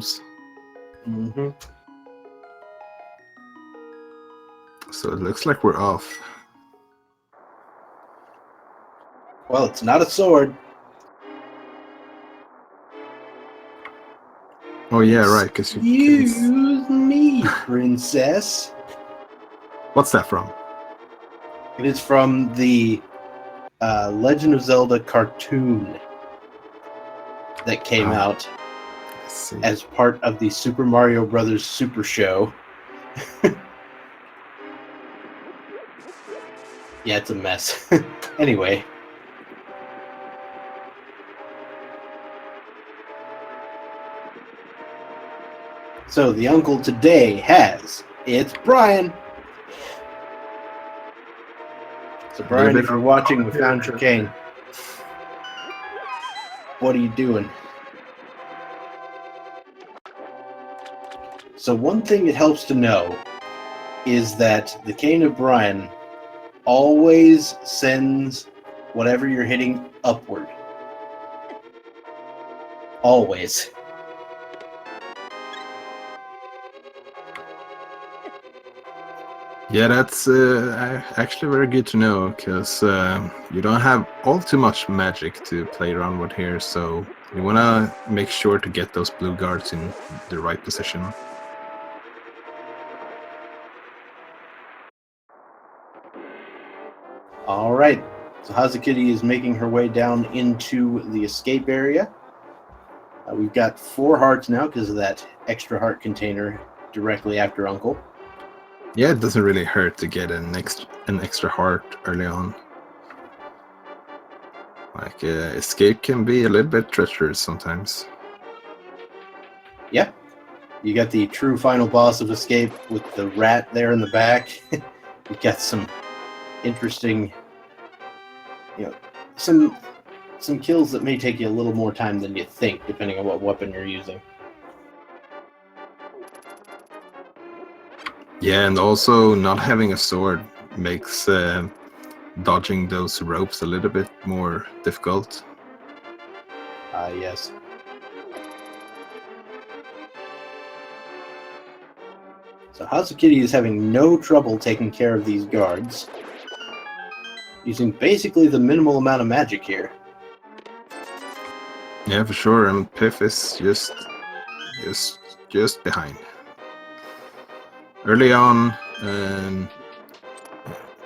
bombs. Mm-hmm. So it looks like we're off. Well, it's not a sword. Oh yeah, right. Because you Excuse me, princess. What's that from? It is from the Legend of Zelda cartoon that came out Let's see. as part of the Super Mario Brothers Super Show. Yeah, it's a mess. Anyway. So the uncle today it's Brian. So Brian, if you're watching, we found your cane. What are you doing? So one thing it helps to know is that the cane of Brian always sends whatever you're hitting upward. Always. Yeah, that's actually very good to know, because you don't have all too much magic to play around with here, so you want to make sure to get those blue guards in the right position. All right. So Hazukitty is making her way down into the escape area. We've got 4 hearts now because of that extra heart container directly after Uncle. Yeah, it doesn't really hurt to get an extra heart early on. Like, escape can be a little bit treacherous sometimes. Yeah. You got the true final boss of escape with the rat there in the back. You got some interesting, some kills that may take you a little more time than you think, depending on what weapon you're using. Yeah, and also not having a sword makes dodging those ropes a little bit more difficult. Yes. So Hazukitty is having no trouble taking care of these guards, using basically the minimal amount of magic here. Yeah, for sure, and Piff is just behind. Early on,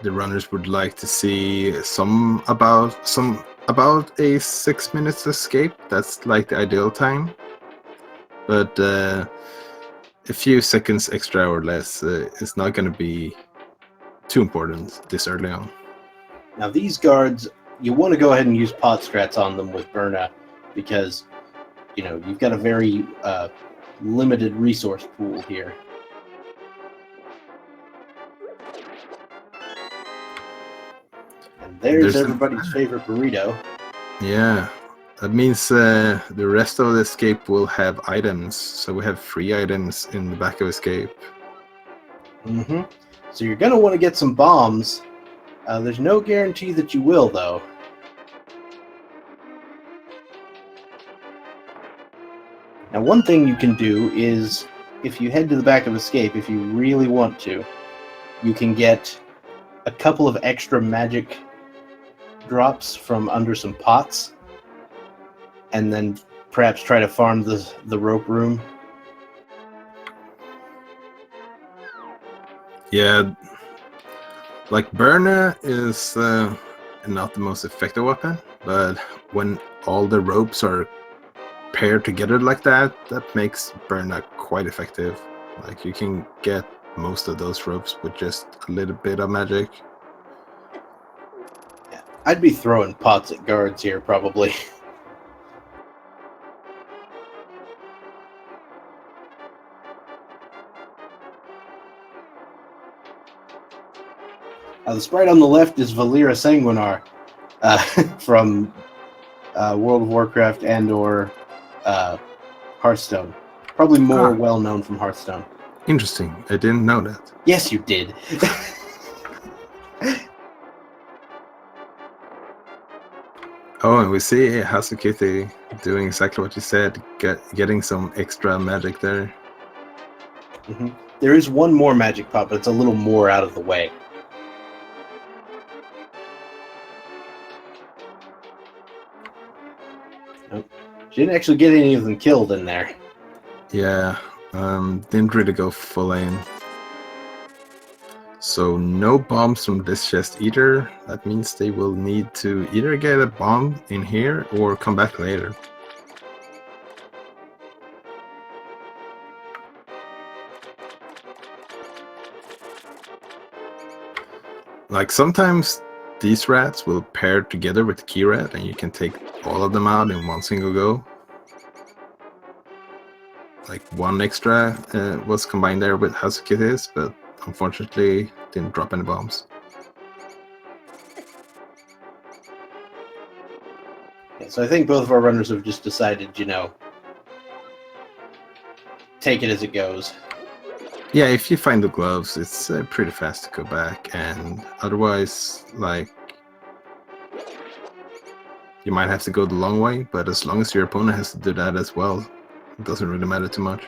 the runners would like to see about a 6 minutes escape. That's like the ideal time, but a few seconds extra or less is not going to be too important this early on. Now these guards, you want to go ahead and use pot strats on them with Berna, because you've got a very limited resource pool here. And there's everybody's favorite burrito. Yeah, that means the rest of the escape will have items, so we have 3 items in the back of escape. Mm-hmm. So you're going to want to get some bombs. There's no guarantee that you will, though. Now, one thing you can do is, if you head to the back of escape, if you really want to, you can get a couple of extra magic drops from under some pots, and then perhaps try to farm the rope room. Yeah, like Berna is not the most effective weapon, but when all the ropes are paired together like that, that makes Berna quite effective. Like, you can get most of those ropes with just a little bit of magic. Yeah, I'd be throwing pots at guards here, probably. The sprite on the left is Valera Sanguinar from World of Warcraft and/or Hearthstone. Probably more well-known from Hearthstone. Interesting. I didn't know that. Yes, you did. Oh, and we see Hazukitty doing exactly what you said, getting some extra magic there. Mm-hmm. There is one more magic pop, but it's a little more out of the way. Nope. She didn't actually get any of them killed in there. Yeah, didn't really go full in. So no bombs from this chest either. That means they will need to either get a bomb in here or come back later. Like sometimes these rats will pair together with the key rat and you can take all of them out in one single go. Like one extra was combined there with Hazukitty's, but unfortunately didn't drop any bombs. Yeah, so I think both of our runners have just decided, you know, take it as it goes. Yeah, if you find the gloves, it's pretty fast to go back, and otherwise, like, you might have to go the long way, but as long as your opponent has to do that as well, it doesn't really matter too much.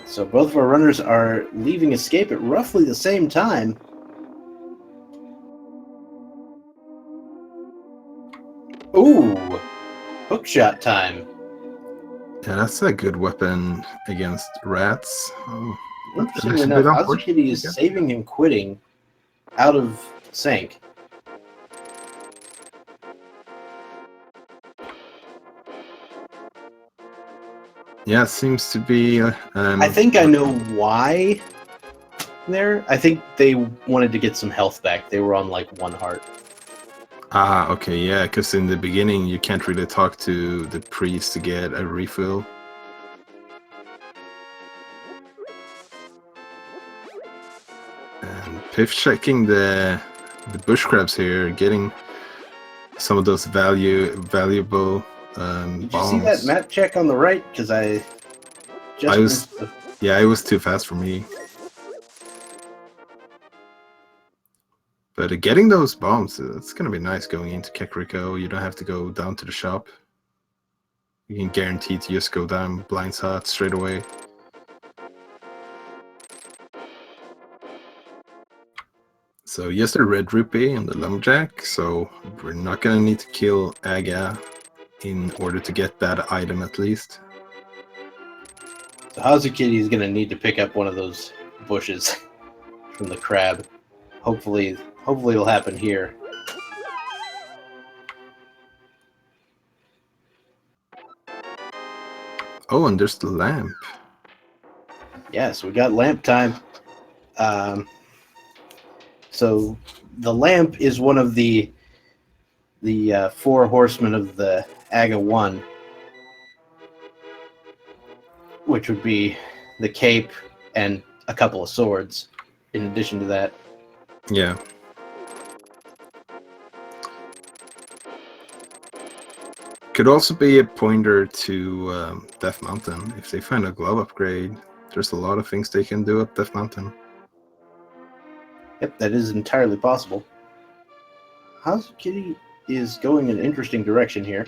So both of our runners are leaving escape at roughly the same time. Ooh, hookshot time. Yeah, that's a good weapon against rats. Interestingly enough, Hazukitty is saving and quitting out of sync. Yeah, it seems to be... I think I know why there. I think they wanted to get some health back. They were on like 1 heart. Ah, okay, yeah, because in the beginning you can't really talk to the priest to get a refill. And Piff checking the bush crabs here, getting some of those valuable Did bombs. you see that map check on the right? Because I just yeah, it was too fast for me. But getting those bombs, it's gonna be nice going into Kekriko. You don't have to go down to the shop. You can guarantee to just go down blindside straight away. So just a red rupee and the lumberjack, so we're not gonna need to kill Aga in order to get that item at least. So Hazukitty is going to need to pick up one of those bushes from the crab. Hopefully it'll happen here. Oh, and there's the lamp. Yes, we got lamp time. So the lamp is one of the 4 horsemen of the Aga 1, which would be the cape and a couple of swords in addition to that. Yeah. Could also be a pointer to Death Mountain. If they find a glove upgrade, there's a lot of things they can do up Death Mountain. Yep, that is entirely possible. Hazukitty is going in an interesting direction here.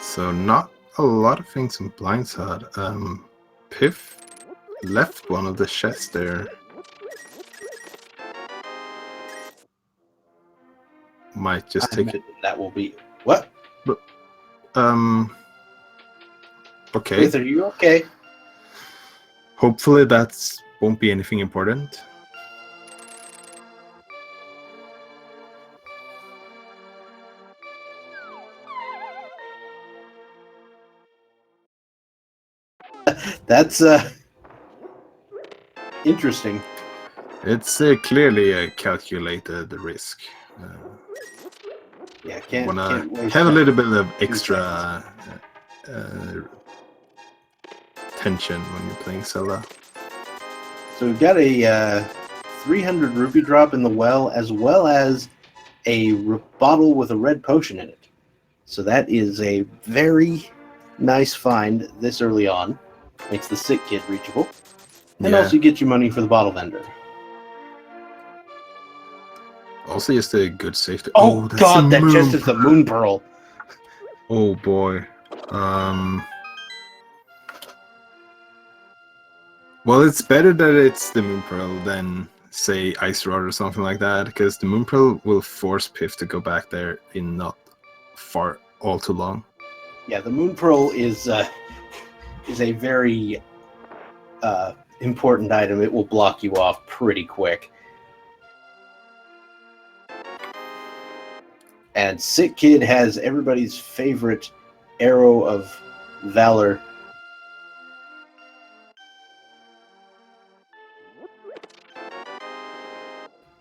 So not a lot of things in blindside. Piff left one of the chests there. Might just take it. That will be what? But, okay. Pith, are you okay? Hopefully that won't be anything important. That's interesting. It's clearly a calculated risk. Yeah, can't have a little bit of extra tension when you're playing Zelda. So we've got a 300 rupee drop in the well as a bottle with a red potion in it. So that is a very nice find this early on. Makes the sick kid reachable. And also you get your money for the bottle vendor. Also just a good safety. Oh that's god, that moon chest is the moon pearl. Oh boy. Well, it's better that it's the moon pearl than, say, ice rod or something like that, because the moon pearl will force Piff to go back there in not far all too long. Yeah, the moon pearl is a very important item. It will block you off pretty quick. And Sick Kid has everybody's favorite arrow of valor.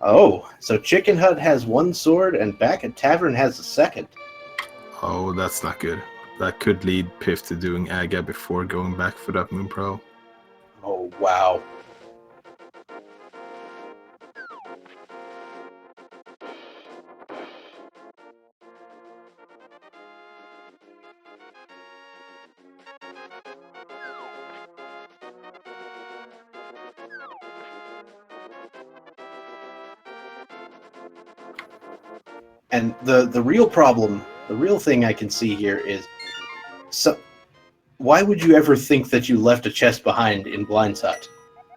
Oh, so Chicken Hut has one sword and Back at Tavern has a second. Oh, that's not good. That could lead Piff to doing Aga before going back for that moon pearl. Oh, wow. And the real problem, the real thing I can see here is, so why would you ever think that you left a chest behind in Blind's Hut,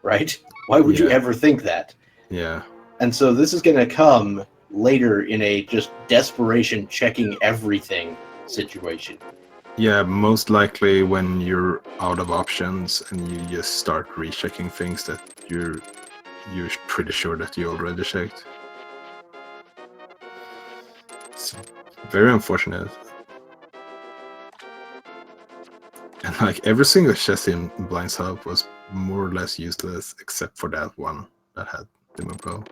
right? Why would you ever think that? Yeah. And so this is going to come later in a just desperation checking everything situation. Yeah, most likely when you're out of options and you just start rechecking things that you're pretty sure that you already checked. It's very unfortunate. And like every single chest in Blind's Hut was more or less useless except for that one that had the moon pearl.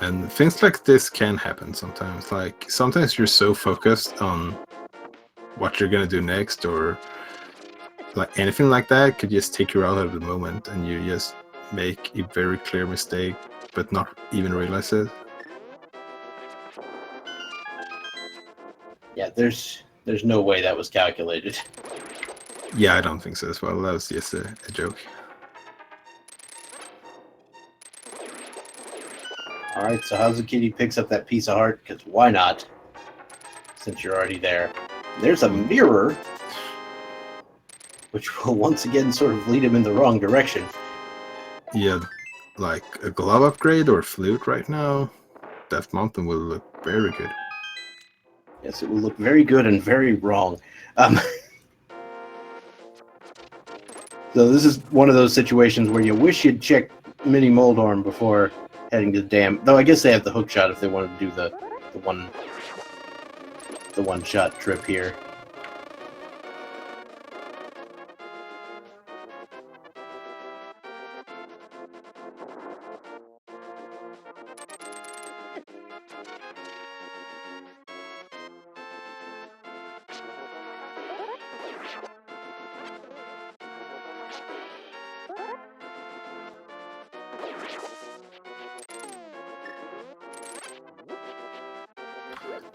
And things like this can happen sometimes. Like sometimes you're so focused on what you're gonna do next, or like anything like that could just take you out of the moment, and you just make a very clear mistake, but not even realize it. Yeah, there's no way that was calculated. Yeah, I don't think so as well. That was just a joke. Alright, so Hazukitty picks up that piece of heart, because why not? Since you're already there. There's a mirror, which will once again sort of lead him in the wrong direction. Yeah, like a glove upgrade or flute right now, Death Mountain will look very good. Yes, it will look very good and very wrong. So this is one of those situations where you wish you'd check Mini Moldorm before heading to the dam. Though I guess they have the hook shot if they wanted to do the one shot trip here.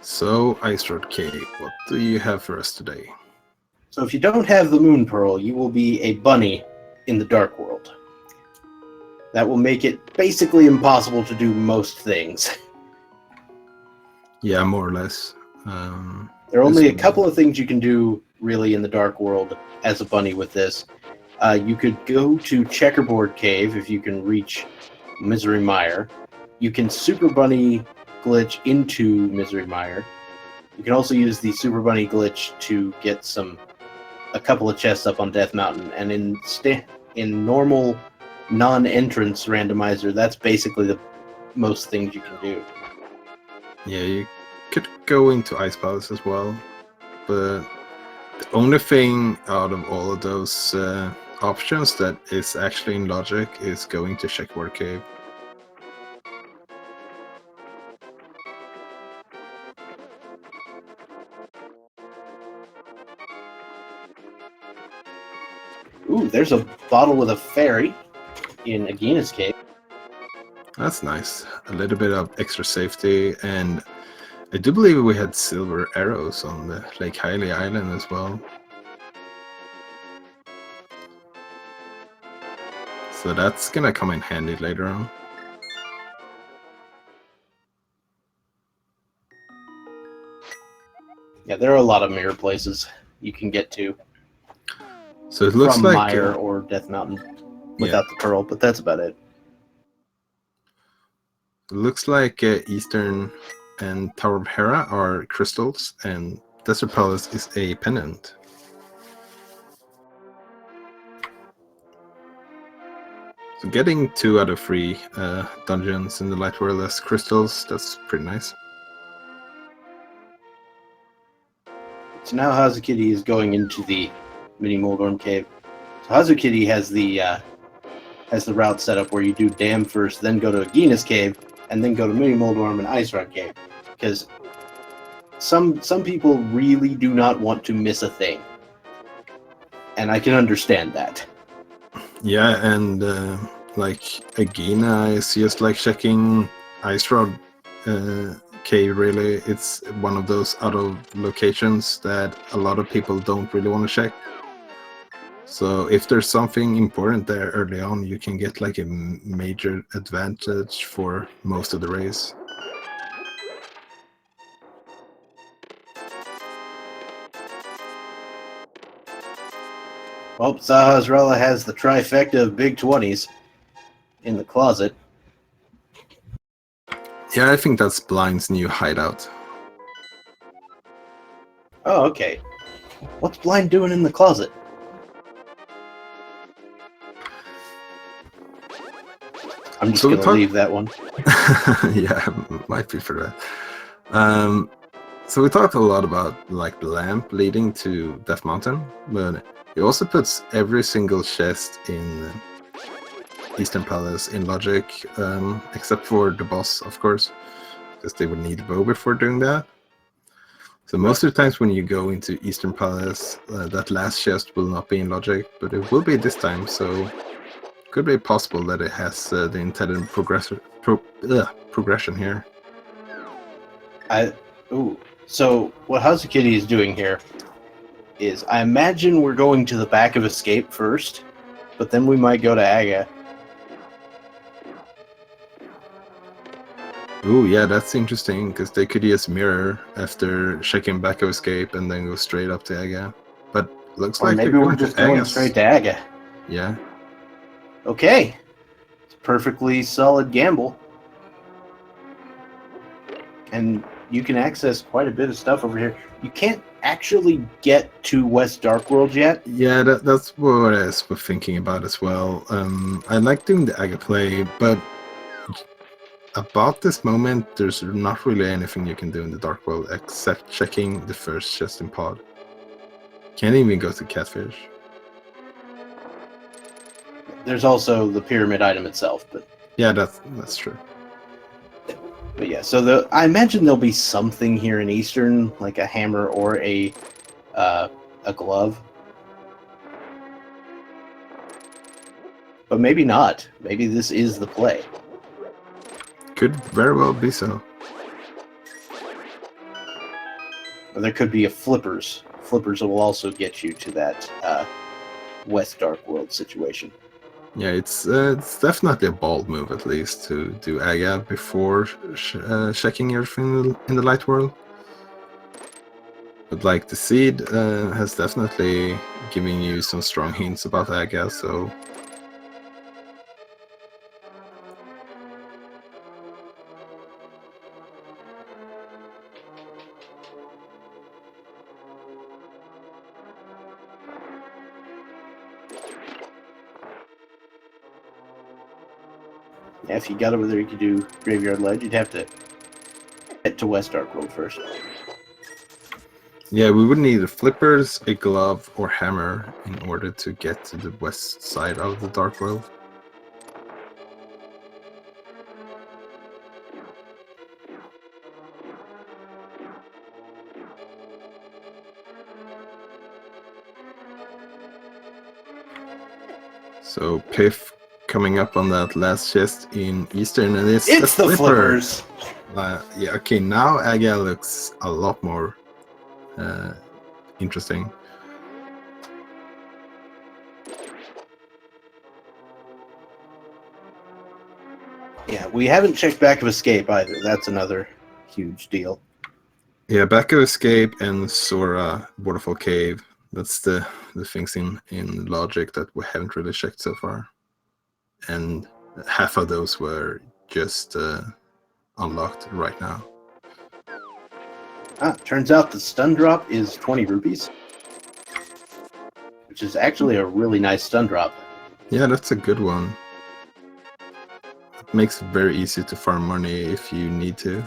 So, Ice Road K, what do you have for us today? So if you don't have the Moon Pearl, you will be a bunny in the Dark World. That will make it basically impossible to do most things. Yeah, more or less. There are only a couple of things you can do really in the Dark World as a bunny with this. You could go to Checkerboard Cave if you can reach Misery Mire. You can Super Bunny glitch into Misery Mire. You can also use the Super Bunny glitch to get a couple of chests up on Death Mountain. And in normal non-entrance randomizer, that's basically the most things you can do. Yeah, you could go into Ice Palace as well, but the only thing out of all of those options that is actually in logic is going to Checkerboard Cave. Ooh, there's a bottle with a fairy in Agina's cave. That's nice. A little bit of extra safety, and I do believe we had silver arrows on the Lake Hylia Island as well. So that's gonna come in handy later on. Yeah, there are a lot of mirror places you can get to. So it looks from like Mire or Death Mountain without the pearl, but that's about it. It looks like Eastern and Tower of Hera are crystals, and Desert Palace is a pendant. So getting 2 out of 3 dungeons in the Light World as crystals, that's pretty nice. So now Hazukitty is going into the mini Moldorm cave. So Hazukitty has the route set up where you do Dam first, then go to Agina's cave, and then go to mini Moldorm and Ice Rock cave. Because some people really do not want to miss a thing. And I can understand that. Yeah, and like Agina is just like checking Ice Rod cave, really. It's one of those out of locations that a lot of people don't really want to check. So if there's something important there early on, you can get like a major advantage for most of the race. Well, Sahasrella has the trifecta of big 20s in the closet. Yeah, I think that's Blind's new hideout. Oh, okay. What's Blind doing in the closet? I'm just going to leave that one. Yeah, might be for that. So we talked a lot about like the lamp leading to Death Mountain, but it also puts every single chest in Eastern Palace in logic, except for the boss, of course, because they would need a bow before doing that. So most of the times when you go into Eastern Palace, that last chest will not be in logic, but it will be this time, so it could be possible that it has the intended progression here. So what Hazukitty is doing here is, I imagine we're going to the back of Escape first, but then we might go to Aga. Ooh, yeah, that's interesting, because they could use Mire after checking back of Escape and then go straight up to Aga. But looks like maybe we're just going straight to Aga. Yeah. Okay. It's a perfectly solid gamble. And you can access quite a bit of stuff over here. You can't actually get to West Dark World yet. Yeah, that's what I was thinking about as well. I like doing the Aga play, but about this moment, there's not really anything you can do in the Dark World except checking the first chest in pod. Can't even go to Catfish. There's also the pyramid item itself, but yeah, that's true. But yeah, so I imagine there'll be something here in Eastern, like a hammer or a glove. But maybe not. Maybe this is the play. Could very well be so. Or there could be a flippers. Flippers will also get you to that West Dark World situation. Yeah, it's definitely a bold move, at least, to do Aga before checking everything in the Light World. But like the Seed has definitely given you some strong hints about Aga, so... Yeah, if you got over there, you could do Graveyard Ledge. You'd have to get to West Dark World first. Yeah, we would need flippers, a glove, or hammer in order to get to the west side of the Dark World. So Piff coming up on that last chest in Eastern, and it's It's the flipper. flippers. Yeah, okay, now Aga looks a lot more interesting. Yeah, we haven't checked back of escape either. That's another huge deal. Yeah, Back of Escape and Zora Waterfall Cave. That's the things in logic that we haven't really checked so far. And half of those were just unlocked right now. Turns out the stun drop is 20 rupees, which is actually a really nice stun drop. Yeah, that's a good one. It makes it very easy to farm money if you need to.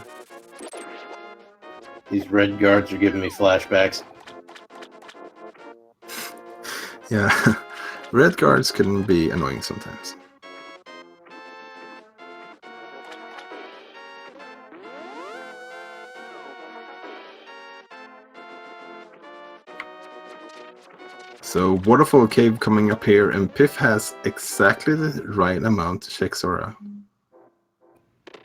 These red guards are giving me flashbacks. Yeah, red guards can be annoying sometimes. So Waterfall Cave coming up here, and Piff has exactly the right amount to check Zora.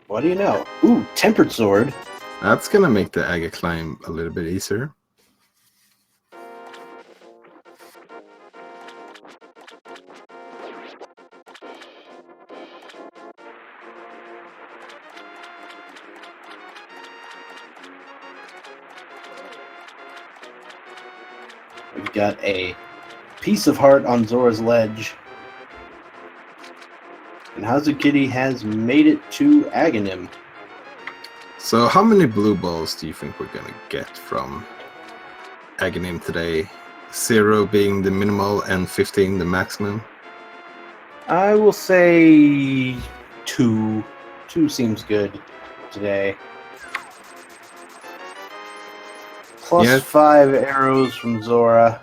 What do you know? Ooh, Tempered Sword. That's gonna make the Aga climb a little bit easier. We've got a piece of heart on Zora's ledge. And Hazukitty has made it to Aghanim. So how many blue balls do you think we're gonna get from Aghanim today? 0 being the minimal and 15 the maximum? I will say 2. 2 seems good today. Plus Yeah. 5 arrows from Zora.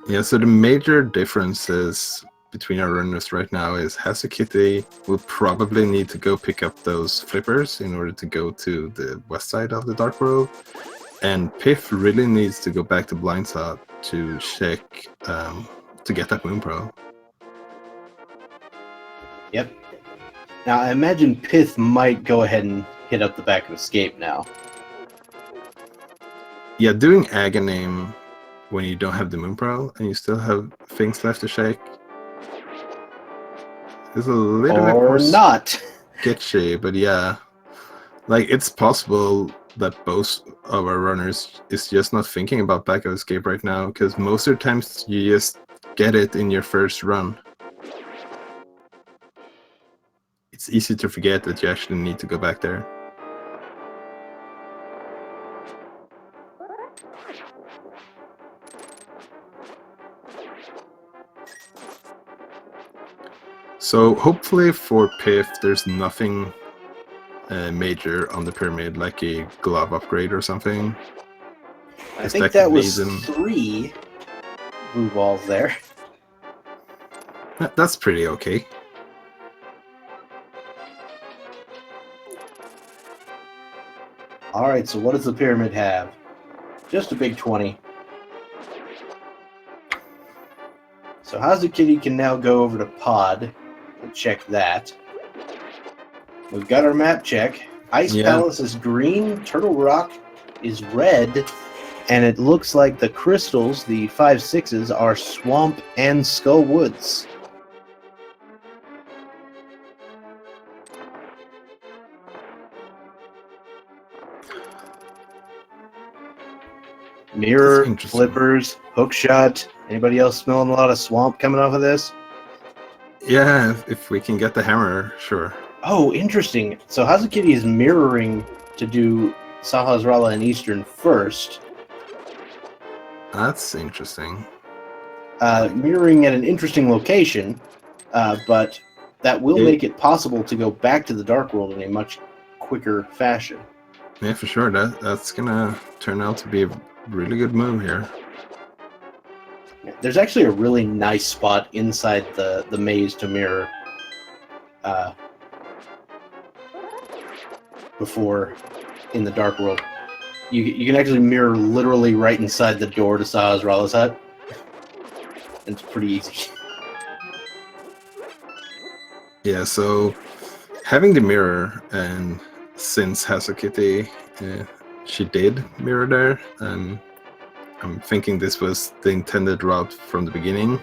Yeah, so the major differences between our runners right now is Hazukitty will probably need to go pick up those flippers in order to go to the west side of the Dark World. And Piff really needs to go back to Blindside to check to get that Moon Pro. Yep. Now, I imagine Pith might go ahead and hit up the back of Escape now. Yeah, doing Aghanim when you don't have the Moon Pro and you still have things left to shake is a little bit more not sketchy, but yeah. Like, it's possible that both of our runners is just not thinking about Back of Escape right now, because most of the times you just get it in your first run. It's easy to forget that you actually need to go back there. So hopefully for Piff, there's nothing major on the pyramid, like a glove upgrade or something. I think that was 3 blue balls there. That's pretty okay. Alright, so what does the pyramid have? Just a big 20. So Hazukitty can now go over to Pod and check that. We've got our map check. Ice Palace is green, Turtle Rock is red, and it looks like the crystals, the 5/6s, are Swamp and Skull Woods. Mirror, flippers, hookshot. Anybody else smelling a lot of swamp coming off of this? Yeah, if we can get the hammer, sure. Oh, interesting. So Hazukitty is mirroring to do Sahasrara and Eastern first. That's interesting. Mirroring at an interesting location, but that will make it possible to go back to the Dark World in a much quicker fashion. Yeah, for sure. That's gonna turn out to be a really good move here. There's actually a really nice spot inside the maze to mirror before in the Dark World. You can actually mirror literally right inside the door to Sahasrah's hut. It's pretty easy. Yeah, so having the mirror, and since Hazukitty, she did mirror there, and I'm thinking this was the intended route from the beginning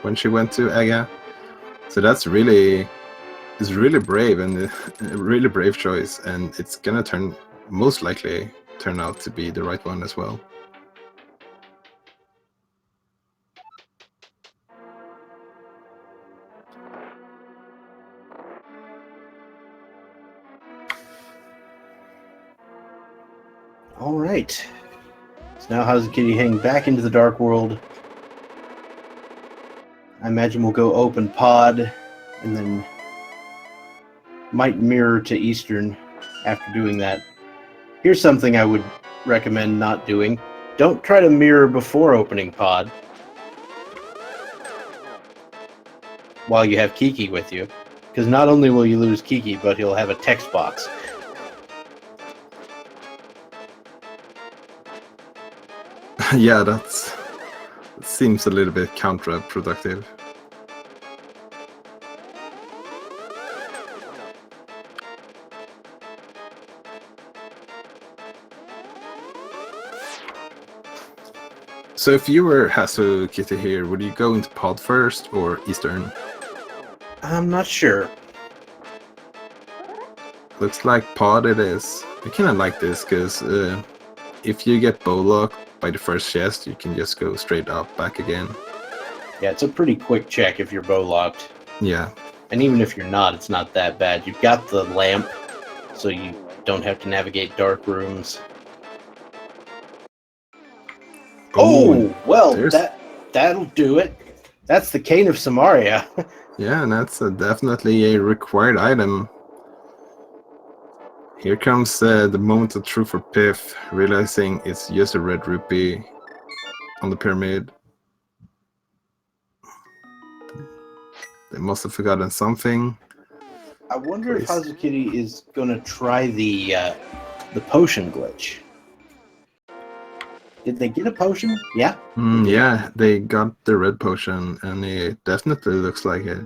when she went to Aga. So that's really brave, and a really brave choice, and it's gonna most likely turn out to be the right one as well. All right. So now Hazukitty heading back into the Dark World. I imagine we'll go open pod, and then might mirror to Eastern after doing that. Here's something I would recommend not doing. Don't try to mirror before opening pod while you have Kiki with you, because not only will you lose Kiki, but he'll have a text box. Yeah, that seems a little bit counterproductive. So if you were Hazukitty here, would you go into pod first or Eastern? I'm not sure. Looks like pod it is. I kind of like this because if you get bow locked by the first chest, you can just go straight up back again. Yeah, it's a pretty quick check if you're bow locked. Yeah. And even if you're not, it's not that bad. You've got the lamp, so you don't have to navigate dark rooms. Oh, well, that'll do it. That's the Cane of Samaria. Yeah, and that's definitely a required item. Here comes the moment of truth for Piff, realizing it's just a red rupee on the pyramid. They must have forgotten something. I wonder if Hazukitty is going to try the potion glitch. Did they get a potion? Yeah? Yeah, they got the red potion, and it definitely looks like it.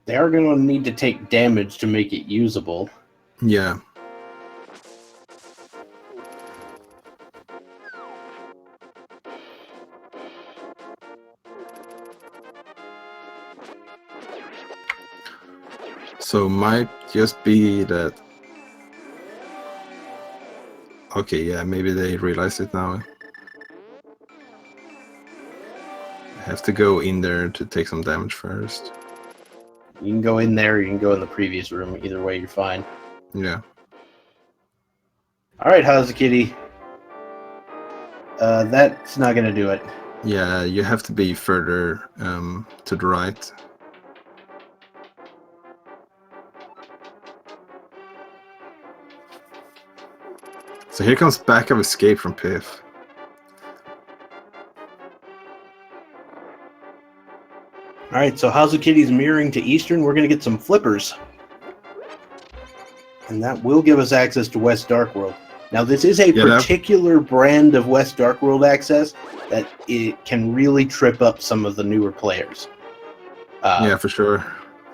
They are going to need to take damage to make it usable. Yeah. So might just be that. Okay, yeah, maybe they realize it now. I have to go in there to take some damage first. You can go in there, you can go in the previous room. Either way, you're fine. Yeah. Alright, Hazukitty. That's not going to do it. Yeah, you have to be further to the right. So here comes back of escape from Piff. Alright, so Hazukitty's mirroring to Eastern. We're going to get some flippers. And that will give us access to West Dark World. Now, this is a particular brand of West Dark World access that it can really trip up some of the newer players. Yeah, for sure.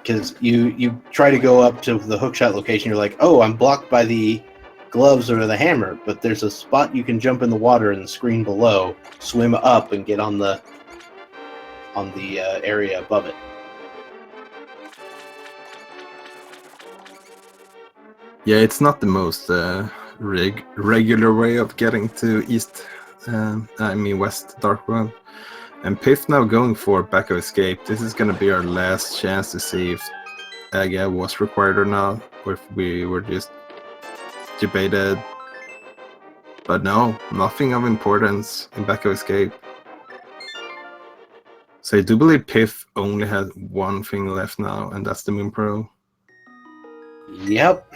Because you try to go up to the hookshot location, you're like, oh, I'm blocked by the gloves or the hammer, but there's a spot you can jump in the water in the screen below, swim up, and get on the area above it. Yeah, it's not the most regular way of getting to West Dark World. And Piff now going for back of escape. This is going to be our last chance to see if Aga was required or not, or if we were just debated. But no, nothing of importance in back of escape. So I do believe Piff only has one thing left now, and that's the Moon Pearl. Yep.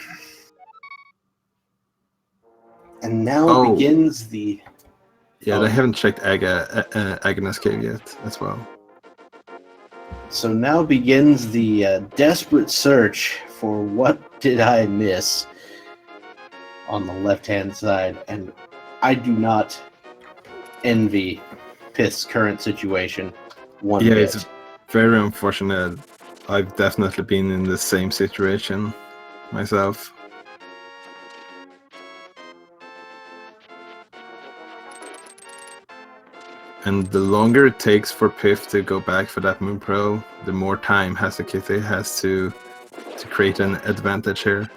And now begins the... Yeah, they haven't checked Agnes Cave yet as well. So now begins the desperate search for what did I miss on the left-hand side. And I do not envy Pith's current situation one bit. It's very unfortunate. I've definitely been in the same situation myself. And the longer it takes for Piff to go back for that Moon Pro, the more time Hazukitty has to create an advantage here.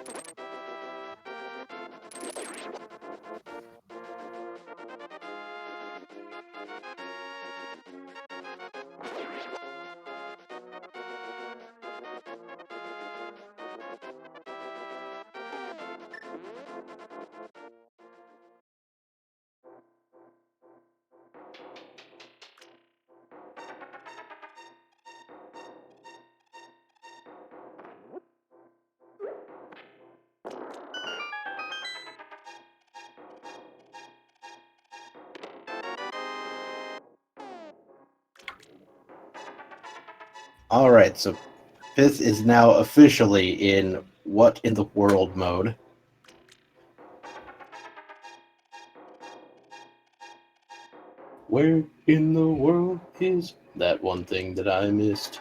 Alright, so Pith is now officially in what in the world mode. Where in the world is that one thing that I missed?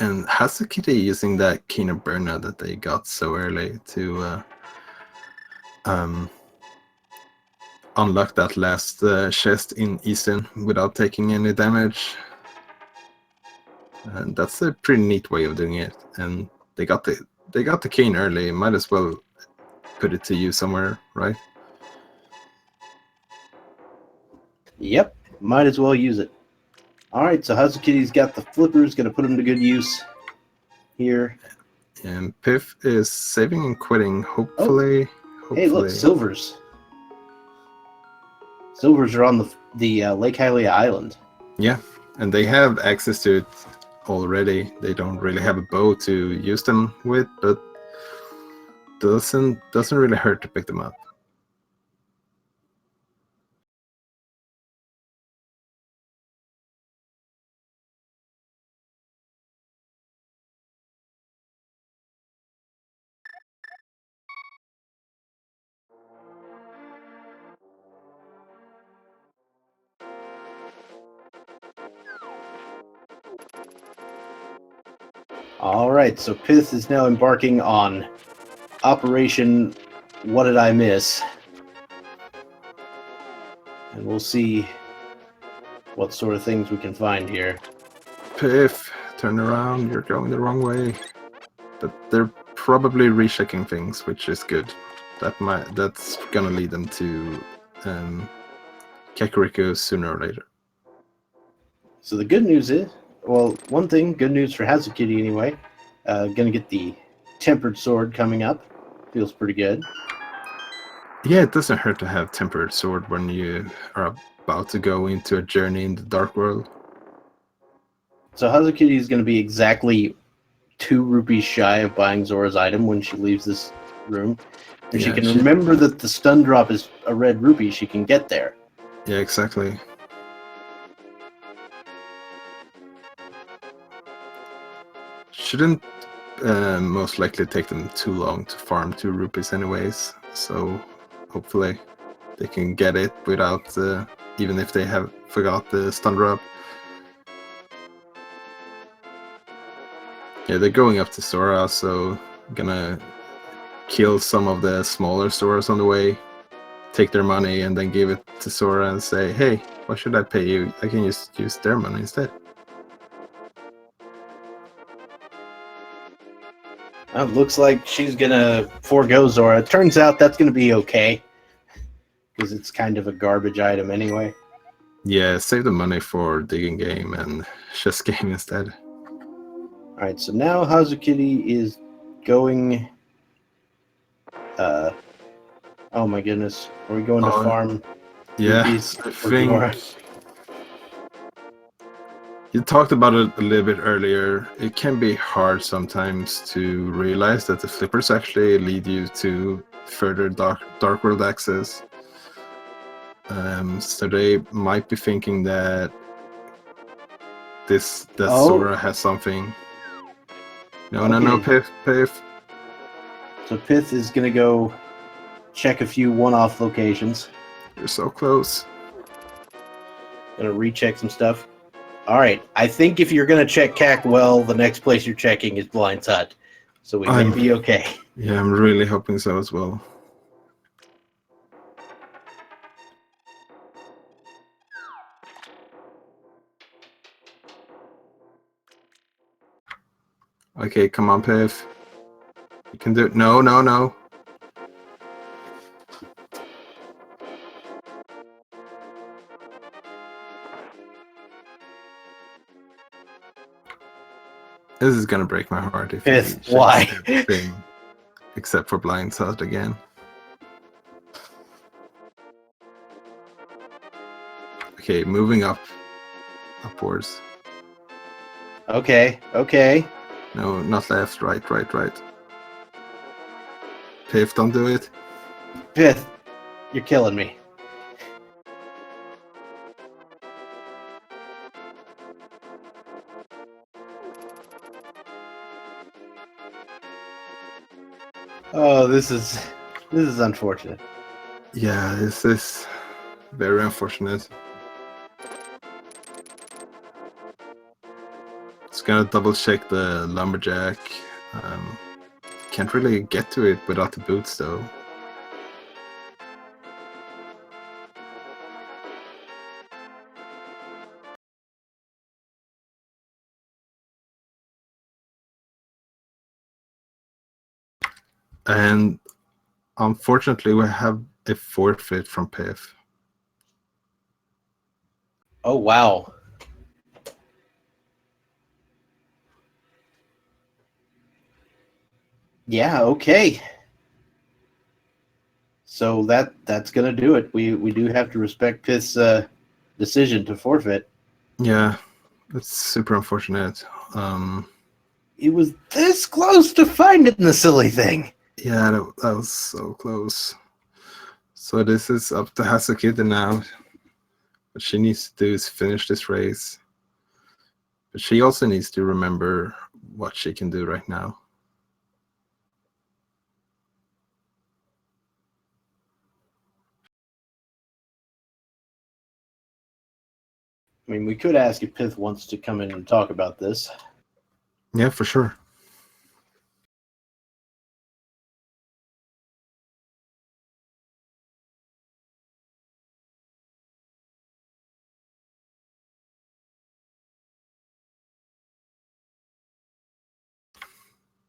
And Hazukitty using that Keen of Burna that they got so early to unlock that last chest in Eastern without taking any damage. And that's a pretty neat way of doing it. And they got the Keen early. Might as well put it to use somewhere, right? Yep, might as well use it. Alright, so Hazukitty's got the flippers, gonna put them to good use here. And Piff is saving and quitting, hopefully. Hey, look, silvers. Silvers are on the Lake Hylia Island. Yeah, and they have access to it already. They don't really have a bow to use them with, but doesn't really hurt to pick them up. Alright, so Pith is now embarking on Operation What Did I Miss? And we'll see what sort of things we can find here. Piff, turn around, you're going the wrong way. But they're probably rechecking things, which is good. That's gonna lead them to Kakariko sooner or later. So the good news is, well, one thing, good news for Hazukitty anyway. Gonna get the Tempered Sword coming up. Feels pretty good. Yeah, it doesn't hurt to have Tempered Sword when you are about to go into a journey in the Dark World. So Hazukitty is gonna be exactly 2 rupees shy of buying Zora's item when she leaves this room. If she can remember that the stun drop is a red rupee, she can get there. Yeah, exactly. Shouldn't most likely take them too long to farm 2 rupees anyways, so hopefully they can get it without, even if they have forgot the stun drop. Yeah, they're going up to Zora, so gonna kill some of the smaller Zoras on the way, take their money, and then give it to Zora and say, hey, why should I pay you? I can just use their money instead. It looks like she's gonna forego Zora. Turns out that's gonna be okay, because it's kind of a garbage item anyway. Yeah, save the money for digging game and chess game instead. Alright, so now Hazukitty is going Oh my goodness. Are we going to Oh, farm yeah, rupees I for Zora? think you talked about it a little bit earlier. It can be hard sometimes to realize that the flippers actually lead you to further dark world access. So they might be thinking that Zora has something. No, Okay. Piff. So Pith is gonna go check a few one-off locations. You're so close. Gonna recheck some stuff. All right. I think if you're gonna check CAC well, the next place you're checking is Blind's Hut, so we may be okay. Yeah, I'm really hoping so as well. Okay, come on, Piff. You can do it. No. This is gonna break my heart if he Pith, checks why? everything except for Blind's Hut again. Okay, moving upwards. Okay. No, not left, right. Piff, don't do it. Pith, you're killing me. Oh, this is unfortunate. Yeah, this is very unfortunate. Just gonna double check the lumberjack. Can't really get to it without the boots though. And unfortunately, we have a forfeit from Piff. Oh wow. Yeah. Okay. So that's gonna do it. We do have to respect Pith's decision to forfeit. Yeah, it's super unfortunate. It was this close to finding the silly thing. Yeah, that was so close. So this is up to Hazukitty now. What she needs to do is finish this race. But she also needs to remember what she can do right now. I mean, we could ask if Pith wants to come in and talk about this. Yeah, for sure.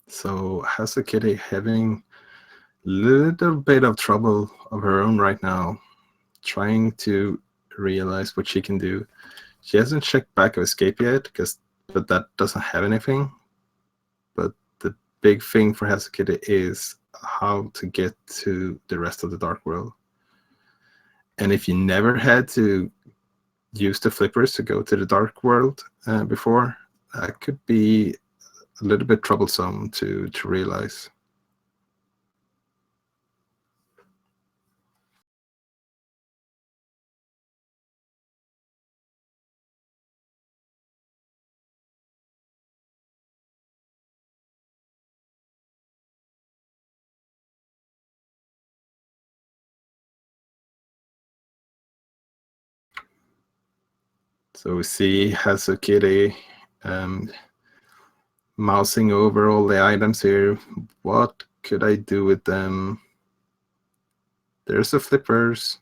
So Hazukitty having a little bit of trouble of her own right now, trying to realize what she can do. She hasn't checked back of escape yet, but that doesn't have anything. But the big thing for Hazukitty is how to get to the rest of the dark world. And if you never had to use the flippers to go to the dark world before, that could be a little bit troublesome to realize. So we see Hazukitty mousing over all the items here. What could I do with them? There's the flippers.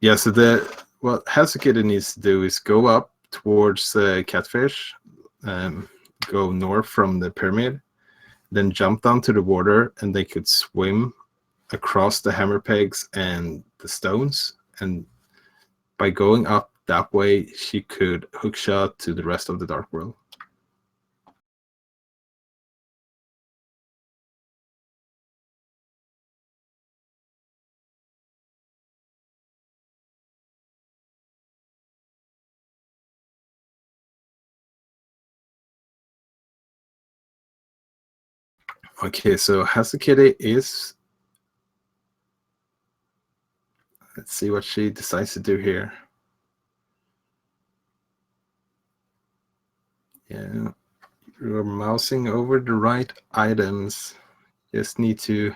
Yeah, so what Hazukitty needs to do is go up towards Catfish, go north from the pyramid, then jump down to the water, and they could swim across the hammer pegs and the stones. And by going up that way, she could hookshot to the rest of the Dark World. Okay, so Hazukitty is... Let's see what she decides to do here. Yeah, you're mousing over the right items. Just need to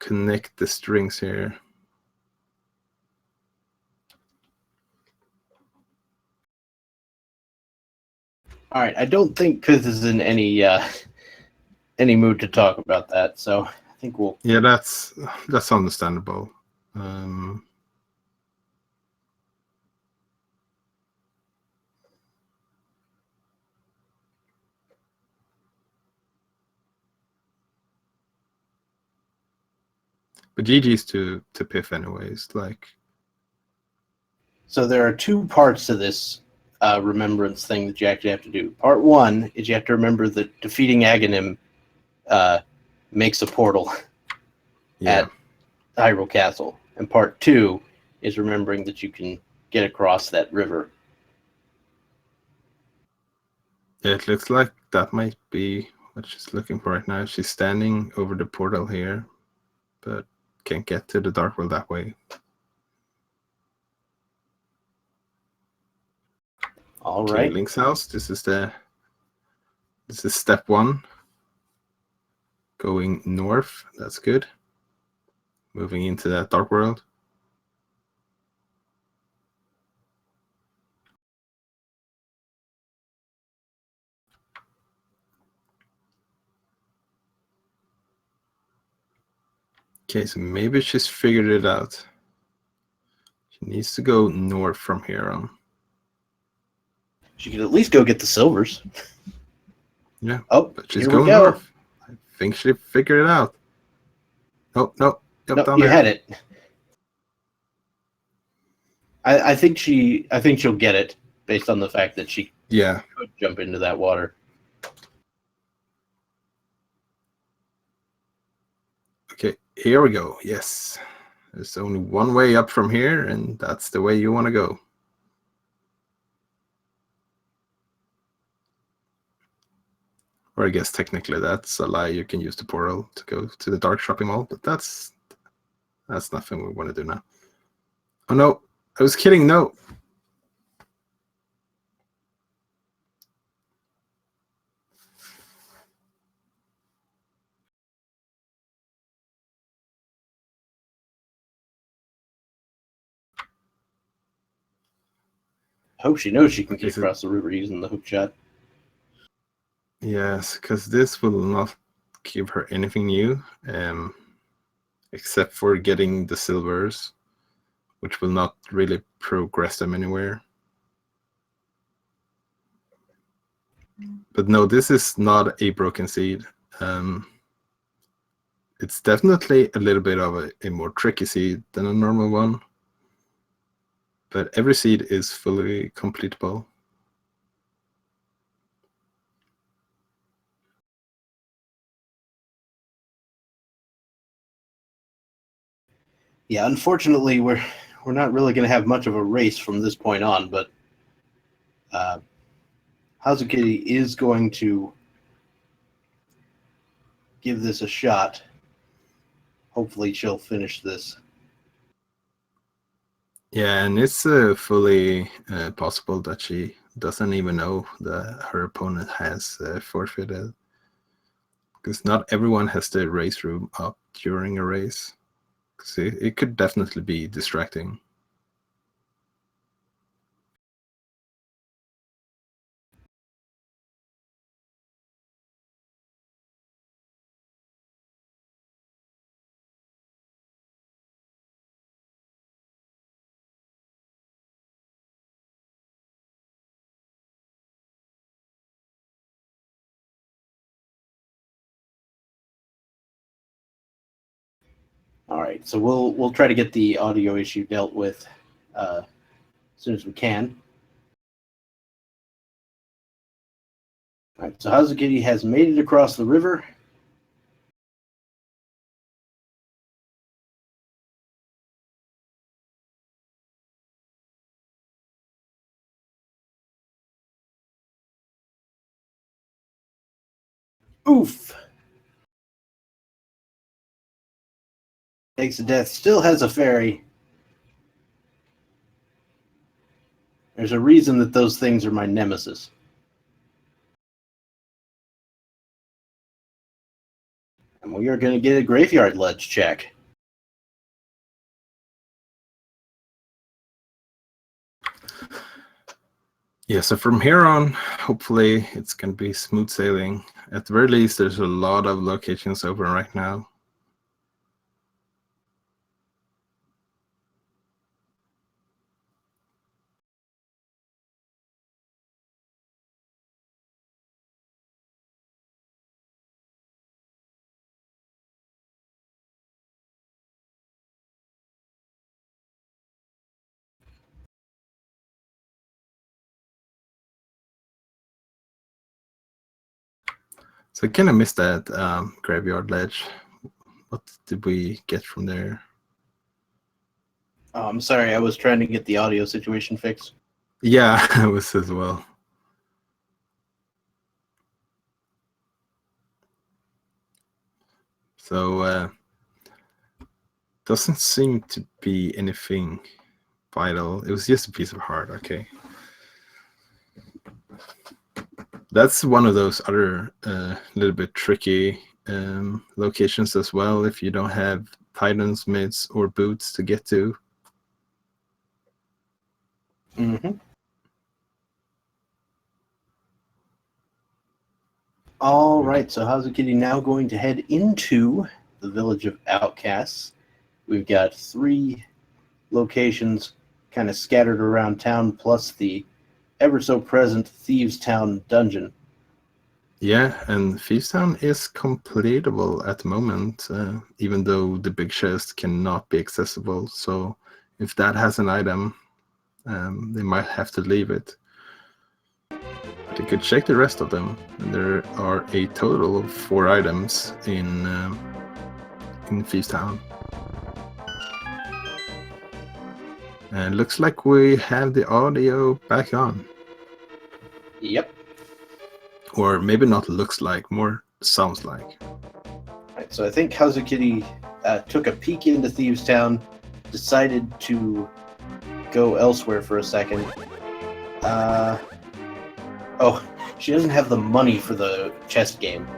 connect the strings here. All right, I don't think Pith is in any mood to talk about that, so I think we'll... Yeah, that's understandable. But GG's to Piff anyways. Like, So there are two parts to this remembrance thing that you actually have to do. Part one is you have to remember that defeating Aghanim makes a portal yeah, at Hyrule Castle. And part two is remembering that you can get across that river. it looks like that might be what she's looking for right now. She's standing over the portal here, but can't get to the Dark World that way. All Okay, right. Link's house. This is step one. Going north. That's good. Moving into that Dark World. Okay, so maybe she's figured it out. She needs to go north from here on. She could at least go get the silvers. Yeah. Oh, But she's here we going go. north. I think she figured it out. Oh, no. Jump No, down you there. had it. I think she'll get it based on the fact that she Yeah. could jump into that water. Okay, here we go. Yes. There's only one way up from here, and that's the way you want to go. Or I guess technically that's a lie. You can use the portal to go to the Dark Shopping Mall, but that's nothing we want to do now. Oh no, I was kidding. No. I hope she knows she can Okay, get across the river using the hook shot. Yes, because this will not give her anything new, except for getting the silvers, which will not really progress them anywhere. But no, this is not a broken seed. It's definitely a little bit of a more tricky seed than a normal one. But every seed is fully completable. Yeah, unfortunately, we're not really going to have much of a race from this point on, but Hazukitty is going to give this a shot. Hopefully, she'll finish this. Yeah, and it's fully possible that she doesn't even know that her opponent has forfeited. Because not everyone has the race room up during a race. Because it could definitely be distracting. All right, so we'll try to get the audio issue dealt with as soon as we can. All right, so Hazukitty has made it across the river. Oof! Takes a death. Still has a fairy. There's a reason that those things are my nemesis. And we are going to get a graveyard ledge check. Yeah, so from here on, hopefully it's going to be smooth sailing. At the very least, there's a lot of locations open right now. So I kind of missed that graveyard ledge. What did we get from there? Oh, I'm sorry, I was trying to get the audio situation fixed. Yeah, I was as well. So doesn't seem to be anything vital. It was just a piece of heart. Okay. That's one of those other little bit tricky locations as well, if you don't have titans, mids, or boots to get to. Mm-hmm. All right, so Hazukitty now going to head into the village of outcasts. We've got 3 locations kind of scattered around town, plus the ever so present Thieves Town dungeon. Yeah, and Thieves Town is completable at the moment, even though the big chest cannot be accessible. So if that has an item, they might have to leave it. But you could check the rest of them. And there are a total of 4 items in Thieves Town. And it looks like we have the audio back on. Yep. Or maybe not looks like, more sounds like. Right, so I think Hazukitty took a peek into Thieves Town, decided to go elsewhere for a second. Oh, she doesn't have the money for the chest game.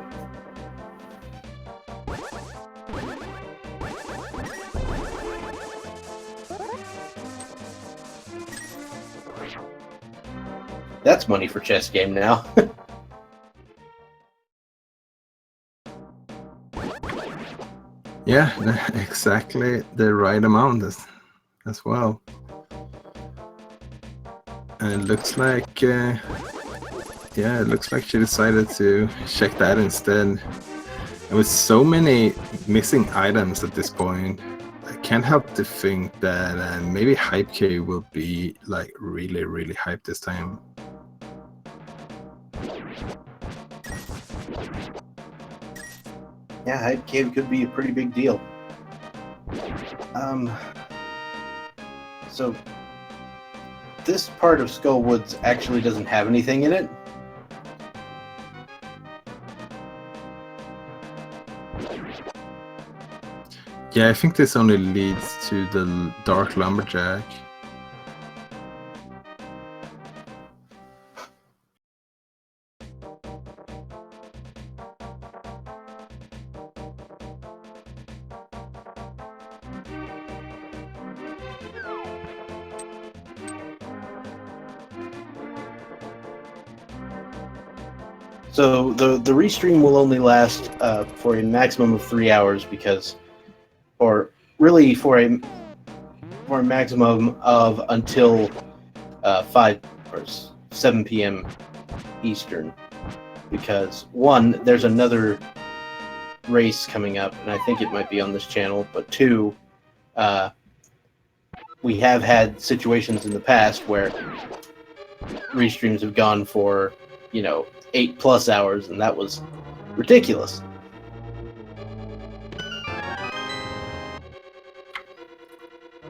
That's money for chess game now. Yeah, exactly the right amount as well. And it looks like, yeah, it looks like she decided to check that instead. And with so many missing items at this point, I can't help to think that maybe Hype K will be like really, really hyped this time. Yeah, Hype Cave could be a pretty big deal. So this part of Skull Woods actually doesn't have anything in it. Yeah, I think this only leads to the Dark Lumberjack. So the restream will only last for a maximum of 3 hours because, or really for a maximum of until 5 or 7 p.m. Eastern, because one, there's another race coming up, and I think it might be on this channel. But two, we have had situations in the past where restreams have gone for 8+ hours, and that was ridiculous.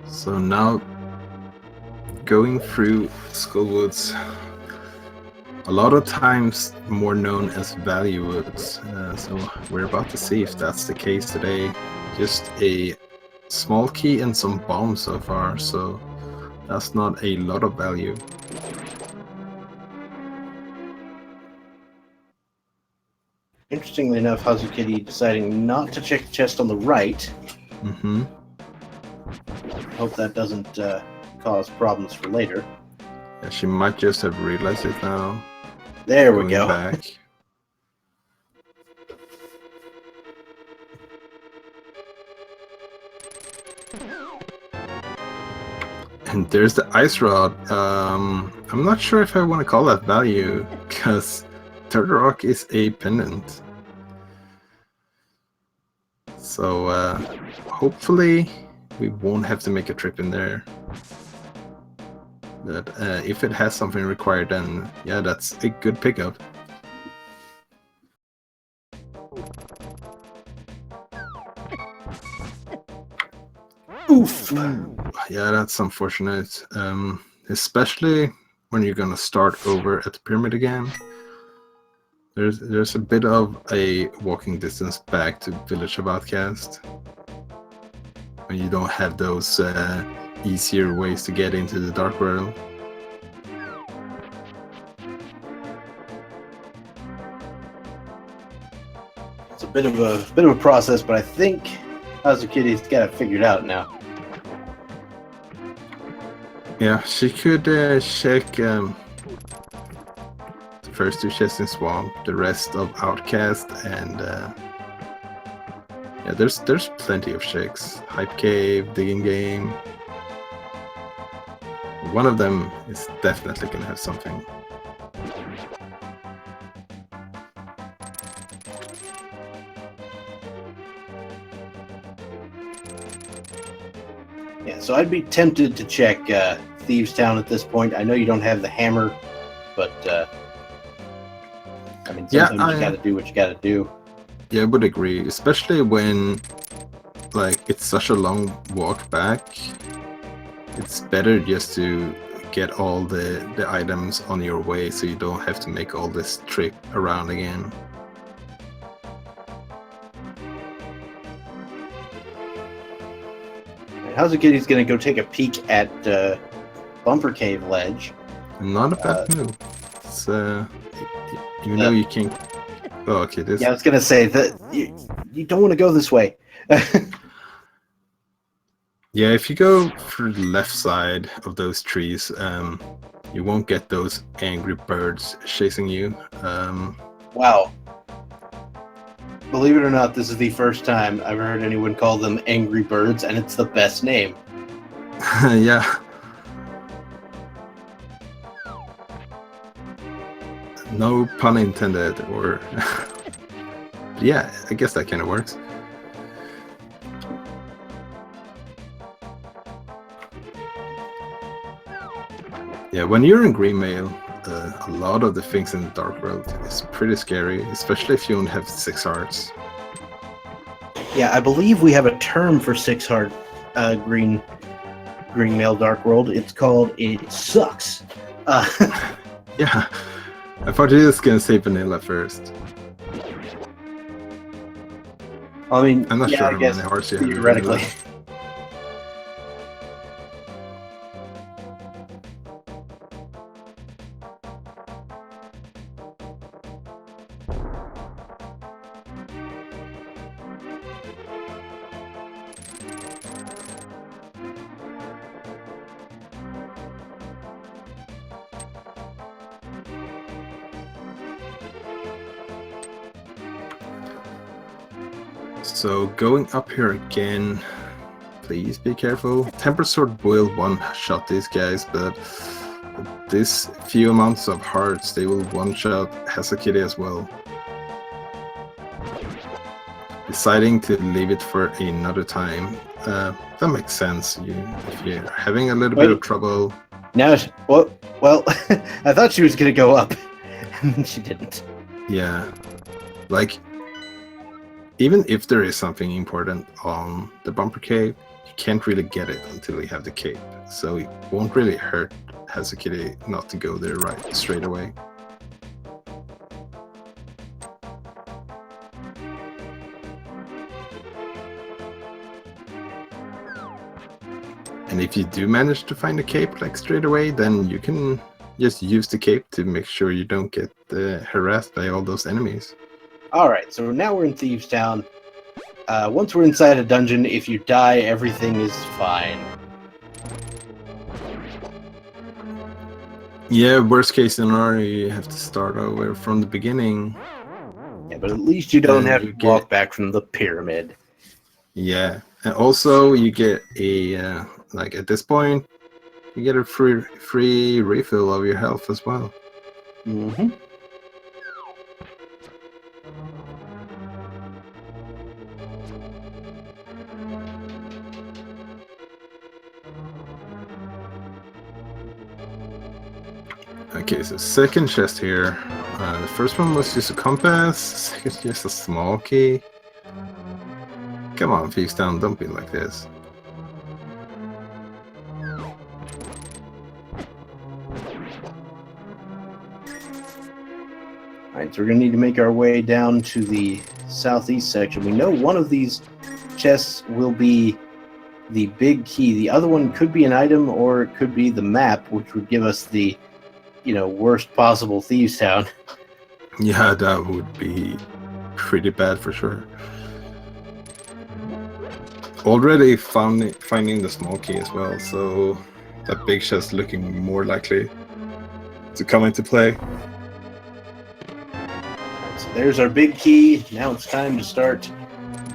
So now, going through Skullwoods, a lot of times more known as Value Woods, so we're about to see if that's the case today. Just a small key and some bombs so far, so that's not a lot of value. Interestingly enough, Hazukitty deciding not to check the chest on the right. Mm-hmm. Hope that doesn't cause problems for later. Yeah, she might just have realized it now. There we go. Back. And there's the ice rod. I'm not sure if I want to call that value, because Turtle Rock is a pendant. So hopefully we won't have to make a trip in there. But if it has something required, then yeah, that's a good pickup. Oof. Yeah, that's unfortunate. Especially when you're gonna start over at the pyramid again. There's a bit of a walking distance back to Village of Outcast when you don't have those easier ways to get into the Dark World. It's a bit of a process, but I think Hazukitty's got it figured out now. Yeah, she could check the first two chests in Swamp, the rest of Outcast, and yeah, there's plenty of checks. Hype Cave, Digging Game. One of them is definitely gonna have something. Yeah, so I'd be tempted to check Thieves Town at this point. I know you don't have the hammer, but I mean, sometimes you gotta do what you gotta do. Yeah, I would agree, especially when it's such a long walk back. It's better just to get all the items on your way, so you don't have to make all this trip around again. Hazukitty's gonna go take a peek at Bumper Cave Ledge. Not a bad move. It's you know you can't. Oh, okay. This. Yeah, I was gonna say that you don't want to go this way. Yeah, if you go through the left side of those trees, you won't get those angry birds chasing you. Wow. Believe it or not, this is the first time I've heard anyone call them angry birds, and it's the best name. Yeah. No pun intended, or... yeah, I guess that kind of works. Yeah, when you're in Greenmail, a lot of the things in the Dark World is pretty scary, especially if you don't have 6 hearts. Yeah, I believe we have a term for 6 heart Greenmail Dark World. It's called It Sucks. Yeah, I thought you were just gonna say vanilla first. I mean, I'm not yeah, sure I how guess many hearts you have. theoretically. So going up here again, please be careful. Temper Sword will one-shot these guys, but this few amounts of hearts, they will one-shot Hazukitty as well. deciding to leave it for another time, that makes sense. If you're having a little bit of trouble. Now, well, I thought she was gonna go up, and she didn't. Yeah, like even if there is something important on the bumper cape, you can't really get it until you have the cape. So it won't really hurt Hazukitty not to go there straight away. And if you do manage to find a cape like straight away, then you can just use the cape to make sure you don't get harassed by all those enemies. Alright, so now we're in Thieves Town. Once we're inside a dungeon, if you die, everything is fine. Yeah, worst case scenario, you have to start over from the beginning. Yeah, but at least you don't have to walk back from the pyramid. Yeah, and also you get a, like at this point, you get a free refill of your health as well. Mm-hmm. Okay, so second chest here. The first one was just a compass, second just a small key. Come on, Thieves Town, don't be like this. Alright, so we're going to need to make our way down to the southeast section. We know one of these chests will be the big key. The other one could be an item, or it could be the map, which would give us the, worst possible Thieves Town. Yeah, that would be pretty bad for sure. Already finding the small key as well, so that big chest looking more likely to come into play. So there's our big key. Now it's time to start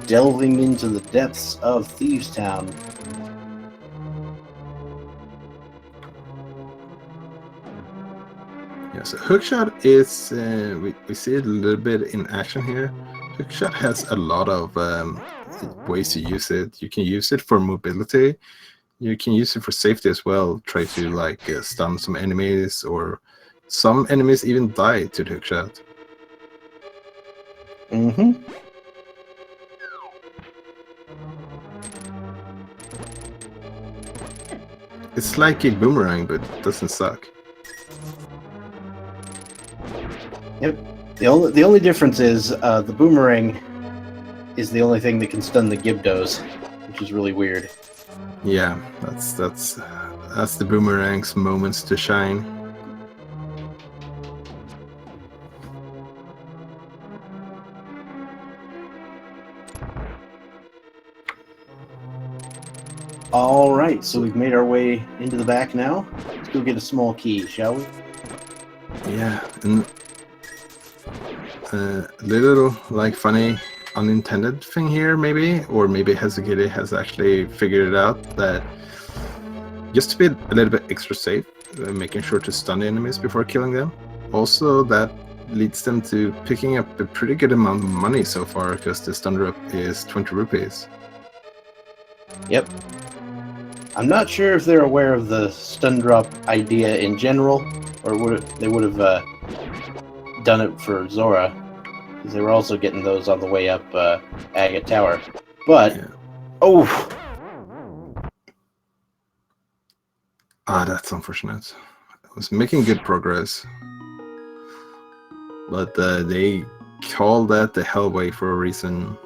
delving into the depths of Thieves Town. Yeah, so hookshot is, we see it a little bit in action here. Hookshot has a lot of ways to use it. You can use it for mobility. You can use it for safety as well. Try to like stun some enemies, or some enemies even die to the hookshot. Mm-hmm. It's like a boomerang, but it doesn't suck. Yep. The only difference is the boomerang is the only thing that can stun the Gibdos, which is really weird. Yeah, that's the boomerang's moments to shine. All right, so we've made our way into the back now. Let's go get a small key, shall we? Yeah, and a little like funny unintended thing here, maybe, or maybe Hazukitty has actually figured it out that just to be a little bit extra safe, making sure to stun the enemies before killing them. Also, that leads them to picking up a pretty good amount of money so far, because the stun drop is 20 rupees. Yep. I'm not sure if they're aware of the stun drop idea in general, or they would have done it for Zora, because they were also getting those on the way up Agate Tower. But, yeah. Oh! Ah, that's unfortunate. I was making good progress. But they call that the Hellway for a reason.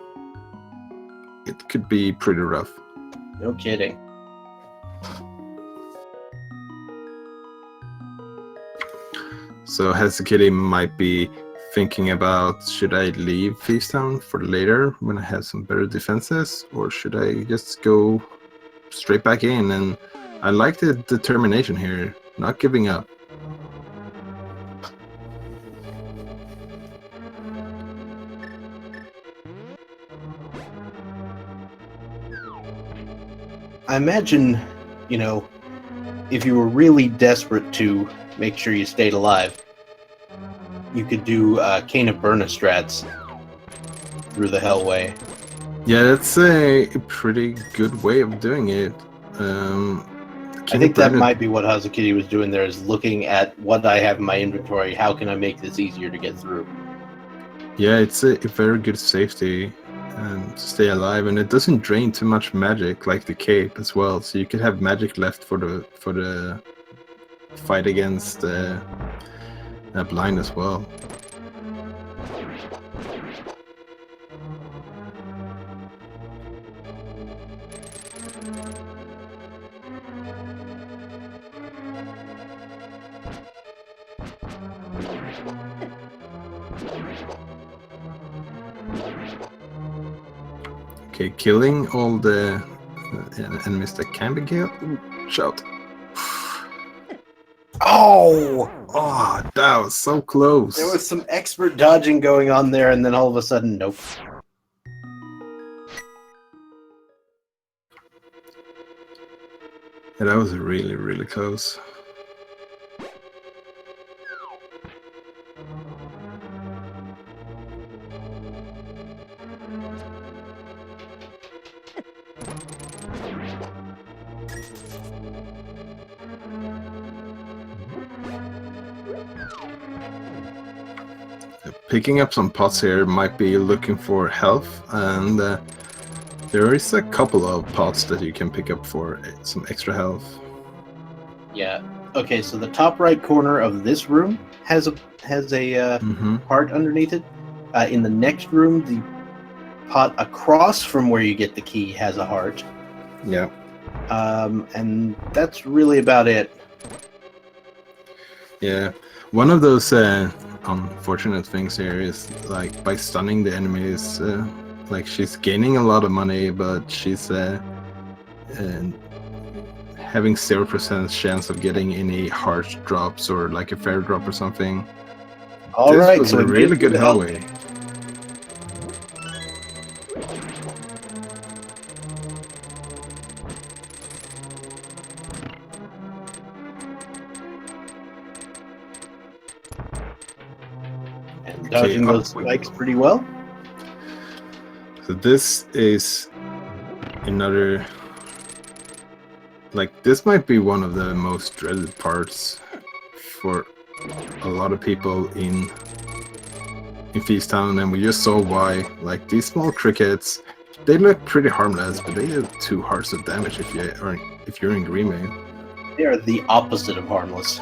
It could be pretty rough. No kidding. So Hazukitty might be thinking about, should I leave Thieves Town for later when I have some better defenses, or should I just go straight back in? And I like the determination here, not giving up. I imagine, if you were really desperate to make sure you stayed alive, you could do Cane of Burna strats through the Hellway. Yeah, that's a pretty good way of doing it. I think that might be what Hazukitty was doing there, is looking at what I have in my inventory. How can I make this easier to get through? Yeah, it's a very good safety and to stay alive, and it doesn't drain too much magic like the cape as well. So you could have magic left for the fight against blind as well. Okay, killing all the enemies that can be killed. Shout. Oh! Oh, that was so close. There was some expert dodging going on there, and then all of a sudden, nope. Yeah, that was really, really close. Picking up some pots here might be looking for health, and there is a couple of pots that you can pick up for some extra health. Yeah. Okay, so the top right corner of this room has a heart underneath it. In the next room, the pot across from where you get the key has a heart. Yeah. And that's really about it. Yeah. One of those unfortunate things here is, like, by stunning the enemies, like, she's gaining a lot of money, but she's having 0% chance of getting any heart drops or like a fair drop or something. All this right, was so a really good hallway. And dodging those spikes pretty well. So this is another, like, this might be one of the most dreaded parts for a lot of people in Feast Town, and we just saw why. Like, these small crickets, they look pretty harmless, but they do 2 hearts of damage if you're in green mode. They are the opposite of harmless.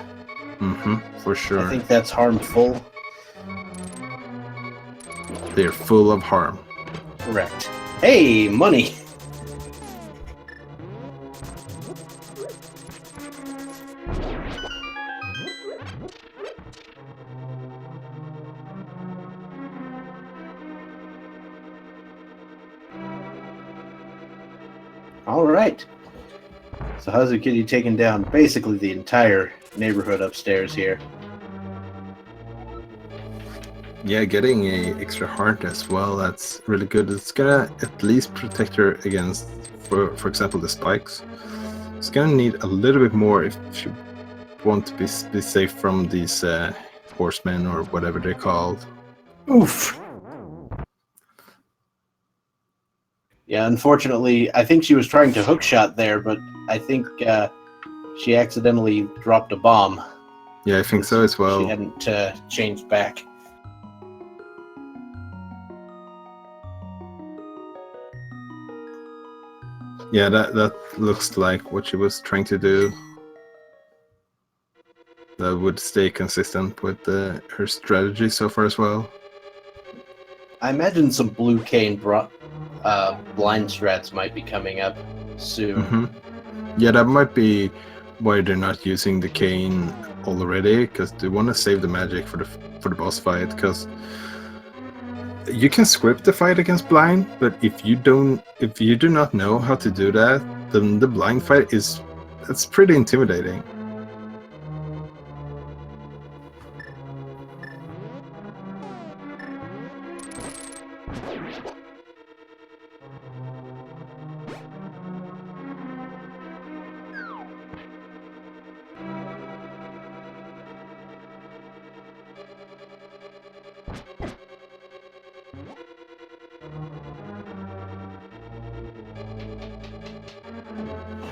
For sure. I think that's harmful. They're full of harm. Correct. Hey, money! All right. So Hazukitty taking down basically the entire neighborhood upstairs here. Yeah, getting a extra heart as well, that's really good. It's gonna at least protect her against, for example, the spikes. It's gonna need a little bit more if you want to be safe from these horsemen or whatever they're called. Oof. Yeah, unfortunately, I think she was trying to hookshot there, but I think she accidentally dropped a bomb. Yeah, I think so as well. She hadn't changed back. Yeah, that looks like what she was trying to do. That would stay consistent with her strategy so far as well. I imagine some blue cane blind strats might be coming up soon. Yeah, that might be why they're not using the cane already, because they want to save the magic for the boss fight. Because you can script the fight against blind, but if you do not know how to do that, then the blind fight that's pretty intimidating.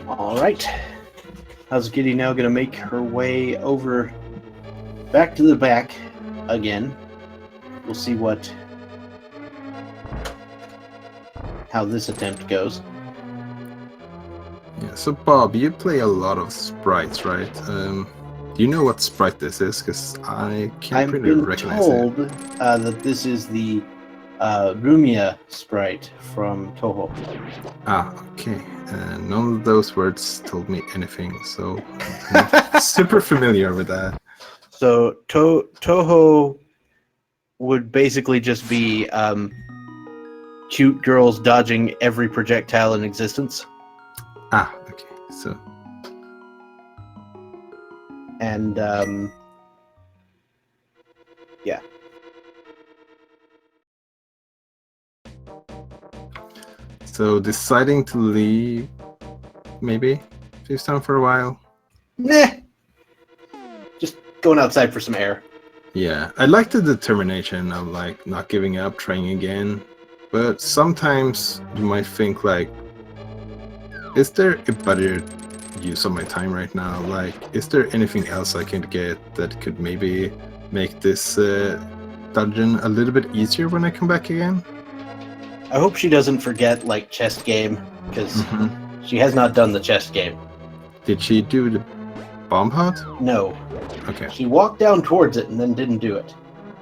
All right. Hazukitty now going to make her way over back to the back again. We'll see how this attempt goes. Yeah, so Bob, you play a lot of sprites, right? Do you know what sprite this is? Because I can't I've really been recognize told it. that this is the Rumia sprite from Toho. Ah, okay. None of those words told me anything, so I'm not super familiar with that. So Toho would basically just be cute girls dodging every projectile in existence. Ah, okay. So, And yeah. so deciding to leave, maybe Fifth Town for a while. Nah. Just going outside for some air. Yeah, I like the determination of like not giving up, trying again. But sometimes you might think like, is there a better use of my time right now? Like, is there anything else I can get that could maybe make this dungeon a little bit easier when I come back again? I hope she doesn't forget like chest game, because she has not done the chest game. Did she do the bomb hut? No. Okay. She walked down towards it and then didn't do it.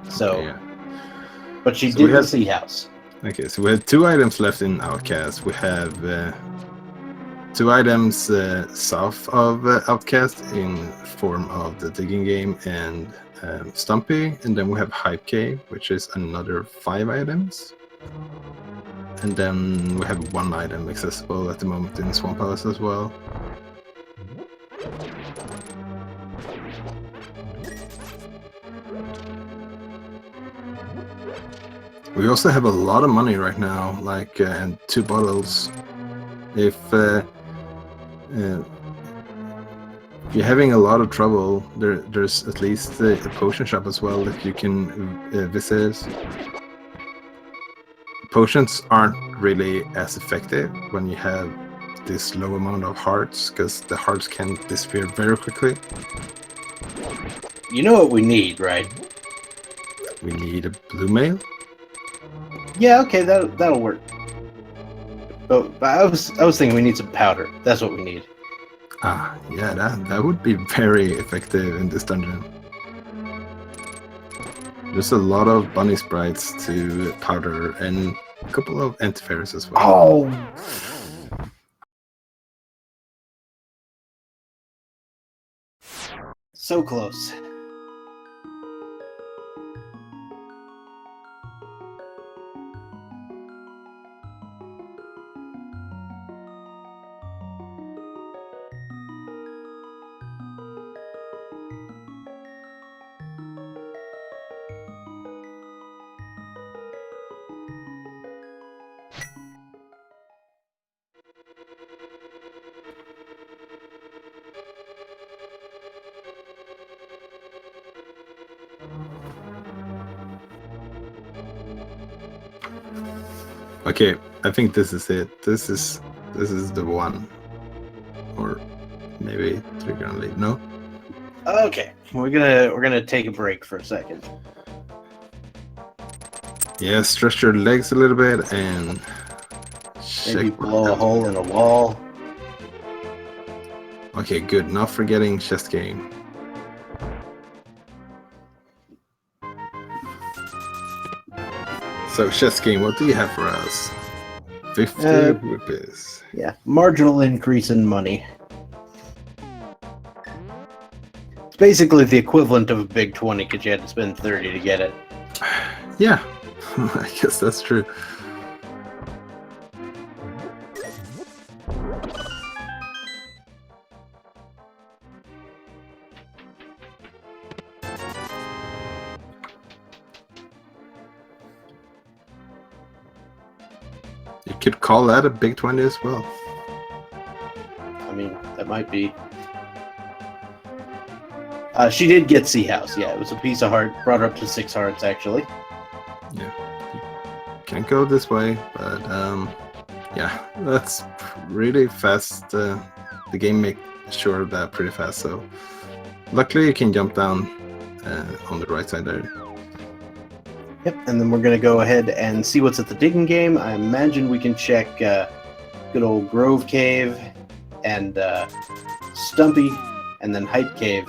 So, Okay, yeah. but she So did we the have- sea house. Okay, so we have 2 items left in Outcast. We have 2 items south of Outcast in form of the digging game and Stumpy, and then we have Hype Cave, which is another 5 items. And then we have 1 item accessible at the moment in Swamp Palace as well. We also have a lot of money right now, like and 2 bottles. If you're having a lot of trouble, there's at least a potion shop as well that you can visit. Potions aren't really as effective when you have this low amount of hearts, because the hearts can disappear very quickly. You know what we need, right? We need a blue mail. Yeah, okay, that'll work. But I was thinking we need some powder. That's what we need. Ah, yeah, that would be very effective in this dungeon. There's a lot of bunny sprites to powder and a couple of antivirus as well. Oh, so close. Okay, I think this is it. This is the one. Or maybe 3 gonna leave. No? Okay, we're gonna take a break for a second. Yeah, stretch your legs a little bit and Maybe check blow a what hole in a wall. Okay, good. Not forgetting chest game. So chest game, what do you have for us? 50 rupees. Yeah, marginal increase in money. It's basically the equivalent of a big 20 because you had to spend 30 to get it. Yeah, I guess that's true. You could call that a big 20 as well. I mean, that might be. She did get Sea House. Yeah, it was a piece of heart. Brought her up to 6 hearts, actually. Yeah. Can't go this way, but yeah, that's really fast the game makes sure of that pretty fast. So luckily you can jump down on the right side there. Yep, and then we're going to go ahead and see what's at the digging game. I imagine we can check good old Grove Cave and Stumpy, and then Hype Cave.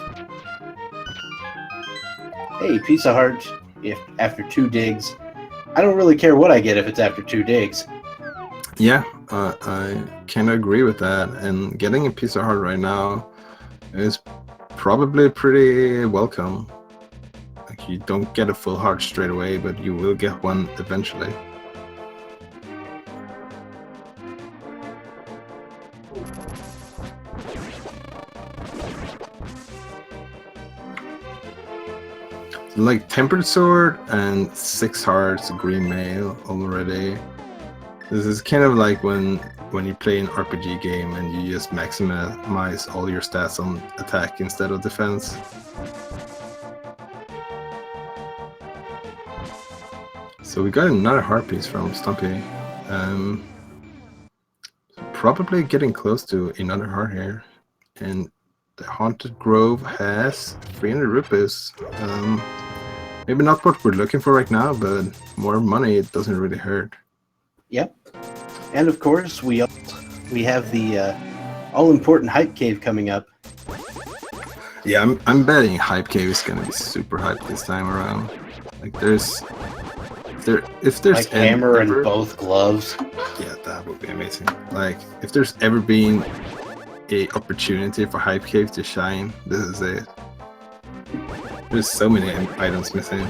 Hey, piece of heart if after 2 digs. I don't really care what I get if it's after 2 digs. Yeah, I can agree with that. And getting a piece of heart right now is probably pretty welcome. Like, you don't get a full heart straight away, but you will get one eventually. Like Tempered Sword and 6 hearts, green mail already. This is kind of like when you play an RPG game and you just maximize all your stats on attack instead of defense. So we got another heart piece from Stumpy. Probably getting close to another heart here. And the Haunted Grove has 300 rupees. Maybe not what we're looking for right now, but more money, it doesn't really hurt. Yep. And of course, we have the all-important Hype Cave coming up. Yeah, I'm betting Hype Cave is gonna be super hyped this time around. Like if there's like hammer and both gloves. Yeah, that would be amazing. Like if there's ever been a opportunity for Hype Cave to shine, this is it. There's so many items missing.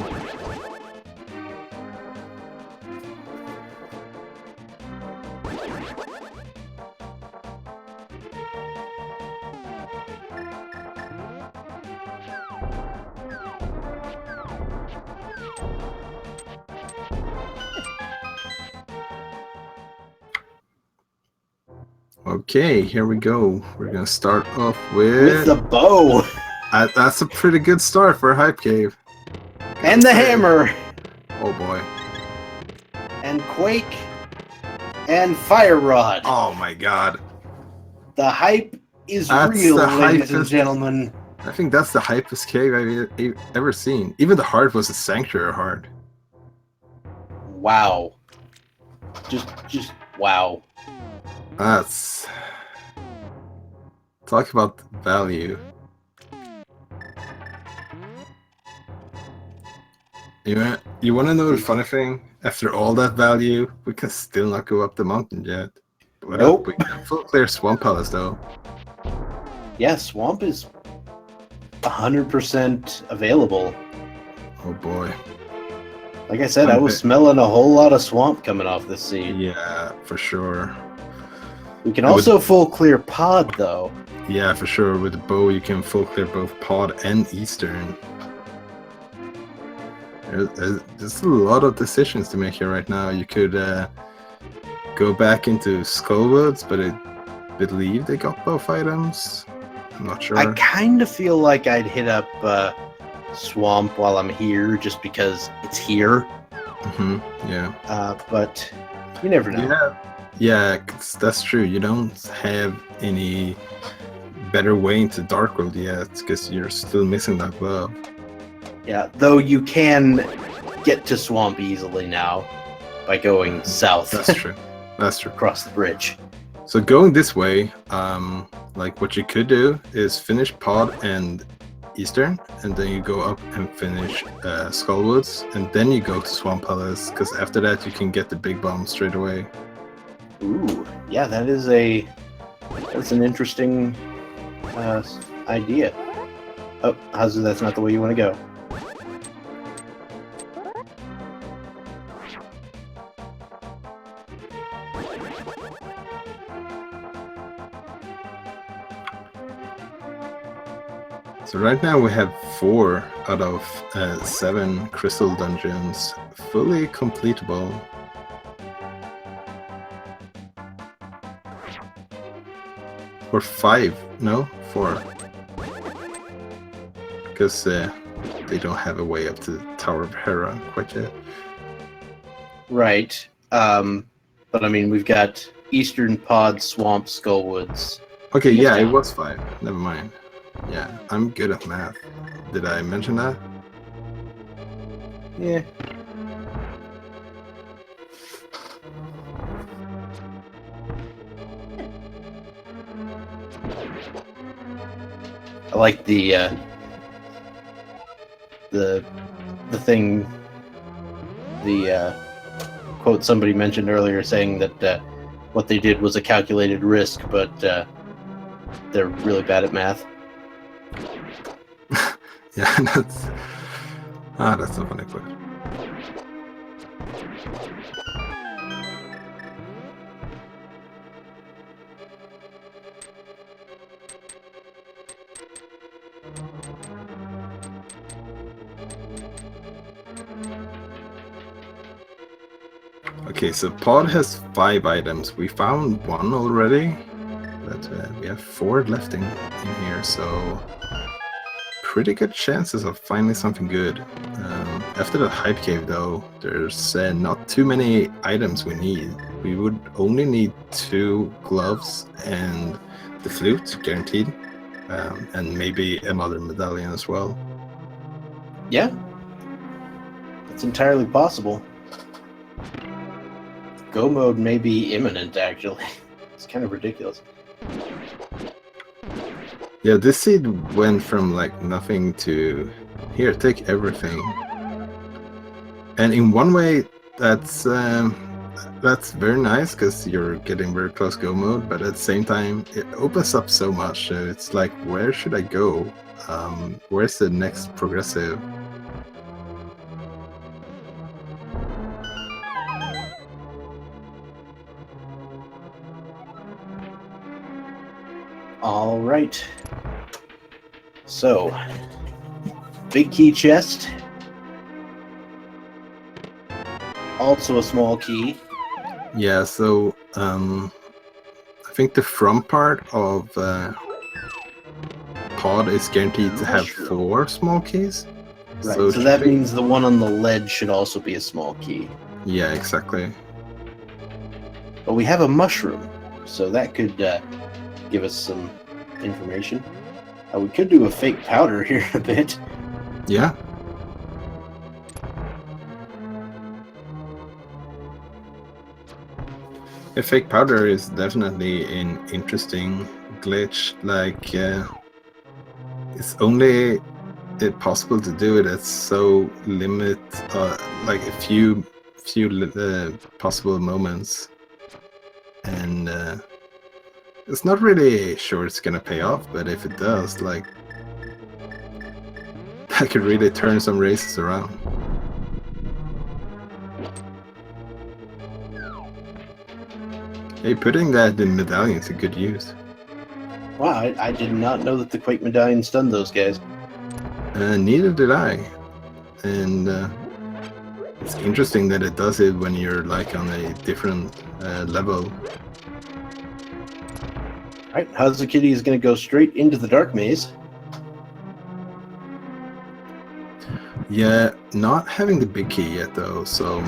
Okay, here we go. We're gonna start off with the bow. That's a pretty good start for a Hype Cave. And the hammer. Oh boy. And Quake. And Fire Rod. Oh my god. The hype is That's real, the ladies and hypest- gentlemen. I think that's the hypest cave I've ever seen. Even the heart was a sanctuary heart. Wow. Just wow. That's... Talk about value. You want to know the funny thing? After all that value, we can still not go up the mountain yet. But Nope. We can full clear Swamp Palace though. Yeah, Swamp is 100% available. Oh boy. Like I said, I was smelling a whole lot of swamp coming off this seed. Yeah, for sure. We can also full clear Pod, though. Yeah, for sure. With the bow, you can full clear both Pod and Eastern. There's a lot of decisions to make here right now. You could go back into Skullwoods, but I believe they got both items. I'm not sure. I kind of feel like I'd hit up Swamp while I'm here, just because it's here. Yeah. But you never know. Yeah, 'cause that's true. You don't have any better way into Dark World yet, because you're still missing that glove. Yeah, though you can get to Swamp easily now by going south. That's true. That's true. Across the bridge. So going this way, like what you could do is finish Pod and Eastern, and then you go up and finish Skullwoods, and then you go to Swamp Palace, because after that you can get the big bomb straight away. Ooh, yeah, that's an interesting idea. Oh, Hazu, that's not the way you want to go. So right now we have 4 out of 7 crystal dungeons fully completable. Or 5, no? 4. Because they don't have a way up to the Tower of Hera quite yet. Right. But I mean, we've got Eastern Pod, Swamp, Skullwoods, Okay, yeah, it Discount. was 5. Never mind. Yeah, I'm good at math. Did I mention that? Yeah. I like the thing, the quote somebody mentioned earlier saying that what they did was a calculated risk, but they're really bad at math. Yeah, that's a funny quote. Okay, so Pod has 5 items. We found 1 already, but we have 4 left in here, so pretty good chances of finding something good. After the hype cave, though, there's not too many items we need. We would only need 2 gloves and the flute, guaranteed, and maybe another medallion as well. Yeah, it's entirely possible. Go mode may be imminent, actually. It's kind of ridiculous. Yeah, this seed went from like nothing to here, take everything. And in one way, that's very nice because you're getting very close go mode, but at the same time, it opens up so much. So it's like, where should I go? Where's the next progressive? All right. So, big key chest. Also a small key. Yeah, so I think the front part of Pod is guaranteed to have 4 small keys. Right, so that means the one on the ledge should also be a small key. Yeah, exactly. But we have a mushroom, so that could give us some information. We could do a fake powder here a bit. Yeah. A fake powder is definitely an interesting glitch. Like, it's only possible to do it at so limit, like a few possible moments, and it's not really sure it's gonna pay off. But if it does, like, that could really turn some races around. Hey, putting that in medallion is a good use. Wow, I did not know that the Quake medallion stunned those guys. Neither did I. And it's interesting that it does it when you're like on a different level. Alright, Hazukitty is going to go straight into the dark maze. Yeah, not having the big key yet though, so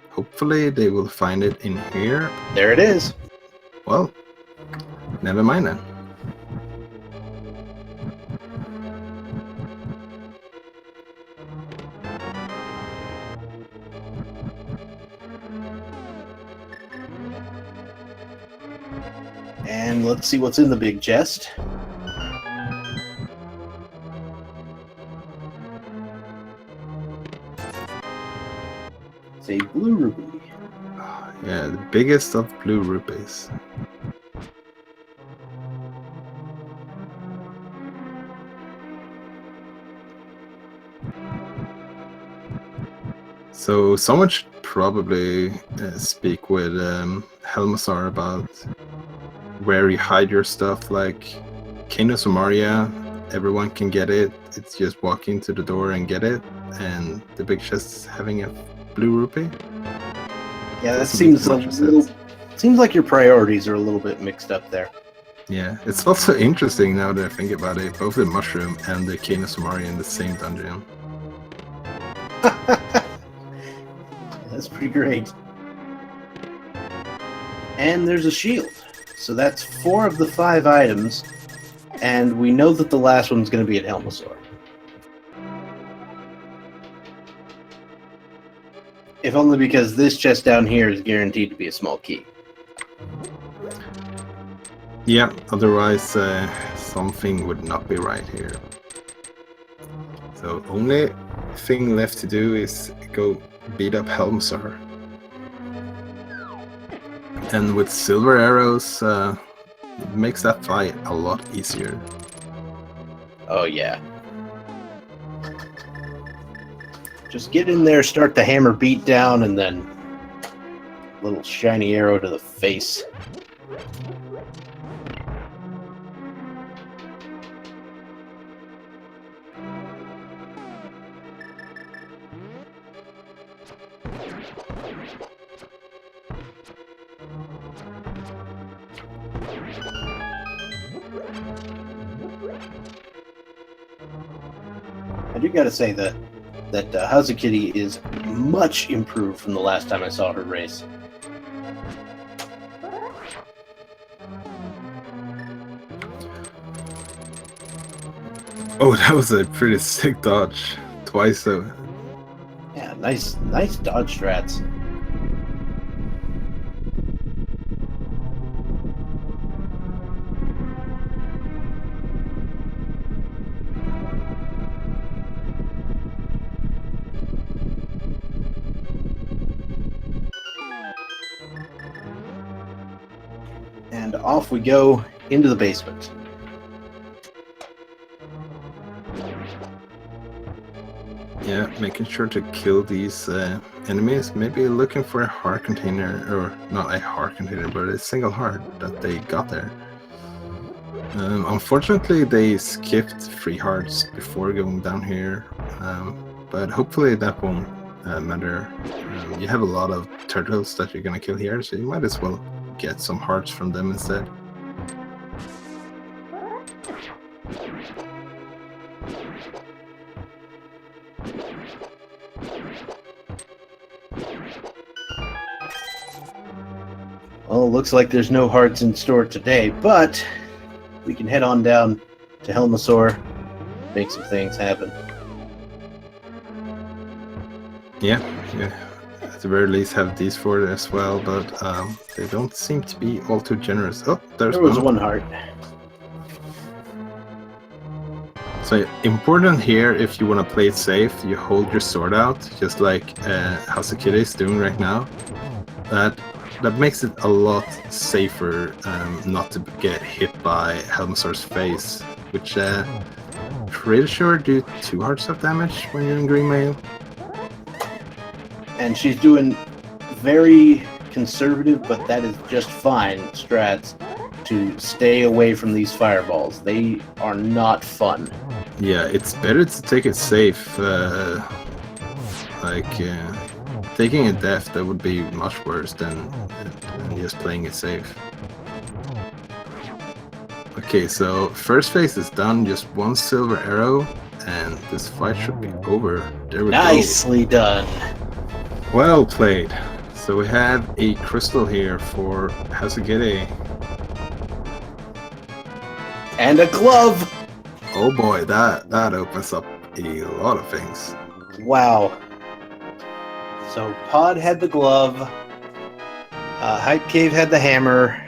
hopefully they will find it in here. There it is. Well, never mind then. And let's see what's in the big chest. It's a blue ruby. Yeah, the biggest of blue rupees. So someone should probably speak with Helmasar about where you hide your stuff. Like Kano Sumaria, everyone can get it. It's just walking to the door and get it. And the big chest having a blue rupee. Yeah, that seems a little. Seems like your priorities are a little bit mixed up there. Yeah, it's also interesting now that I think about it. Both the mushroom and the Kano Sumaria in the same dungeon. That's pretty great. And there's a shield. So that's 4 of the 5 items, and we know that the last one's going to be at Helmasaur. If only because this chest down here is guaranteed to be a small key. Yeah, otherwise something would not be right here. So only thing left to do is go beat up Helmasaur. And with silver arrows, it makes that fight a lot easier. Oh yeah. Just get in there, start the hammer beat down, and then a little shiny arrow to the face. I do gotta say that Hazukitty is much improved from the last time I saw her race. Oh, that was a pretty sick dodge. Twice so. Yeah, nice dodge strats. And off we go into the basement. Yeah, making sure to kill these enemies. Maybe looking for a heart container, or not a heart container, but a single heart that they got there. Unfortunately, they skipped 3 hearts before going down here, but hopefully that won't matter. You have a lot of turtles that you're gonna kill here, so you might as well get some hearts from them instead. Well, looks like there's no hearts in store today, but we can head on down to Helmasaur, make some things happen. Yeah. At the very least have these 4 as well, but they don't seem to be all too generous. Oh, there was one heart. So important here, if you want to play it safe, you hold your sword out, just like Hazukitty is doing right now. That makes it a lot safer not to get hit by Helmasaur's face, which pretty sure do 2 hearts of damage when you're in green mail. And she's doing very conservative, but that is just fine, strats, to stay away from these fireballs. They are not fun. Yeah, it's better to take it safe. Taking a death, that would be much worse than just playing it safe. Okay, so first phase is done, just 1 silver arrow, and this fight should be over. There we go. Nicely done. Well played. So we have a crystal here for Hazukitty. And a glove! Oh boy, that opens up a lot of things. Wow. So Pod had the glove, Hype Cave had the hammer,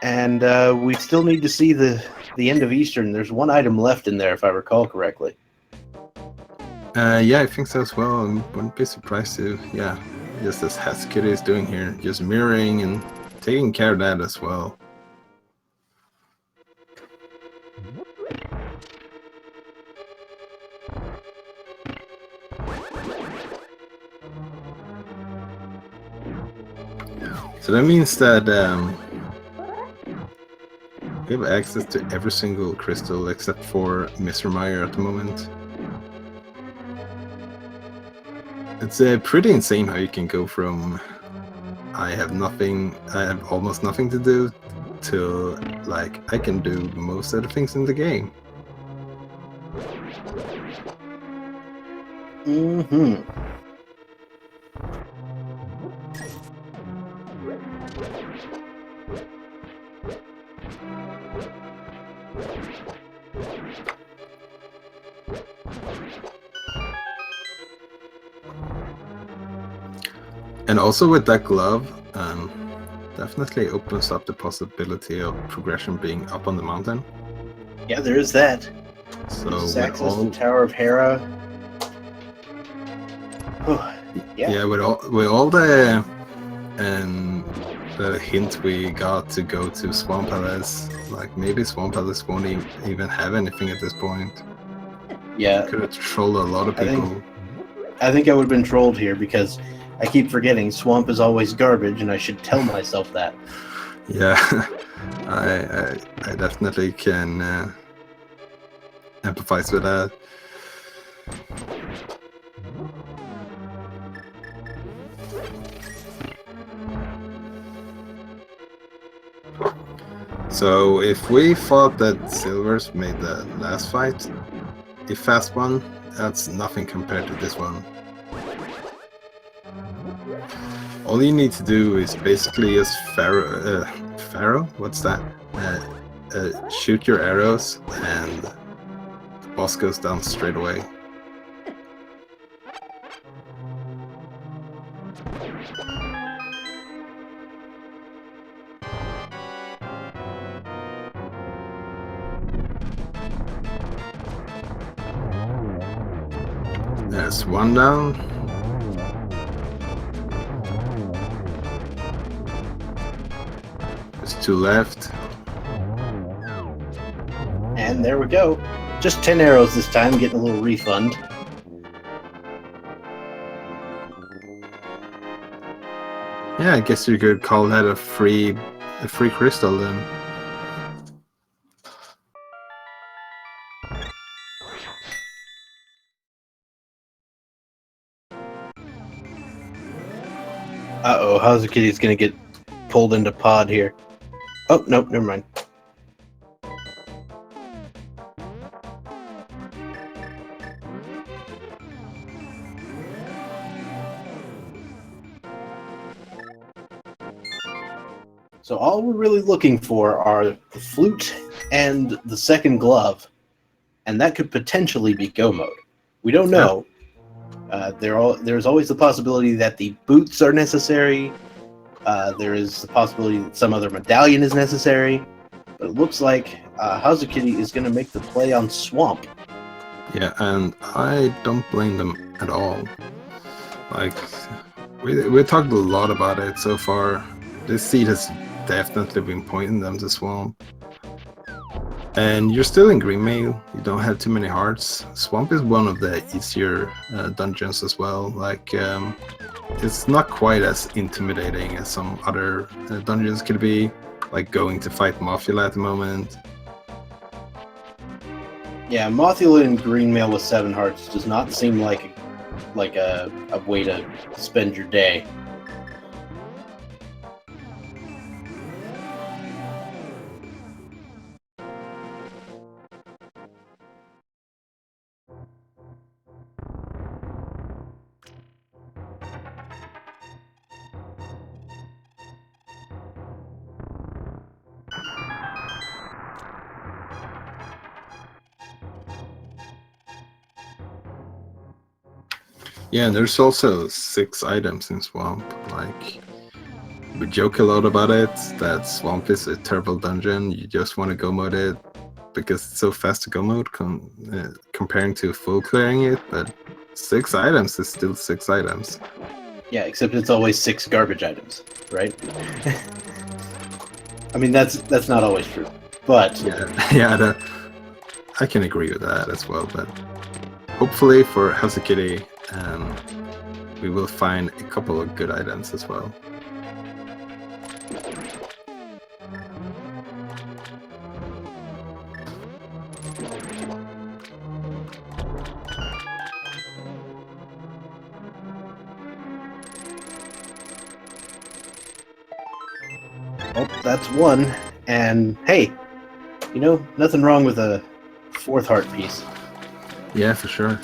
and we still need to see the end of Eastern. There's 1 item left in there, if I recall correctly. Yeah, I think so as well. I wouldn't be surprised to, just as Hazukitty is doing here, just mirroring and taking care of that as well. So that means that we have access to every single crystal except for Mr. Mire at the moment. It's pretty insane how you can go from I have almost nothing to do to like I can do most of the things in the game. Mm-hmm. And also with that glove, definitely opens up the possibility of progression being up on the mountain. Yeah, there is that. So Just with access all, the Tower of Hera. yeah, with all the hint we got to go to Swamp Palace, like maybe Swamp Palace won't even have anything at this point. Yeah, Could have trolled a lot of people. I think I would have been trolled here because I keep forgetting Swamp is always garbage, and I should tell myself that. Yeah, I definitely can empathize with that. So if we thought that Silvers made the last fight a fast one, that's nothing compared to this one. All you need to do is basically just Pharaoh? What's that? Shoot your arrows and the boss goes down straight away. There's one down. There's two left. And there we go. Just 10 arrows this time, getting a little refund. Yeah, I guess you could call that a free crystal then. Uh-oh, Hazukitty's gonna get pulled into pod here. Oh, nope, never mind. So all we're really looking for are the flute and the second glove, and that could potentially be go mode. We don't know. There's always the possibility that the boots are necessary. There is the possibility that some other medallion is necessary. But it looks like Hazukitty is going to make the play on Swamp. Yeah, and I don't blame them at all. Like, we talked a lot about it so far. This seed has definitely been pointing them to Swamp. And you're still in Greenmail, you don't have too many hearts. Swamp is one of the easier dungeons as well. Like, it's not quite as intimidating as some other dungeons could be, like going to fight Mothula at the moment. Yeah, Mothula in Greenmail with 7 hearts does not seem like a way to spend your day. Yeah, and there's also 6 items in Swamp. Like, we joke a lot about it, that Swamp is a terrible dungeon, you just want to go mode it because it's so fast to go mode comparing to full clearing it, but 6 items is still 6 items. Yeah, except it's always 6 garbage items, right? I mean, that's not always true, but yeah, I can agree with that as well, but hopefully for Hazukitty, we will find a couple of good items as well. oh, that's 1. And hey, you know, nothing wrong with a 4th heart piece. Yeah, for sure.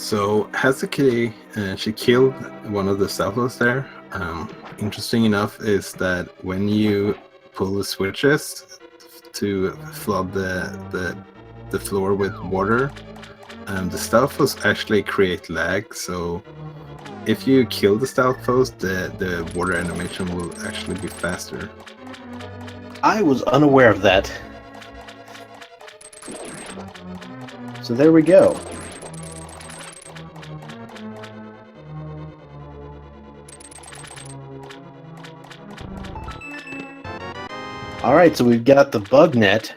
So Hazukitty, she killed one of the Zeldas there. Interesting enough is that when you pull the switches to flood the floor with water, the stealth foes actually create lag. So if you kill the stealth foes, the water animation will actually be faster. I was unaware of that. So there we go. Alright, so we've got the bug net.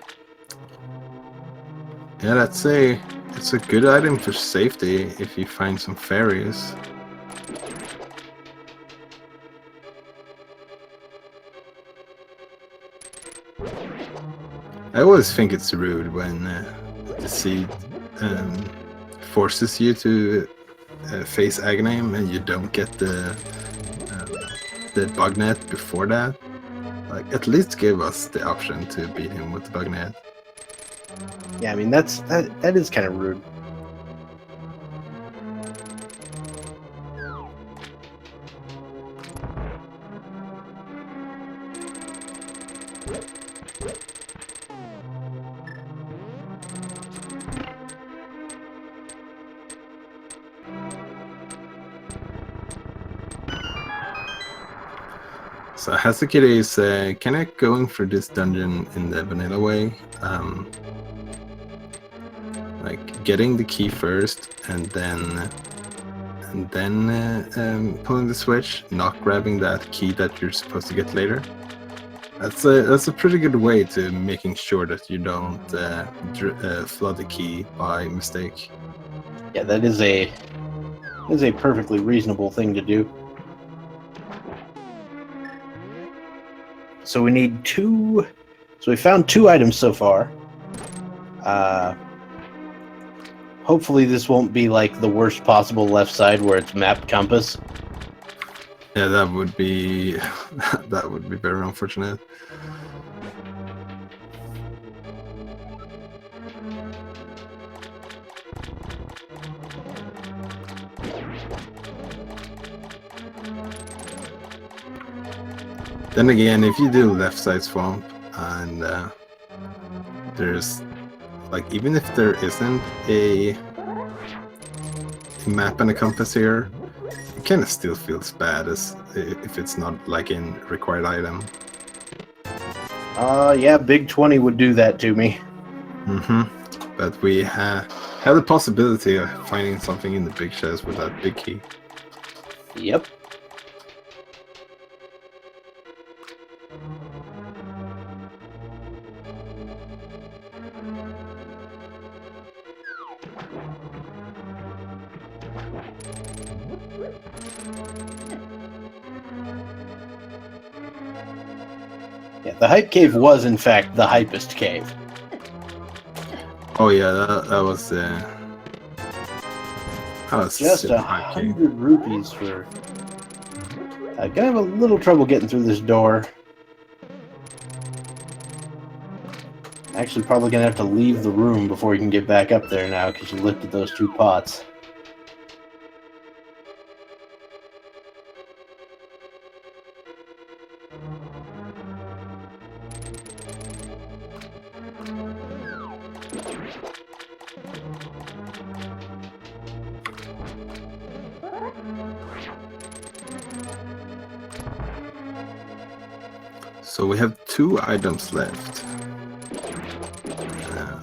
Yeah, it's a good item for safety if you find some fairies. I always think it's rude when the seed forces you to face Aghanim and you don't get the bug net before that. Like, at least give us the option to beat him with the bug net. Yeah, I mean that is kind of rude. So Hazukitty is kind of going for this dungeon in the vanilla way. Like getting the key first and then pulling the switch, not grabbing that key that you're supposed to get later. That's a pretty good way to making sure that you don't flood the key by mistake. Yeah, that is a perfectly reasonable thing to do. So we need two. So we found 2 items so far. Hopefully this won't be like the worst possible left side where it's map compass. Yeah, that would be that would be very unfortunate. Then again, if you do left side swamp and there's like, even if there isn't a map and a compass here, it kind of still feels bad as if it's not like in required item. Yeah, Big 20 would do that to me. But we have the possibility of finding something in the big chest with that big key. Yep. Yeah, the hype cave was in fact the hypest cave. Oh yeah, that was just 100 rupees for. I'm gonna have a little trouble getting through this door. Actually, probably gonna have to leave the room before you can get back up there now because you lifted those 2 pots. So we have 2 items left.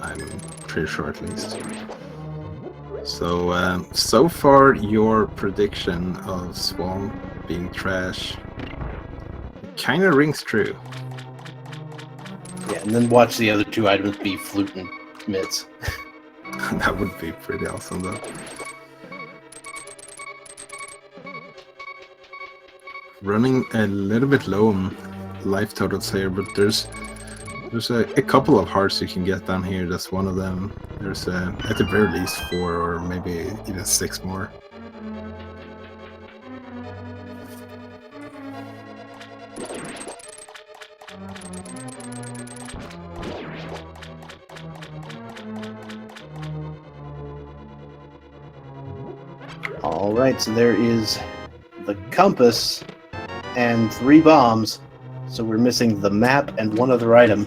I'm pretty sure at least. So so far your prediction of Swamp being trash kind of rings true. Yeah, and then watch the other 2 items be flute and mitts. That would be pretty awesome though. Running a little bit low on life totals here, but there's a couple of hearts you can get down here. That's one of them. There's at the very least 4 or maybe even 6 more. All right, so there is the compass and 3 bombs. So we're missing the map and one other item.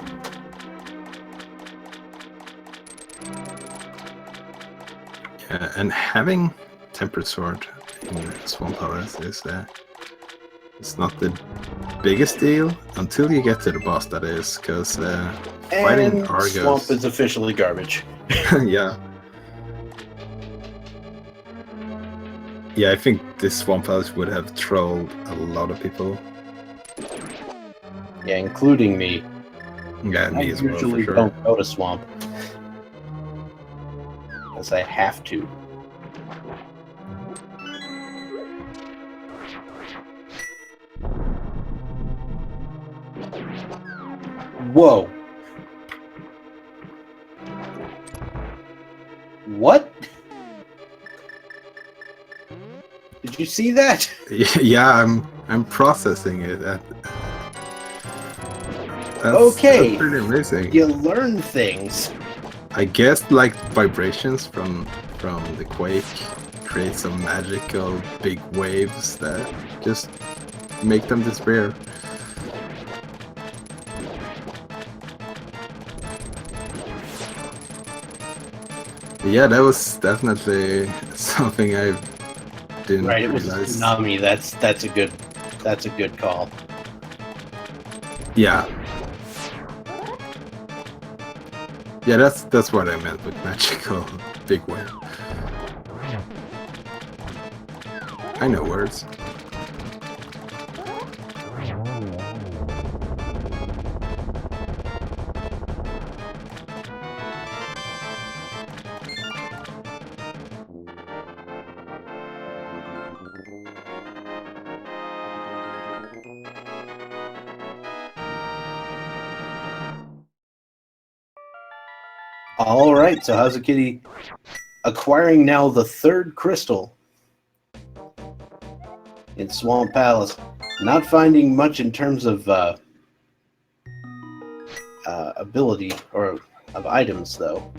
Yeah, and having Tempered Sword in Swamp Palace is it's not the biggest deal until you get to the boss, that is, because fighting And Argos... Swamp is officially garbage. Yeah. Yeah, I think this Swamp Palace would have trolled a lot of people. Yeah, including me. Yeah, I me as well, for usually sure. don't go to Swamp. Because I have to. Whoa. What? Did you see that? Yeah, I'm processing it. That's Okay. pretty amazing. You learn things. I guess like vibrations from the quake create some magical big waves that just make them disappear. Yeah, that was definitely something I didn't Right, it was a realize. tsunami. That's a good call. Yeah. Yeah, that's what I meant with magical big wave. I know words. All right, so Hazukitty acquiring now the 3rd crystal in Swamp Palace. Not finding much in terms of ability or of items, though.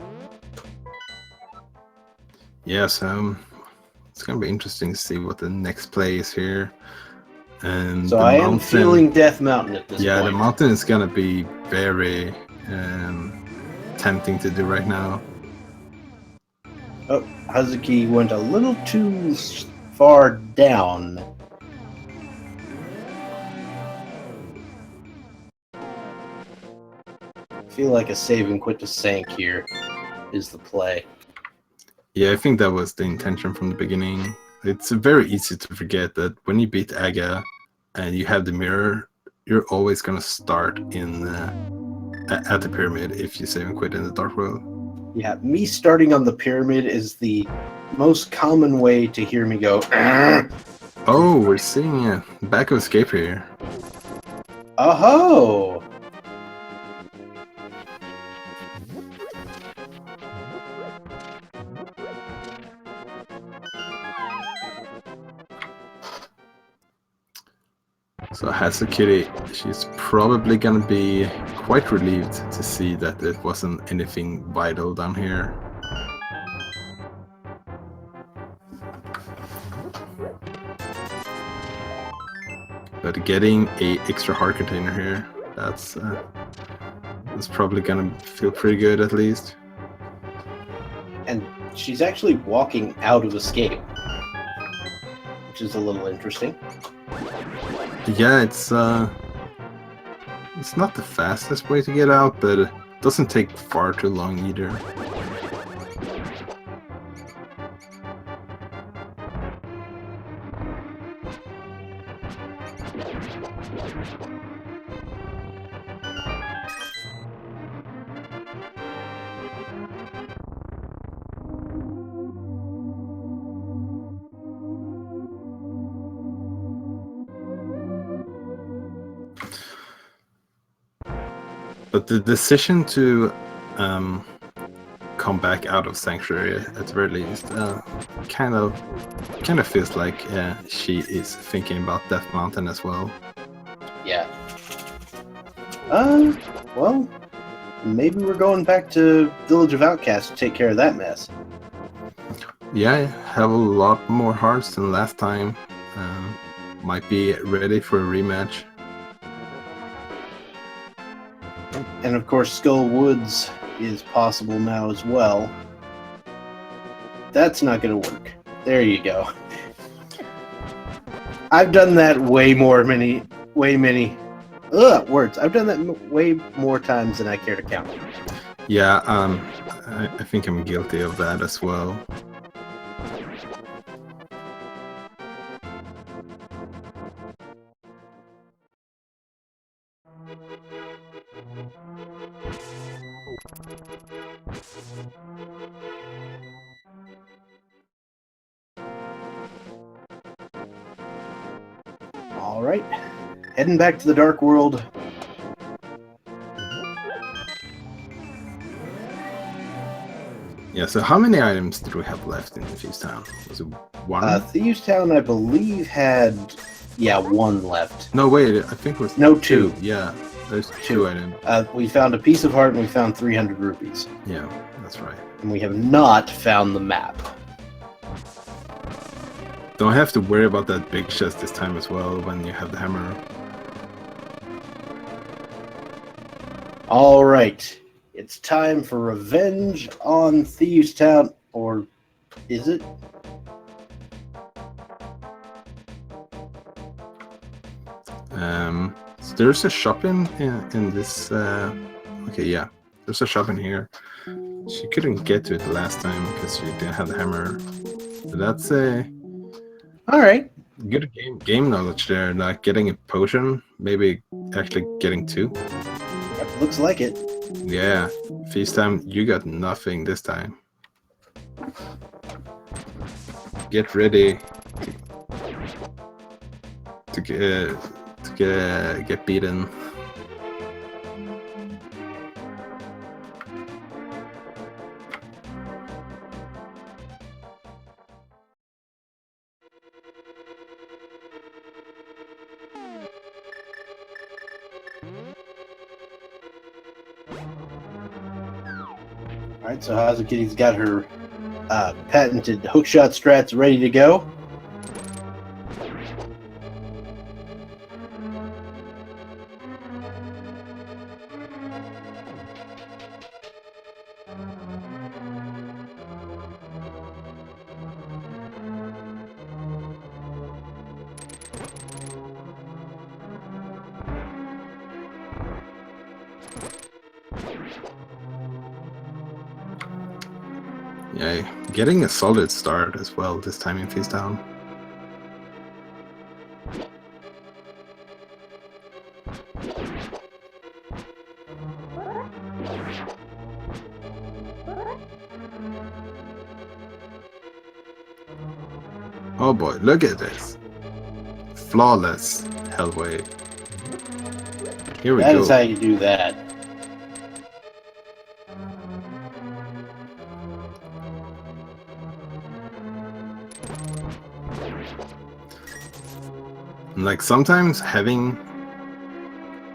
Yes, it's gonna be interesting to see what the next play is here. And So the I am mountain, feeling Death Mountain at this point. yeah, the mountain is gonna be very tempting to do right now. Oh, Hazuki went a little too far down. I feel like a save and quit to Sank here is the play. Yeah, I think that was the intention from the beginning. It's very easy to forget that when you beat Aga and you have the mirror, you're always gonna start in at the pyramid if you save and quit in the Dark World. Yeah, me starting on the pyramid is the most common way to hear me go. Oh, we're seeing a back of escape here. Oh-ho! So Hazukitty, she's probably gonna be quite relieved to see that it wasn't anything vital down here. But getting a extra heart container here, that's probably gonna feel pretty good at least. And she's actually walking out of escape, which is a little interesting. Yeah, it's not the fastest way to get out, but it doesn't take far too long either. But the decision to come back out of Sanctuary at the very least kind of feels like she is thinking about Death Mountain as well. Yeah. Well, maybe we're going back to Village of Outcasts to take care of that mess. Yeah, I have a lot more hearts than last time. Might be ready for a rematch. And of course, Skull Woods is possible now as well. That's not going to work. There you go. I've done that way many words. I've done that way more times than I care to count. Yeah, I think I'm guilty of that as well. All right, heading back to the Dark World. Yeah, so how many items did we have left in Thieves Town? Was it one? Thieves Town, I believe, had one left. No, wait, I think it was two. Yeah, there's two items. We found a piece of heart and we found 300 rupees. Yeah, that's right. And we have not found the map. Don't have to worry about that big chest this time as well when you have the hammer. All right. It's time for revenge on Thieves Town. Or is it? So there's a shop in this. Okay, yeah. There's a shop in here. She couldn't get to it the last time because she didn't have the hammer. But that's a... All right. Good game knowledge there, like getting a potion, maybe actually getting two. Yep, looks like it. Yeah, feast time, you got nothing this time. Get ready to get beaten. Alright, so Hazukitty's got her patented hookshot strats ready to go. Yeah, getting a solid start as well this time in Feast Town. Oh boy, look at this. Flawless Hellway. Here we go. That is how you do that. Like sometimes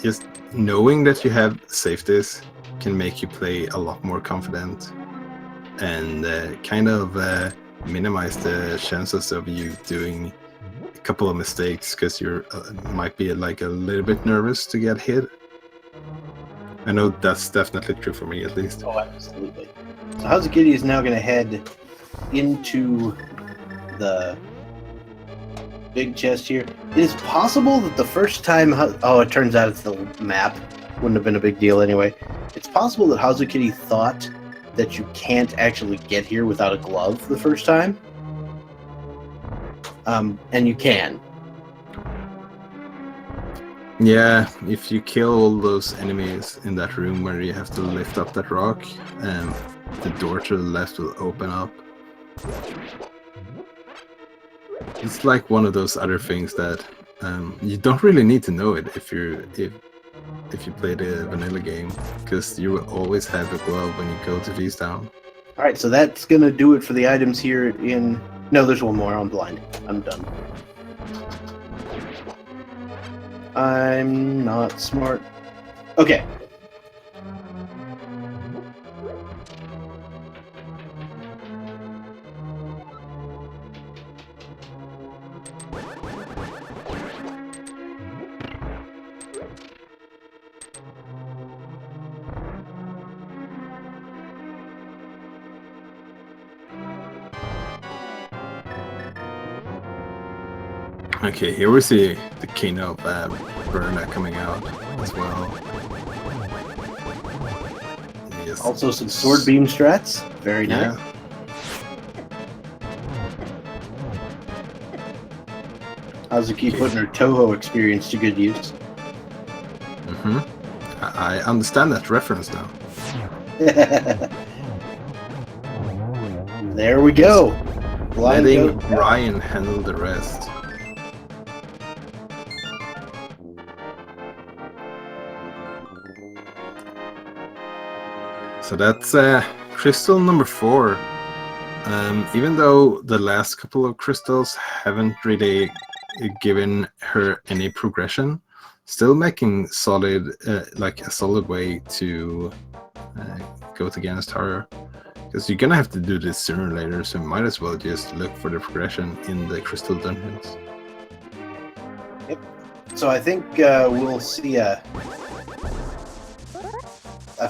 just knowing that you have safeties can make you play a lot more confident and kind of minimize the chances of you doing a couple of mistakes because you might be like a little bit nervous to get hit. I know that's definitely true for me at least. Oh, absolutely. So Hazukitty is now going to head into the big chest here. It is possible that the first time... Oh, it turns out it's the map. Wouldn't have been a big deal anyway. It's possible that Hazukitty thought that you can't actually get here without a glove the first time. And you can. Yeah, if you kill all those enemies in that room where you have to lift up that rock, the door to the left will open up. It's like one of those other things that you don't really need to know it if you play the vanilla game, because you will always have a glove when you go to Feast Town. Alright, so that's gonna do it for the items here in... No, there's one more. I'm blind. I'm done. I'm not smart. Okay. Okay, here we see the king of Berna coming out as well. Yes. Also some sword beam strats. Very nice. Yeah. Hazukitty putting her Toho experience to good use. Mm-hmm. I understand that reference now. There we go. Letting Ryan handle the rest. So that's crystal number 4. Even though the last couple of crystals haven't really given her any progression, still making solid, like a solid way to go against her. Because you're gonna have to do this sooner or later, so might as well just look for the progression in the crystal dungeons. Yep. So I think we'll see a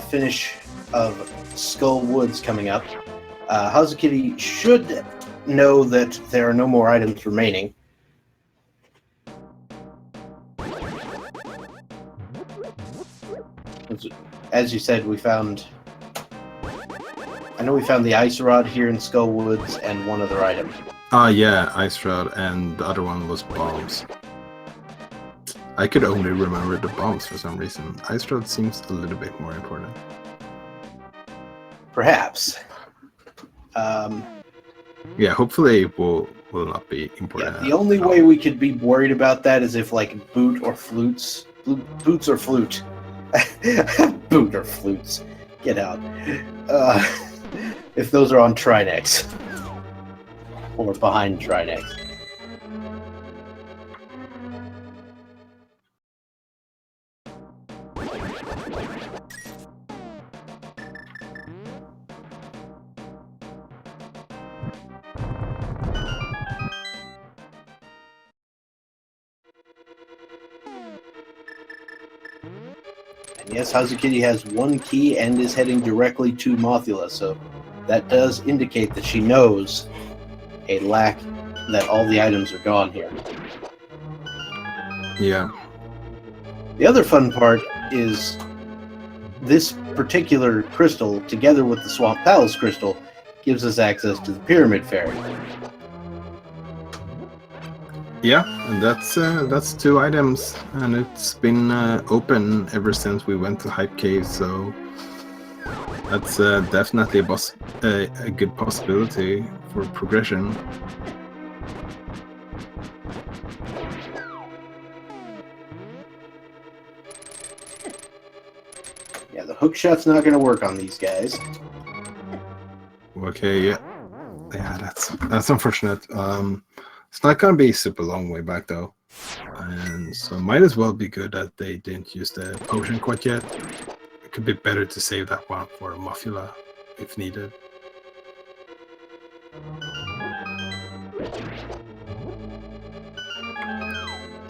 finish of Skull Woods coming up. Hazukitty should know that there are no more items remaining. As you said, we found... I know we found the Ice Rod here in Skull Woods and one other item. Yeah, Ice Rod, and the other one was bombs. I could only remember the bombs for some reason. Ice Rod seems a little bit more important. Perhaps. Yeah, hopefully it will not be important. Yeah, the only way we could be worried about that is if, like, boots or flutes. Boot or flutes. Get out. If those are on Trinex. Or behind Trinex. And yes, Hazukitty has one key and is heading directly to Mothula, so that does indicate that she knows that all the items are gone here. Yeah. The other fun part is this particular crystal, together with the Swamp Palace crystal, gives us access to the Pyramid Fairy. Yeah, and that's 2 items, and it's been open ever since we went to Hype Cave, so that's definitely a good possibility for progression. Yeah, the hook shot's not going to work on these guys. Okay, yeah, that's unfortunate. It's not going to be a super long way back though, and so might as well be good that they didn't use the potion quite yet. It could be better to save that one for Mothula if needed.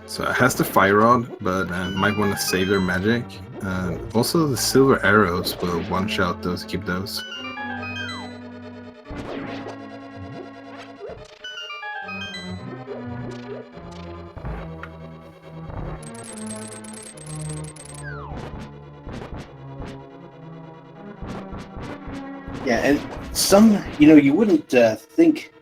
So it has the fire rod, but might want to save their magic. Also, the silver arrows will one-shot those. Keep those. Yeah, and some, you wouldn't think,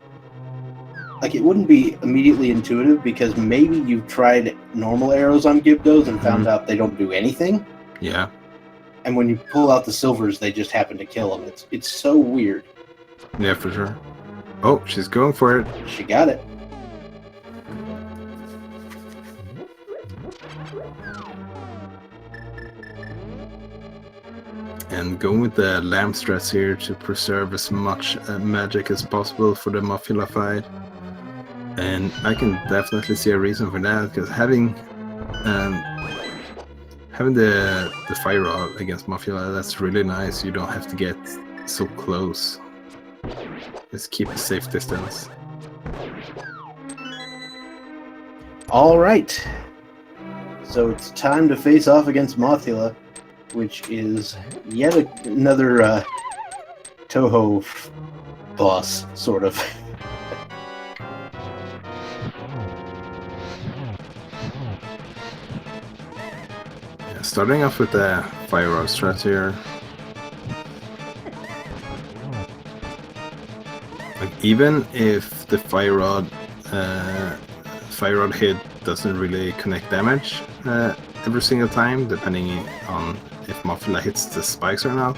like, it wouldn't be immediately intuitive because maybe you've tried normal arrows on Gibdos and found out they don't do anything. Yeah. And when you pull out the silvers, they just happen to kill them. It's so weird. Yeah, for sure. Oh, she's going for it. She got it. And going with the lamp strats here to preserve as much magic as possible for the Mothula fight. And I can definitely see a reason for that, because having the fire rod against Mothula, that's really nice. You don't have to get so close. Just keep a safe distance. All right. So it's time to face off against Mothula, which is yet another Toho boss, sort of. starting off with the fire rod strat here. Like even if the fire rod hit doesn't really connect damage every single time, depending on if Muffula hits the spikes or not,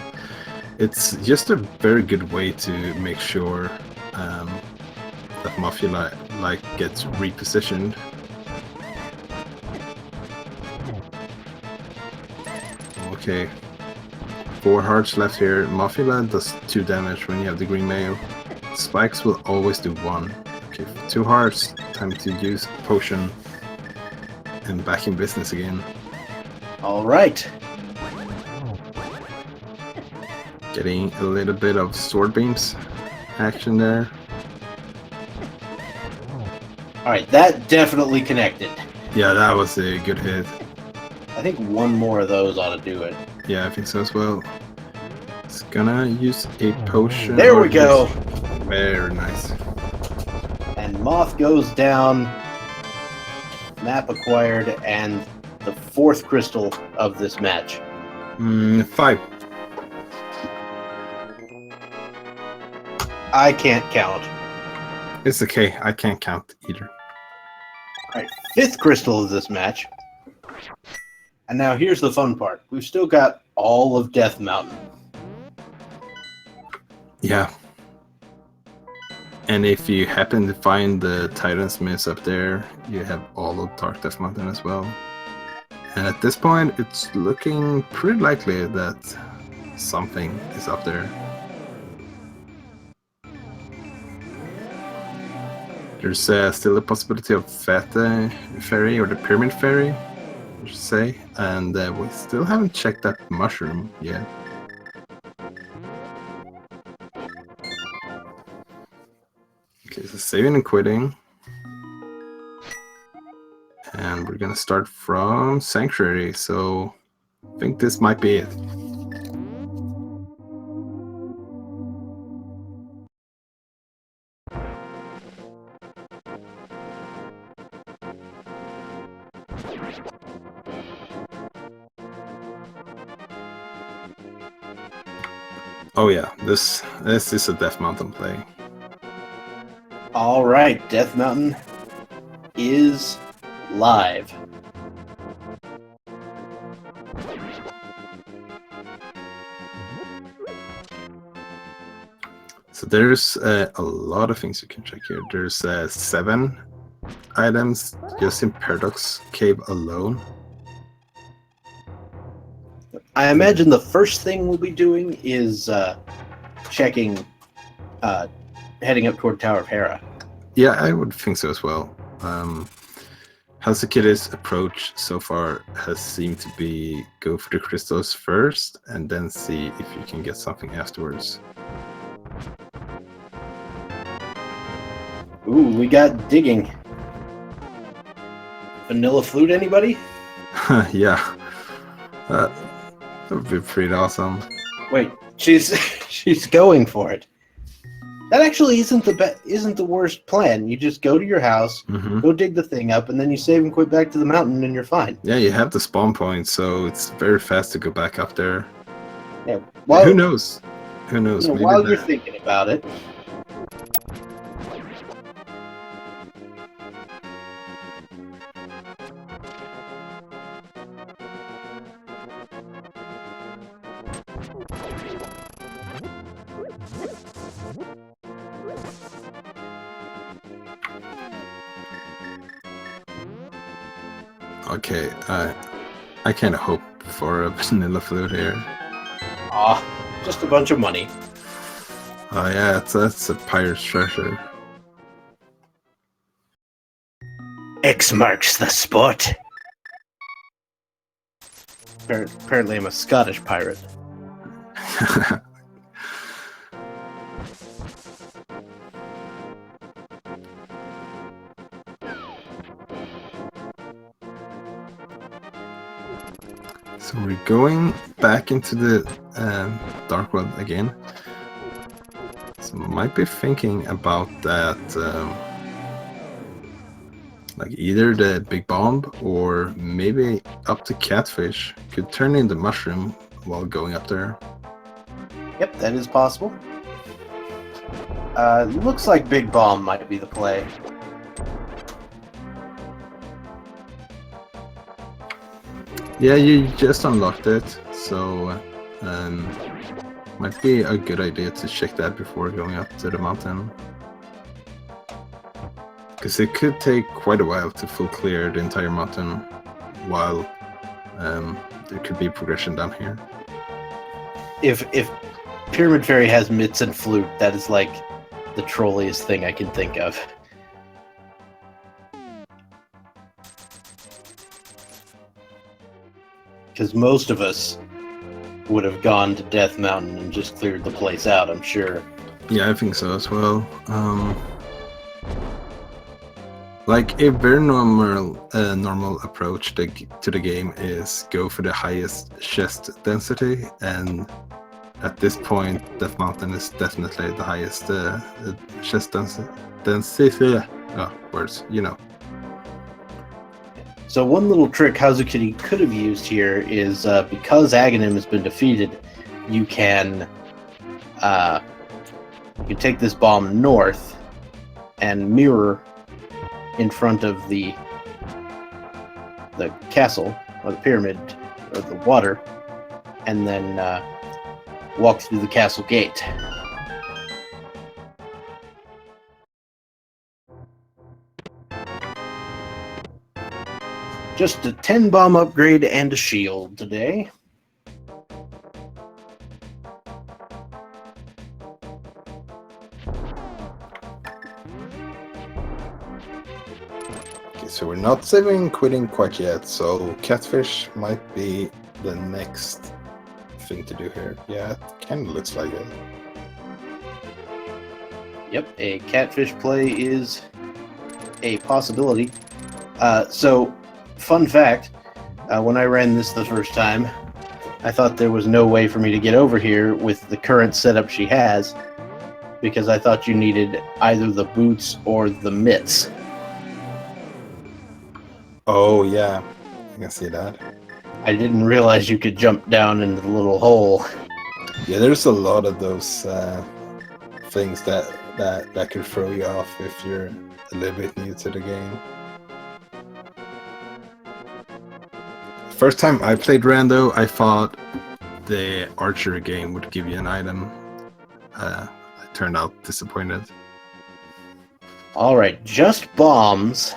it's just a very good way to make sure that Muffula like gets repositioned. Okay, 4 hearts left here. Muffula does 2 damage when you have the green mail. Spikes will always do 1. Okay, 2 hearts. Time to use potion and back in business again. All right. Getting a little bit of sword beams action there. All right, that definitely connected. Yeah, that was a good hit. I think one more of those ought to do it. Yeah, I think so as well. It's gonna use a potion. There we go. Very nice. And Moth goes down. Map acquired, and the 4th crystal of this match. 5. I can't count. It's okay. I can't count either. All right, 5th crystal of this match. And now here's the fun part. We've still got all of Death Mountain. Yeah. And if you happen to find the Titan's Miss up there, you have all of Dark Death Mountain as well. And at this point, it's looking pretty likely that something is up there. There's still a possibility of Fat Fairy, or the Pyramid Fairy, I should say. And we still haven't checked that mushroom yet. Okay, so saving and quitting. And we're gonna start from Sanctuary, so I think this might be it. Oh yeah, this is a Death Mountain play. All right, Death Mountain is live. So there's a lot of things you can check here. There's 7 items just in Paradox Cave alone. I imagine the first thing we'll be doing is checking, heading up toward Tower of Hera. Yeah, I would think so as well. Hazukitty's approach so far has seemed to be go for the crystals first and then see if you can get something afterwards. Ooh, we got digging. Vanilla flute, anybody? Yeah, that would be pretty awesome. Wait, she's going for it. That actually isn't the worst plan. You just go to your house, go dig the thing up, and then you save and quit back to the mountain, and you're fine. Yeah, you have the spawn point, so it's very fast to go back up there. Yeah. Well, who knows? Who knows? Maybe while you're thinking about it. Okay, I kind of hope for a vanilla flute here. Aw, just a bunch of money. Oh yeah, that's a pirate's treasure. X marks the spot. Apparently I'm a Scottish pirate. So we're going back into the Dark World again. So might be thinking about that Like either the big bomb or maybe up to catfish could turn into mushroom while going up there. Yep, that is possible. Looks like Big Bomb might be the play. Yeah, you just unlocked it, so might be a good idea to check that before going up to the mountain. Because it could take quite a while to full clear the entire mountain, while there could be progression down here. If Pyramid Fairy has mitts and flute, that is like the trolliest thing I can think of. Because most of us would have gone to Death Mountain and just cleared the place out, I'm sure. Yeah, I think so as well. Like a very normal approach to the game is go for the highest chest density, and at this point, Death Mountain is definitely the highest chest density. Oh, words, you know. So one little trick Hazukitty could have used here is because Ganon has been defeated, you can take this bomb north and mirror in front of the castle or the pyramid or the water, and then walk through the castle gate. Just a 10 bomb upgrade and a shield today. Okay, so we're not saving quitting quite yet, so catfish might be the next thing to do here. Yeah, it kind of looks like it. Yep, a catfish play is a possibility. So, fun fact, when I ran this the first time, I thought there was no way for me to get over here with the current setup she has, because I thought you needed either the boots or the mitts. Oh yeah, I can see that. I didn't realize you could jump down into the little hole. Yeah, there's a lot of those things that could throw you off if you're a little bit new to the game. First time I played Rando, I thought the archery game would give you an item. I turned out disappointed. Alright, just bombs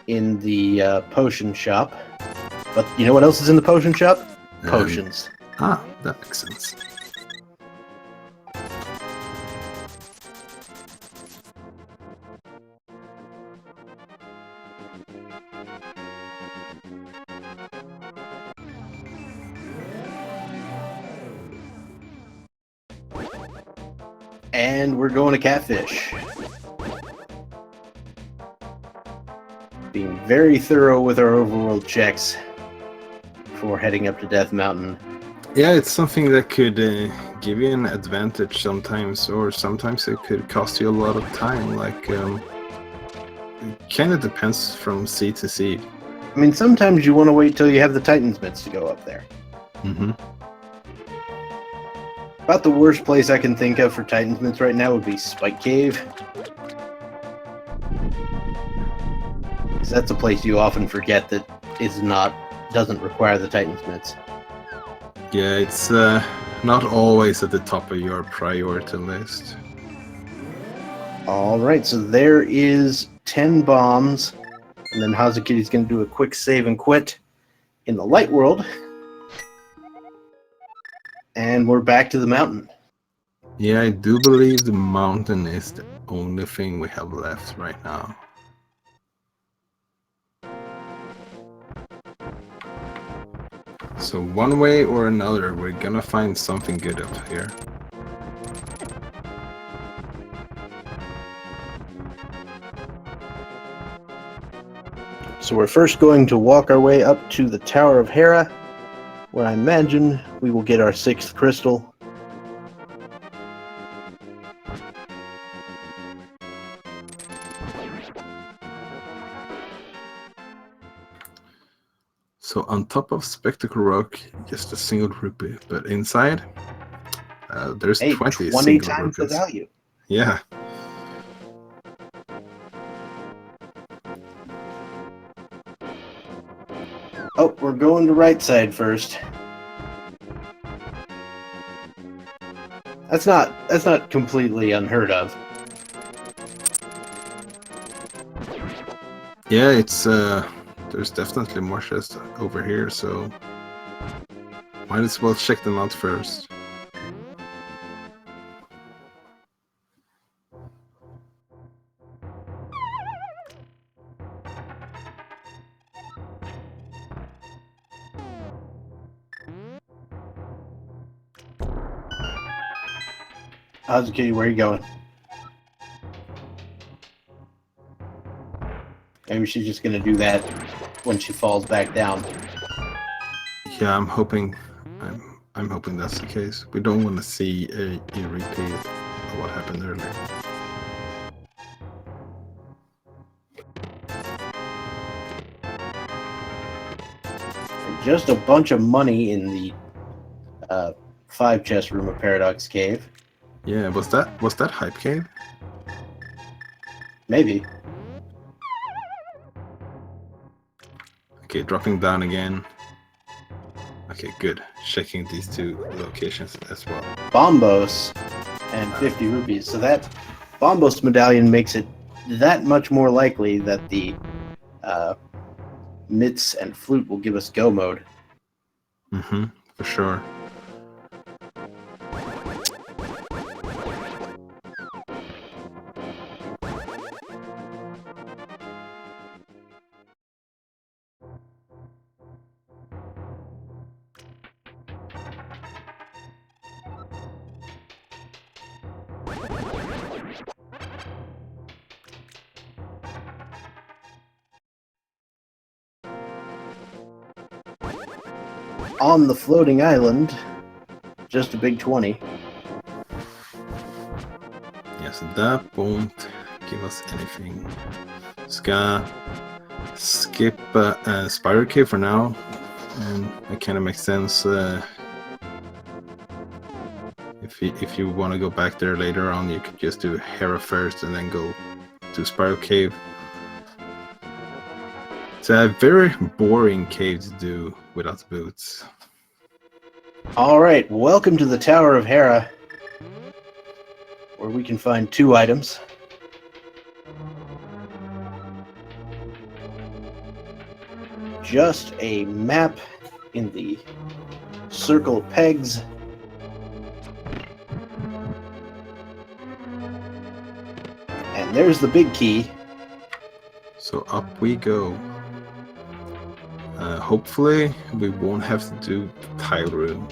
in the potion shop. But you know what else is in the potion shop? Potions. That makes sense. And we're going to catfish. Being very thorough with our overworld checks before heading up to Death Mountain. Yeah, it's something that could give you an advantage sometimes, or sometimes it could cost you a lot of time. Like, it kind of depends from seed to seed. I mean, sometimes you want to wait till you have the Titan's Mitts to go up there. Mm-hmm. About the worst place I can think of for Titan's Mitts right now would be Spike Cave. Because that's a place you often forget that doesn't require the Titan's Mitts. Yeah, it's not always at the top of your priority list. Alright, so there is 10 bombs. And then Hazukitty's going to do a quick save and quit in the light world. And we're back to the mountain. Yeah, I do believe the mountain is the only thing we have left right now. So one way or another, we're gonna find something good up here. So we're first going to walk our way up to the Tower of Hera, where I imagine we will get our 6th crystal. So on top of Spectacle Rock, just a single rupee, but inside, there's Hey, 20 20 single times the rupees. value. Yeah. Oh, we're going to right side first. That's not completely unheard of. Yeah, it's there's definitely more chests over here, so might as well check them out first. Hazukitty, where are you going? Maybe she's just gonna do that when she falls back down. Yeah, I'm hoping that's the case. We don't want to see a repeat of what happened earlier. Just a bunch of money in the 5 chest room of Paradox Cave. Yeah, was that Hype Cave? Maybe. Okay, dropping down again. Okay, good. Checking these 2 locations as well. Bombos and 50 rupees. So that Bombos medallion makes it that much more likely that the mitts and flute will give us go mode. Mm-hmm, for sure. On the floating island, just a big 20. Yes, that won't give us anything. Ska skip Spiral Cave for now, and it kind of makes sense if you want to go back there later on. You could just do Hera first and then go to Spiral Cave. It's a very boring cave to do without the boots. Alright, welcome to the Tower of Hera, where we can find 2 items. Just a map in the circle of pegs. And there's the big key. So up we go. Hopefully we won't have to do the tile room.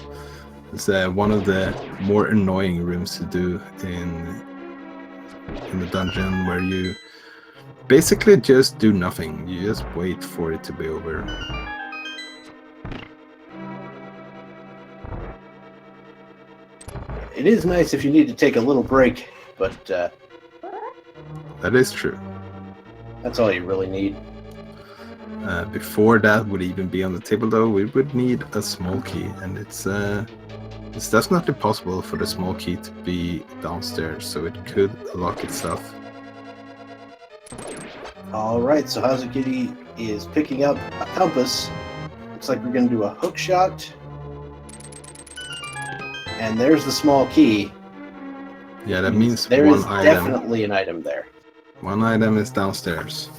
It's one of the more annoying rooms to do in the dungeon, where you basically just do nothing. You just wait for it to be over. It is nice if you need to take a little break, but That is true. that's all you really need. Before that would even be on the table, though, we would need a small key, and it's definitely possible for the small key to be downstairs, so it could lock itself. Alright, so Hazukitty is picking up a compass. Looks like we're going to do a hook shot. And there's the small key. Yeah, that means there one is item. Definitely an item there. One item is downstairs,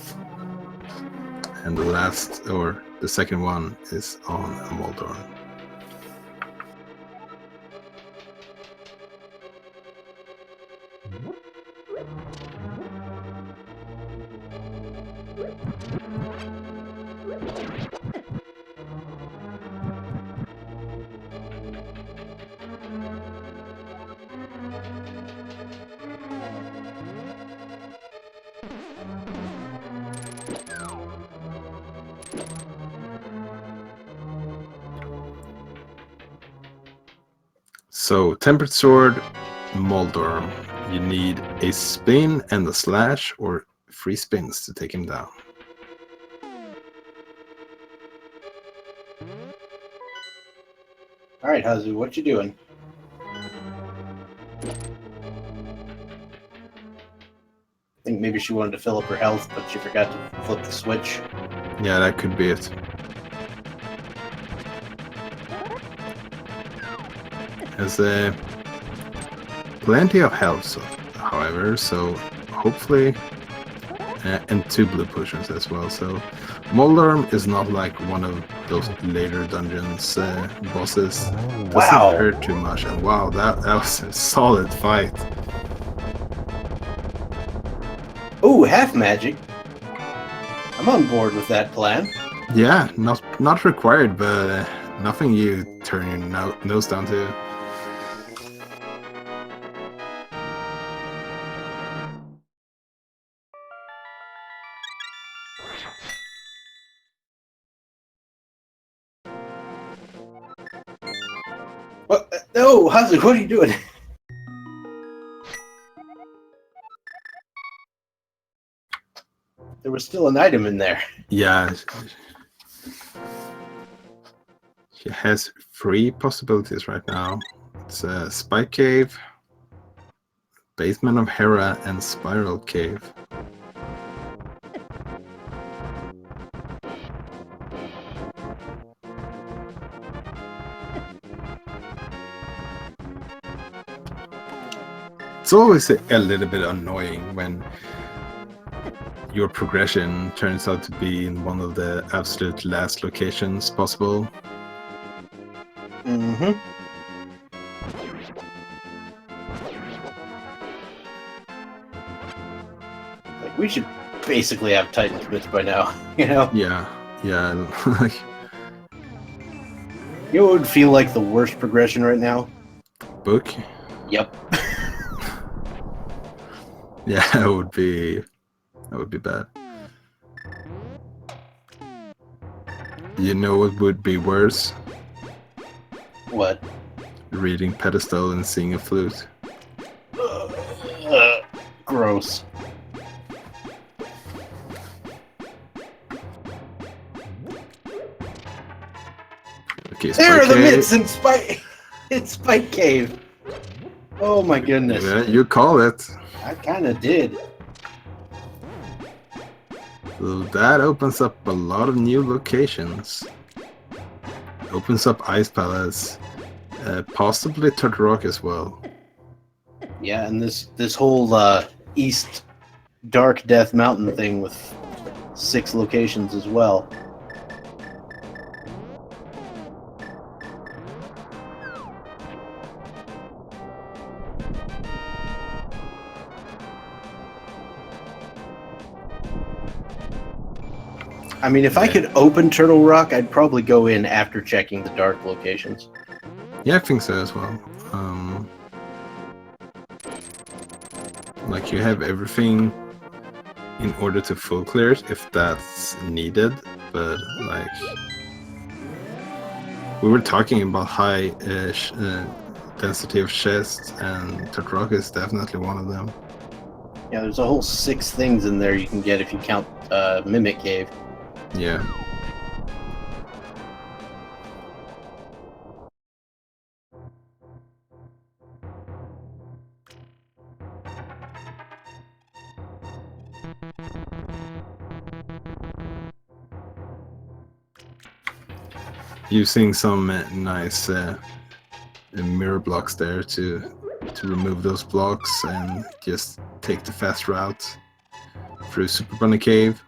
and the second one is on a Moldorm. So, Tempered Sword, Moldorm. You need a spin and a slash, or 3 spins to take him down. All right, Hazu, what you doing? I think maybe she wanted to fill up her health, but she forgot to flip the switch. Yeah, that could be it. Has plenty of health, however, so hopefully, and 2 blue potions as well. So Moldarm is not like one of those later dungeons bosses. Doesn't Wow! hurt too much, and wow, that was a solid fight. Ooh, half magic. I'm on board with that plan. Yeah, not required, but nothing you turn your nose down to. What? No, Hazu, what are you doing? There was still an item in there. Yeah, she has 3 possibilities right now. It's a Spike Cave, Basement of Hera, and Spiral Cave. It's always a little bit annoying when your progression turns out to be in one of the absolute last locations possible. Mm-hmm. Like, we should basically have Titan commits by now, you know? Yeah, like You know what would feel like the worst progression right now? book. Yep. Yeah, that would be bad. You know what would be worse? What? Reading Pedestal and seeing a flute. Gross. Okay, There are the Cave. mitts in Spike Cave. Oh my goodness. Yeah, you call it. I kind of did. So that opens up a lot of new locations. Opens up Ice Palace, possibly Turtle Rock as well. Yeah, and this whole East Dark Death Mountain thing with 6 locations as well. I mean, if I could open Turtle Rock, I'd probably go in after checking the dark locations. Yeah, I think so as well. Like you have everything in order to full clear it if that's needed, but like we were talking about high density of chests, and Turtle Rock is definitely one of them. Yeah, there's a whole 6 things in there you can get if you count Mimic Cave. Yeah. Using some nice mirror blocks there to remove those blocks and just take the fast route through Super Bunny Cave.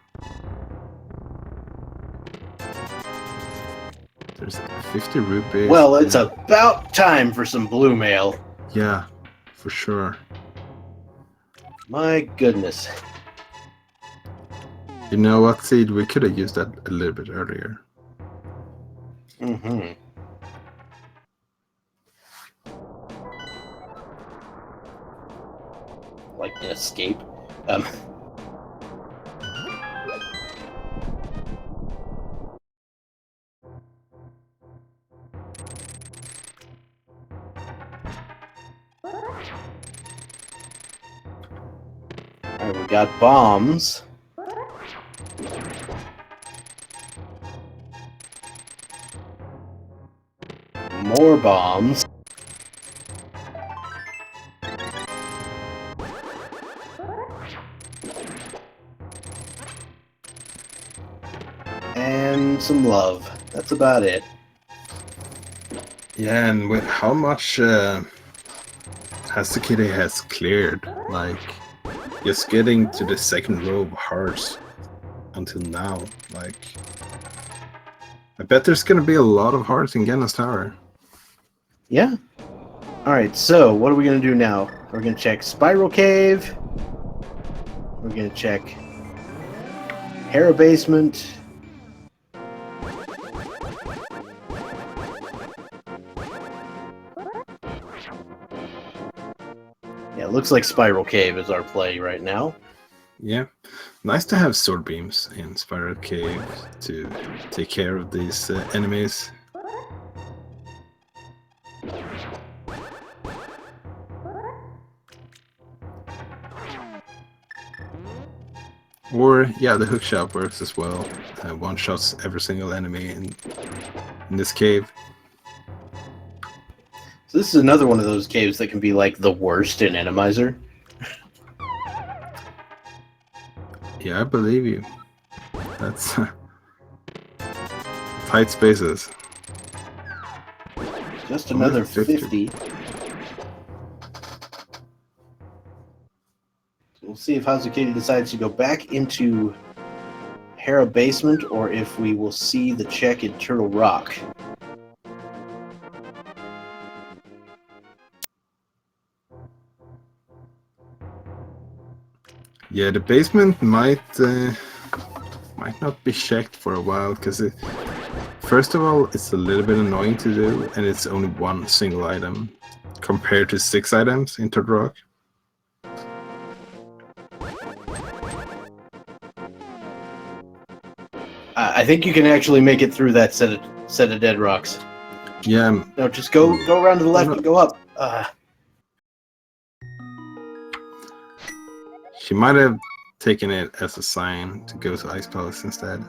There's 50 rupees. Well, it's about time for some blue mail. Yeah, for sure. My goodness. You know what, Seed? We could have used that a little bit earlier. Mm-hmm. Like an escape. Alright, we got bombs. More bombs. And some love. That's about it. Yeah, and with how much Hazukitty has cleared, like just getting to the second row of hearts until now, like I bet there's gonna be a lot of hearts in Ganon's Tower. Yeah. Alright, so what are we going to do now? We're going to check Spiral Cave. We're going to check Hera Basement. Yeah, it looks like Spiral Cave is our play right now. Yeah, nice to have sword beams in Spiral Cave to take care of these enemies. Or, yeah, the hookshot works as well. One-shots every single enemy in this cave. So this is another one of those caves that can be like the worst in Randomizer. Yeah, I believe you. That's tight spaces. Just another 50. We'll see if Hazukitty decides to go back into Hera Basement or if we will see the check in Turtle Rock. Yeah, the basement might not be checked for a while because first of all, it's a little bit annoying to do, and it's only one single item compared to 6 items in Turtle Rock. I think you can actually make it through that set of dead rocks. Yeah. No, just go around to the left and go up. She might have taken it as a sign to go to Ice Palace instead.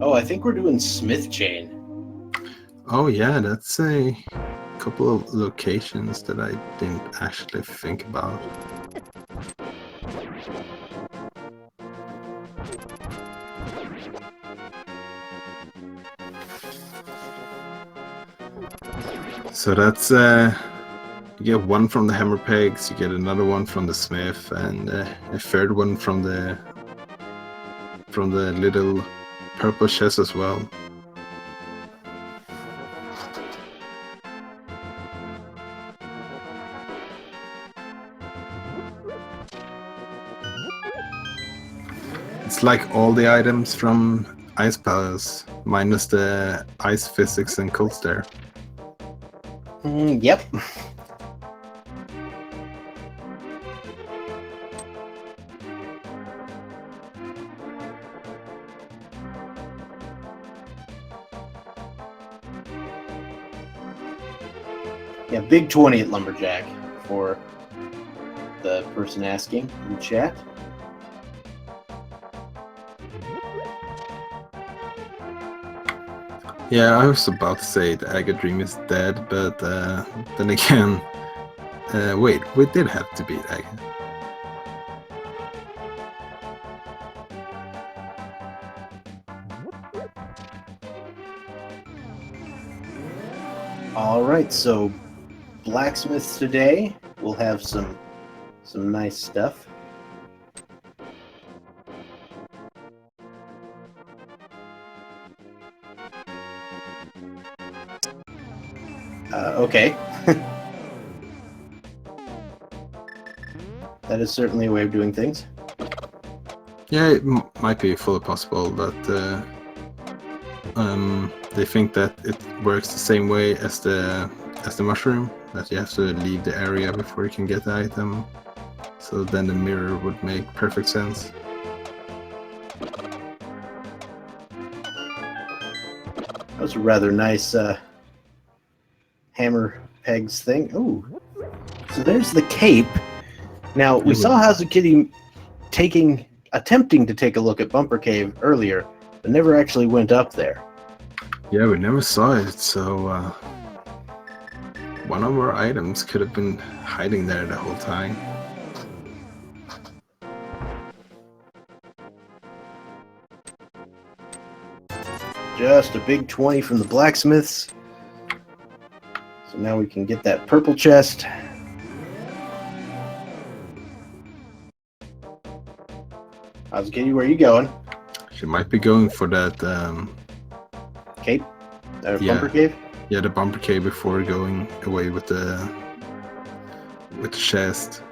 Oh, I think we're doing Smith Chain. Oh yeah, that's a couple of locations that I didn't actually think about. So that's you get one from the hammer pegs, you get another one from the smith, and a third one from the little purple chest as well. It's like all the items from Ice Palace, minus the ice physics and cold stare. Yep. Yeah, big 20 at Lumberjack for the person asking in chat. Yeah, I was about to say the Aga Dream is dead, but then again, wait, we did have to beat Aga. All right, so blacksmiths today. We'll have some nice stuff. Okay. That is certainly a way of doing things. Yeah, it might be fully possible that they think that it works the same way as the mushroom, that you have to leave the area before you can get the item. So then the mirror would make perfect sense. That was a rather nice hammer pegs thing. Ooh. So there's the cape. Now, we saw Hazukitty attempting to take a look at Bumper Cave earlier, but never actually went up there. Yeah, we never saw it, so one of our items could have been hiding there the whole time. Just a big 20 from the blacksmiths. So now we can get that purple chest. Hazukitty, where are you going? She might be going for that Cape? Yeah. Bumper Cave? Yeah, the Bumper Cave before going away with the chest.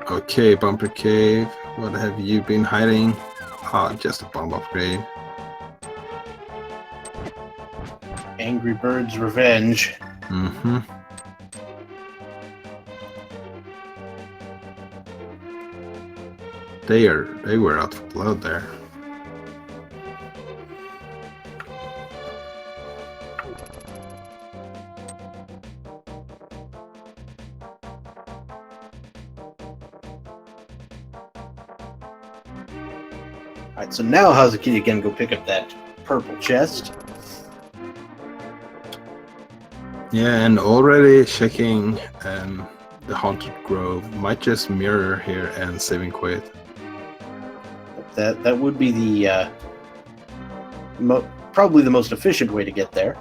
Okay, Bumper Cave, what have you been hiding? Ah, just a bomb upgrade. Angry Bird's Revenge. Mm-hmm. They were out for blood there. Alright, so now Hazukitty can go pick up that purple chest. Yeah, and already checking the Haunted Grove. Might just mirror here and saving quit. That would be the probably the most efficient way to get there.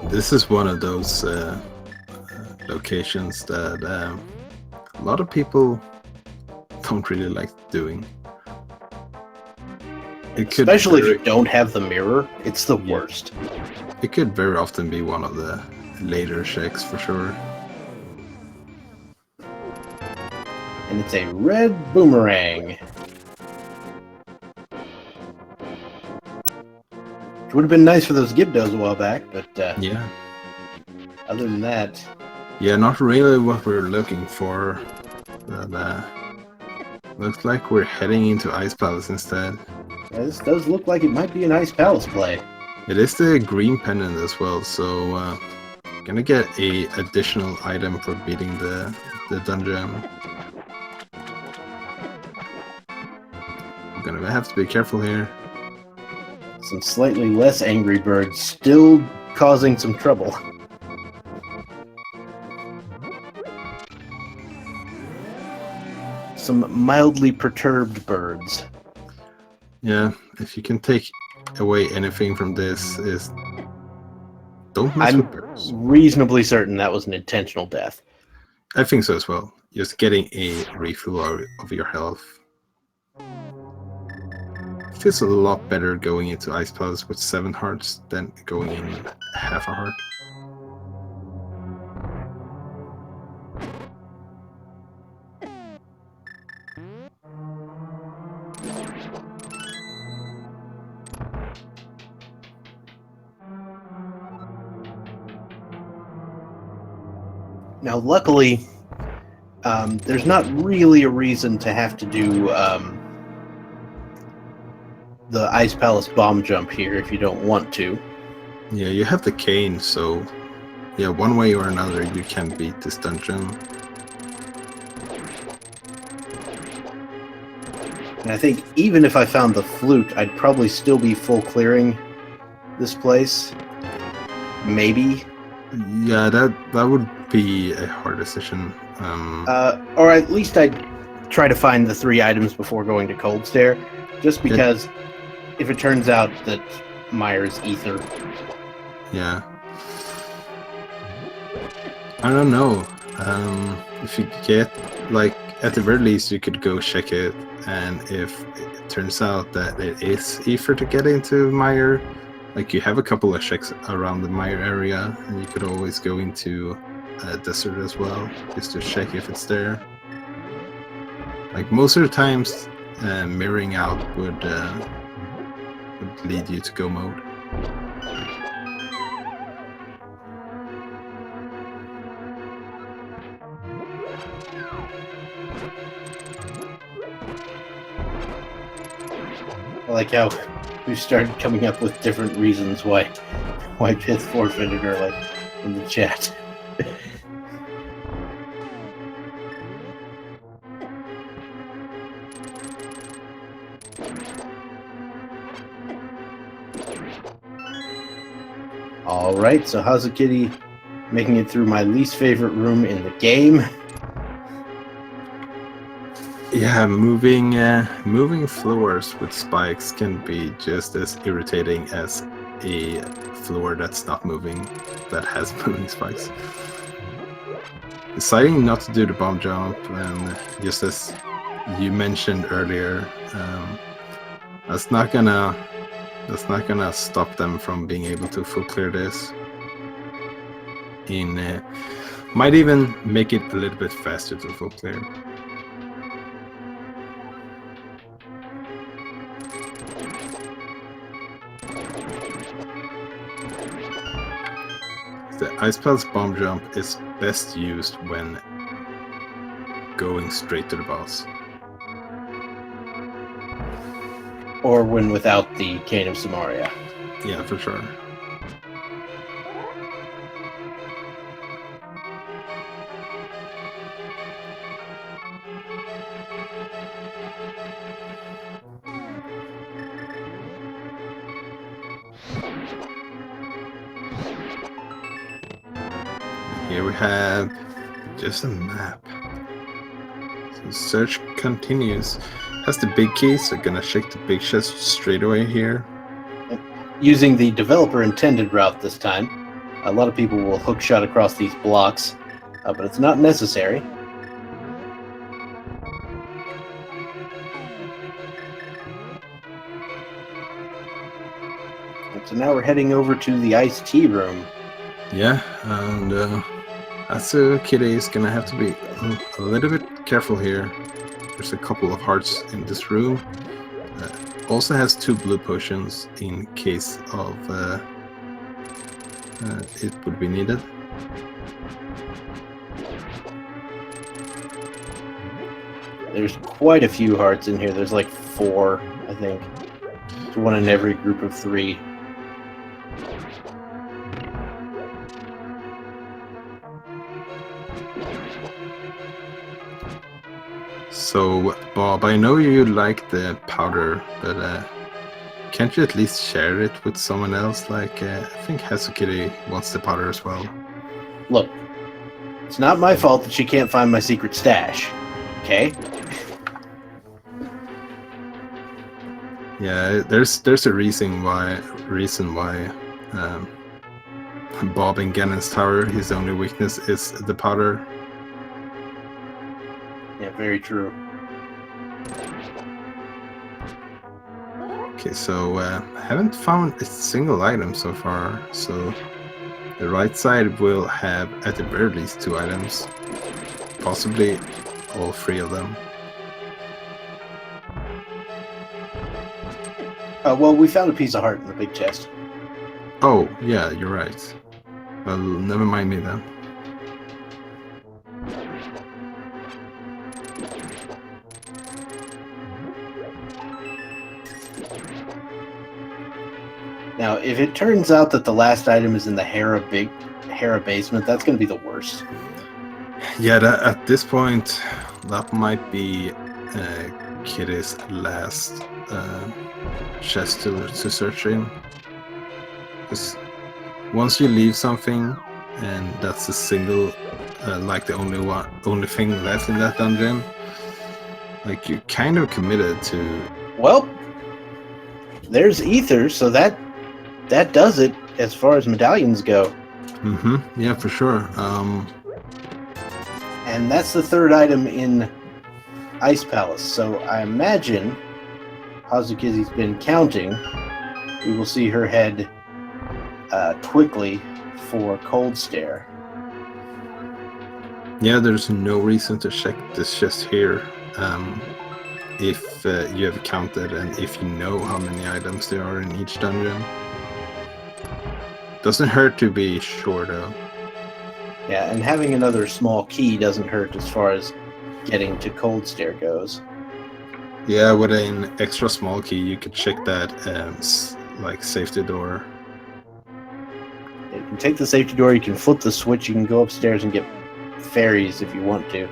This is one of those locations that a lot of people don't really like doing. Especially if you don't have the mirror, it's the worst. It could very often be one of the later checks for sure. And it's a red boomerang. Which would have been nice for those Gibdos a while back, but yeah. Other than that... Yeah, not really what we're looking for. But, looks like we're heading into Ice Palace instead. Yeah, this does look like it might be an Ice Palace play. It is the green pendant as well, so gonna get a additional item for beating the dungeon. Gonna have to be careful here. Some slightly less angry birds still causing some trouble. Some mildly perturbed birds. Yeah, if you can take away anything from this, is don't mess with birds. I'm reasonably certain that was an intentional death. I think so as well. Just getting a refill of your health. Feels a lot better going into Ice Palace with 7 hearts than going in half a heart. Now, luckily, there's not really a reason to have to do the Ice Palace bomb jump here if you don't want to. Yeah, you have the cane, so yeah, one way or another you can beat this dungeon. And I think even if I found the flute, I'd probably still be full clearing this place. Maybe. Yeah, that would be a hard decision. Or at least I'd try to find the 3 items before going to Cold Stare, just because if it turns out that Mire's ether. Yeah. I don't know. If you get, like, at the very least, you could go check it, and if it turns out that it is easier to get into Mire, like, you have a couple of checks around the Mire area, and you could always go into desert as well, just to check if it's there. Like, most of the times, mirroring out would lead you to go mode. I like how we've started coming up with different reasons why Pith forfeited her, like, in the chat. Alright, so Hazukitty making it through my least favorite room in the game. Yeah, moving floors with spikes can be just as irritating as a floor that's not moving, that has moving spikes. Deciding not to do the bomb jump, and just as you mentioned earlier, that's not gonna stop them from being able to full clear this. Might even make it a little bit faster to full clear. The Ice Palace bomb jump is best used when going straight to the boss. Or when without the Cane of Samaria. Yeah, for sure. Here we have just a map. So search continues. Has the big key, so gonna check the big chest straight away here. Using the developer intended route this time. A lot of people will hookshot across these blocks, but it's not necessary. And so now we're heading over to the iced tea room. Yeah, and Hazukitty is gonna have to be a little bit careful here. There's a couple of hearts in this room. Also has 2 blue potions in case of it would be needed. There's quite a few hearts in here. There's like 4, I think. There's 1 in every group of 3. So, Bob, I know you like the powder, but can't you at least share it with someone else? Like, I think Hazukitty wants the powder as well. Look, it's not my fault that she can't find my secret stash. Okay? Yeah, there's a reason why Bob in Ganon's tower, his only weakness is the powder. Yeah, very true. Okay, so haven't found a single item so far, so the right side will have at the very least 2 items, possibly all 3 of them. Well, we found a piece of heart in the big chest. Oh, yeah, you're right. Well, never mind me then. Now, if it turns out that the last item is in the Hera basement, that's going to be the worst. Yeah, at this point, that might be Kitty's last chest to search in. Because once you leave something, and that's a single, like the only thing left in that dungeon, like you're kind of committed to. Well, there's ether, so that does it as far as medallions go. Mm-hmm. Yeah, for sure. And that's the third item in Ice Palace. So I imagine Hazukitty's been counting. We will see her head quickly for Cold Stare. Yeah, there's no reason to check this just here. If you have counted and if you know how many items there are in each dungeon. Doesn't hurt to be sure though. Yeah, and having another small key doesn't hurt as far as getting to Cold Stare goes. Yeah, with an extra small key, you could check that like safety door. You can take the safety door, you can flip the switch, you can go upstairs and get fairies if you want to.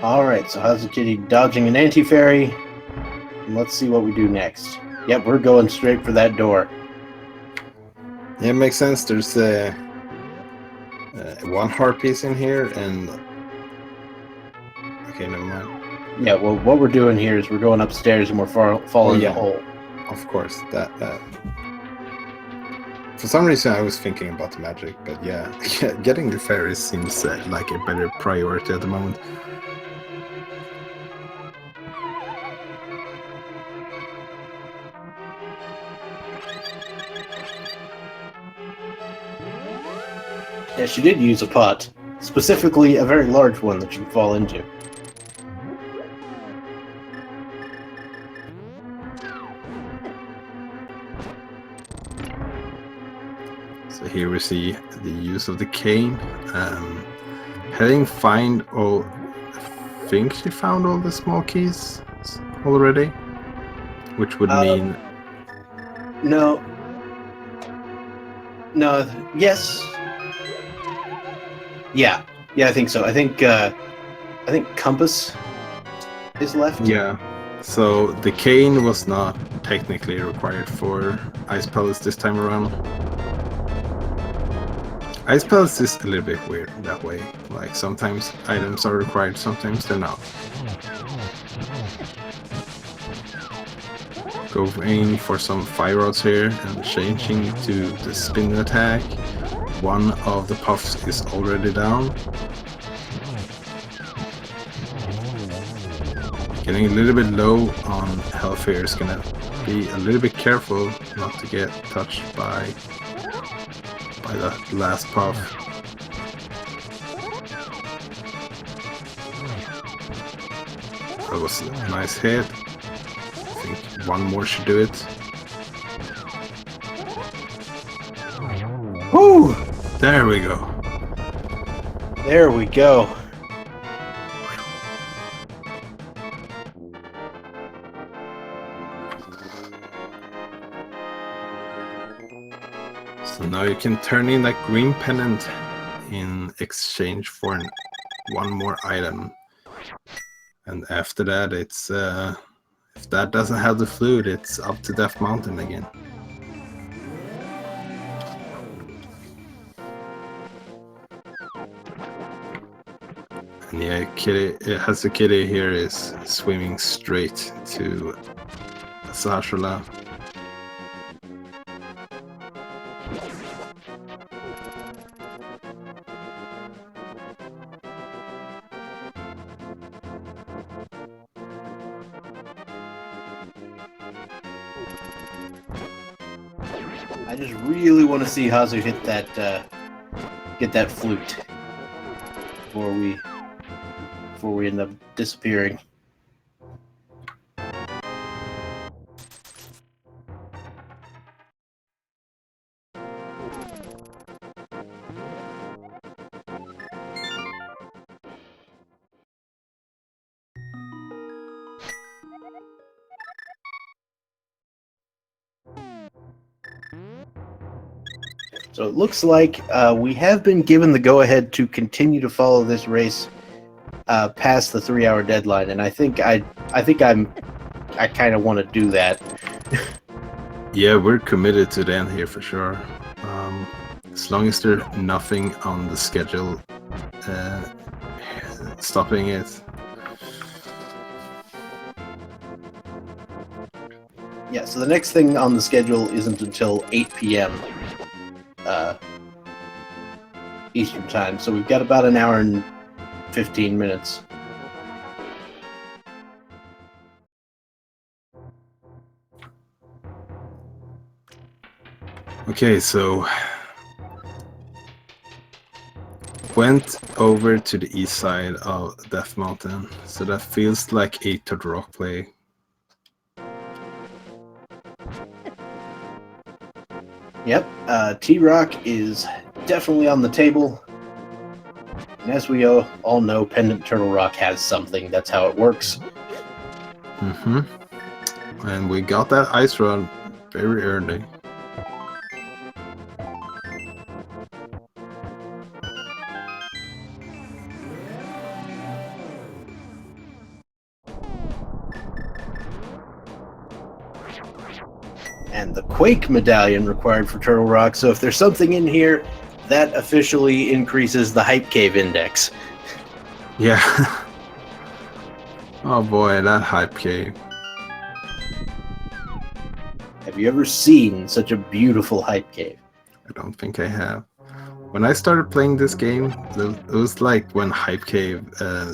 Alright, so Hazukitty dodging an anti-fairy. And let's see what we do next. Yep, we're going straight for that door. Yeah, it makes sense. There's one heart piece in here, and okay, never mind. Yeah, well, what we're doing here is we're going upstairs and we're following the hole. Of course, that. For some reason, I was thinking about the magic, but yeah, getting the fairies seems like a better priority at the moment. Yeah, she did use a pot. Specifically, a very large one that you can fall into. So here we see the use of the cane. Having find all, I think she found all the small keys already, which would mean no. Yes. Yeah, I think so. I think Compass is left. yeah. So the cane was not technically required for Ice Palace this time around. Ice Palace is a little bit weird that way. Like sometimes items are required, sometimes they're not. Going for some fire rods here and changing to the spin attack. One of the puffs is already down. Getting a little bit low on health here is gonna be a little bit careful not to get touched by the last puff. That was a nice hit. I think one more should do it. Woo! There we go. There we go. So now you can turn in that green pennant in exchange for one more item. And after that, it's if that doesn't have the flute, it's up to Death Mountain again. And yeah, Hazukitty here is swimming straight to Sashala. I just really want to see Hazu hit that get that flute before we end up disappearing. So it looks like we have been given the go-ahead to continue to follow this race past the 3-hour deadline, and I think I I think I kind of want to do that. Yeah, we're committed to the end here for sure. As long as there's nothing on the schedule stopping it. Yeah, so the next thing on the schedule isn't until 8 p.m. Eastern time, so we've got about an hour and 15 minutes. Okay, so went over to the east side of Death Mountain, so that feels like a Turtle Rock play. Yep, T-Rock is definitely on the table. And as we all know, Pendant Turtle Rock has something. That's how it works. Mm-hmm. And we got that ice run very early. And the Quake medallion required for Turtle Rock, so if there's something in here, that officially increases the Hype Cave index. Yeah. Oh boy, that Hype Cave. Have you ever seen such a beautiful Hype Cave? I don't think I have. When I started playing this game, it was like when Hype Cave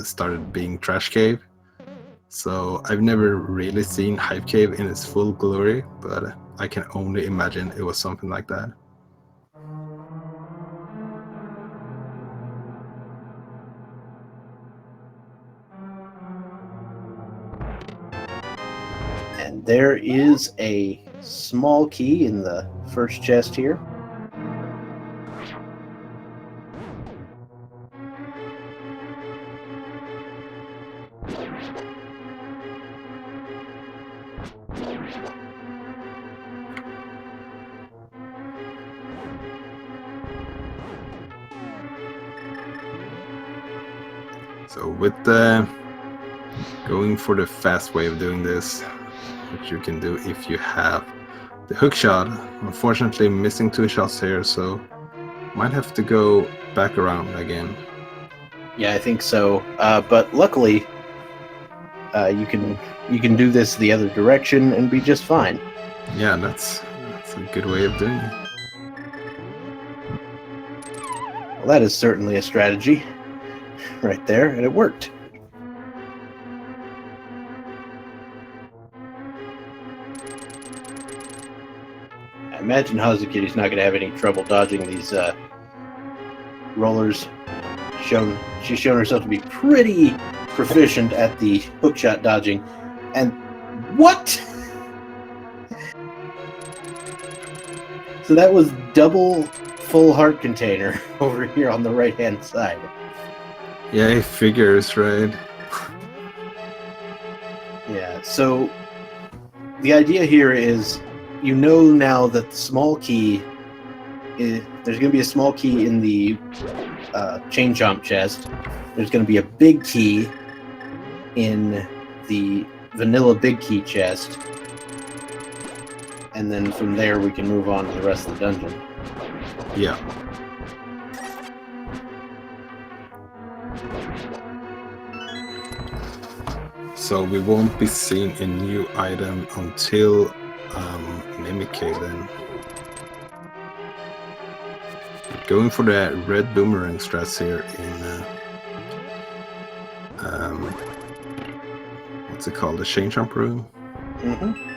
started being Trash Cave. So I've never really seen Hype Cave in its full glory, but I can only imagine it was something like that. And there is a small key in the first chest here. So with going for the fast way of doing this, which you can do if you have the hook shot, unfortunately missing 2 shots here, so might have to go back around again. Yeah, I think so. But luckily, you can do this the other direction and be just fine. Yeah, that's a good way of doing it. Well, that is certainly a strategy right there, and it worked. I imagine Hazukitty's not going to have any trouble dodging these rollers. She's shown herself to be pretty proficient at the hookshot dodging. And what? So that was double full heart container over here on the right hand side. Yeah, it figures, right? Yeah, so the idea here is, you know now that the small key is, there's going to be a small key in the chain chomp chest. There's going to be a big key in the vanilla big key chest. And then from there we can move on to the rest of the dungeon. Yeah. So we won't be seeing a new item until Mimic Cave then. Going for the red boomerang strats here in what's it called? The chain jump room? Mm-hmm.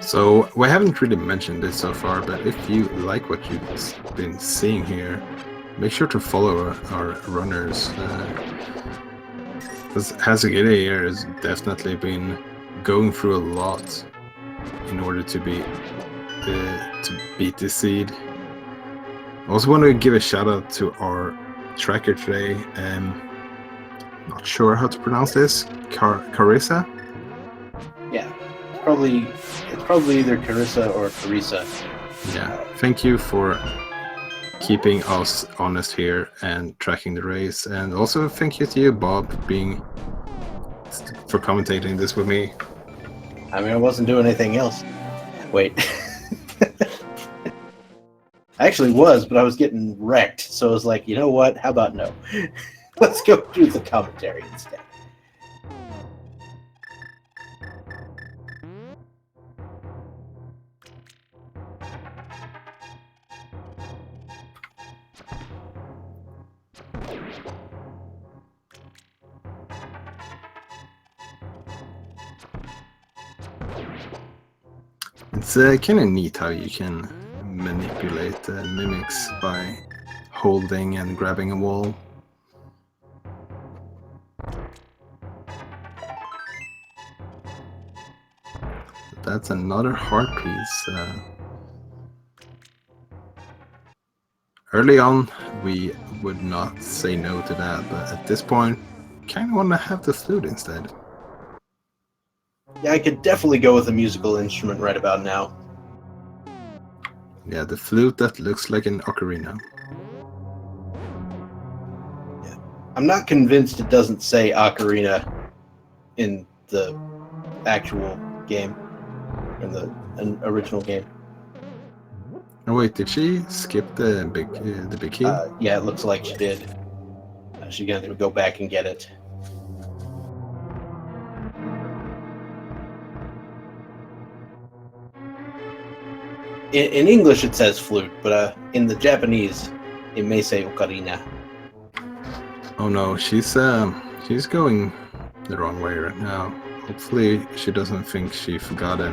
So we haven't really mentioned this so far, but if you like what you've been seeing here, make sure to follow our runners. Because Hazukitty here has definitely been going through a lot in order to beat this seed. I also want to give a shout out to our tracker today. Not sure how to pronounce this. Carissa? Yeah, it's probably either Carissa or Teresa. Yeah, thank you for keeping us honest here and tracking the race, and also thank you to you, Bob, for commentating this with me. I mean, I wasn't doing anything else. Wait. I actually was, but I was getting wrecked, so I was like, you know what? How about no? Let's go do the commentary instead. It's kind of neat how you can manipulate mimics by holding and grabbing a wall. That's another heart piece. Early on, we would not say no to that, but at this point, kind of want to have the flute instead. Yeah, I could definitely go with a musical instrument right about now. Yeah, the flute that looks like an ocarina. Yeah. I'm not convinced it doesn't say ocarina in the actual game, in the original game. Oh wait, did she skip the big key? Yeah, it looks like she did. She's gonna go back and get it. In English it says flute, but in the Japanese it may say ocarina. Oh no, she's going the wrong way right now. Hopefully she doesn't think she forgot a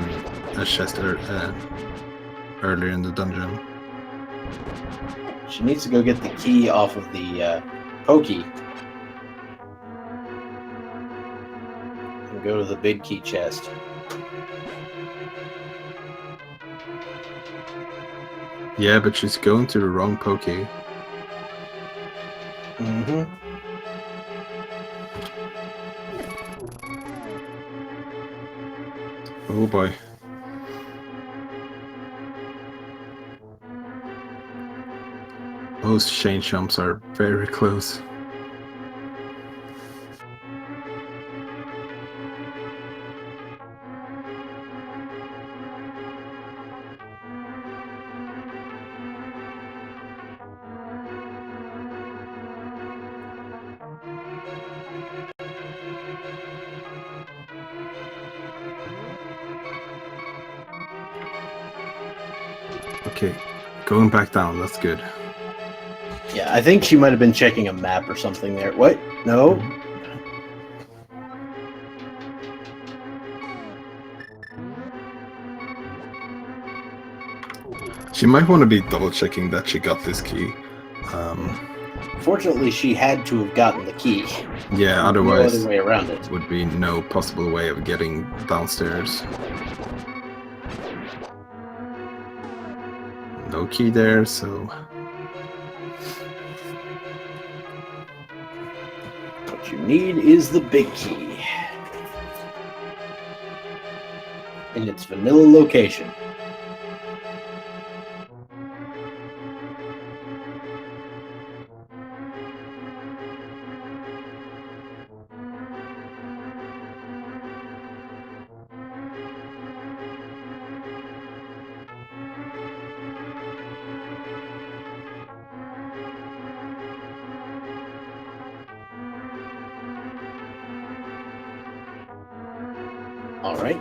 chest earlier in the dungeon. She needs to go get the key off of the pokey. And go to the big key chest. Yeah, but she's going to the wrong pokey. Mm-hmm. Oh boy. Those chain jumps are very close. Okay, going back down, that's good. Yeah, I think she might have been checking a map or something there. What? No? She might want to be double checking that she got this key. Fortunately, she had to have gotten the key. Yeah, otherwise no other way around it. Would be no possible way of getting downstairs. No key there, so What you need is the big key. In its vanilla location. All right.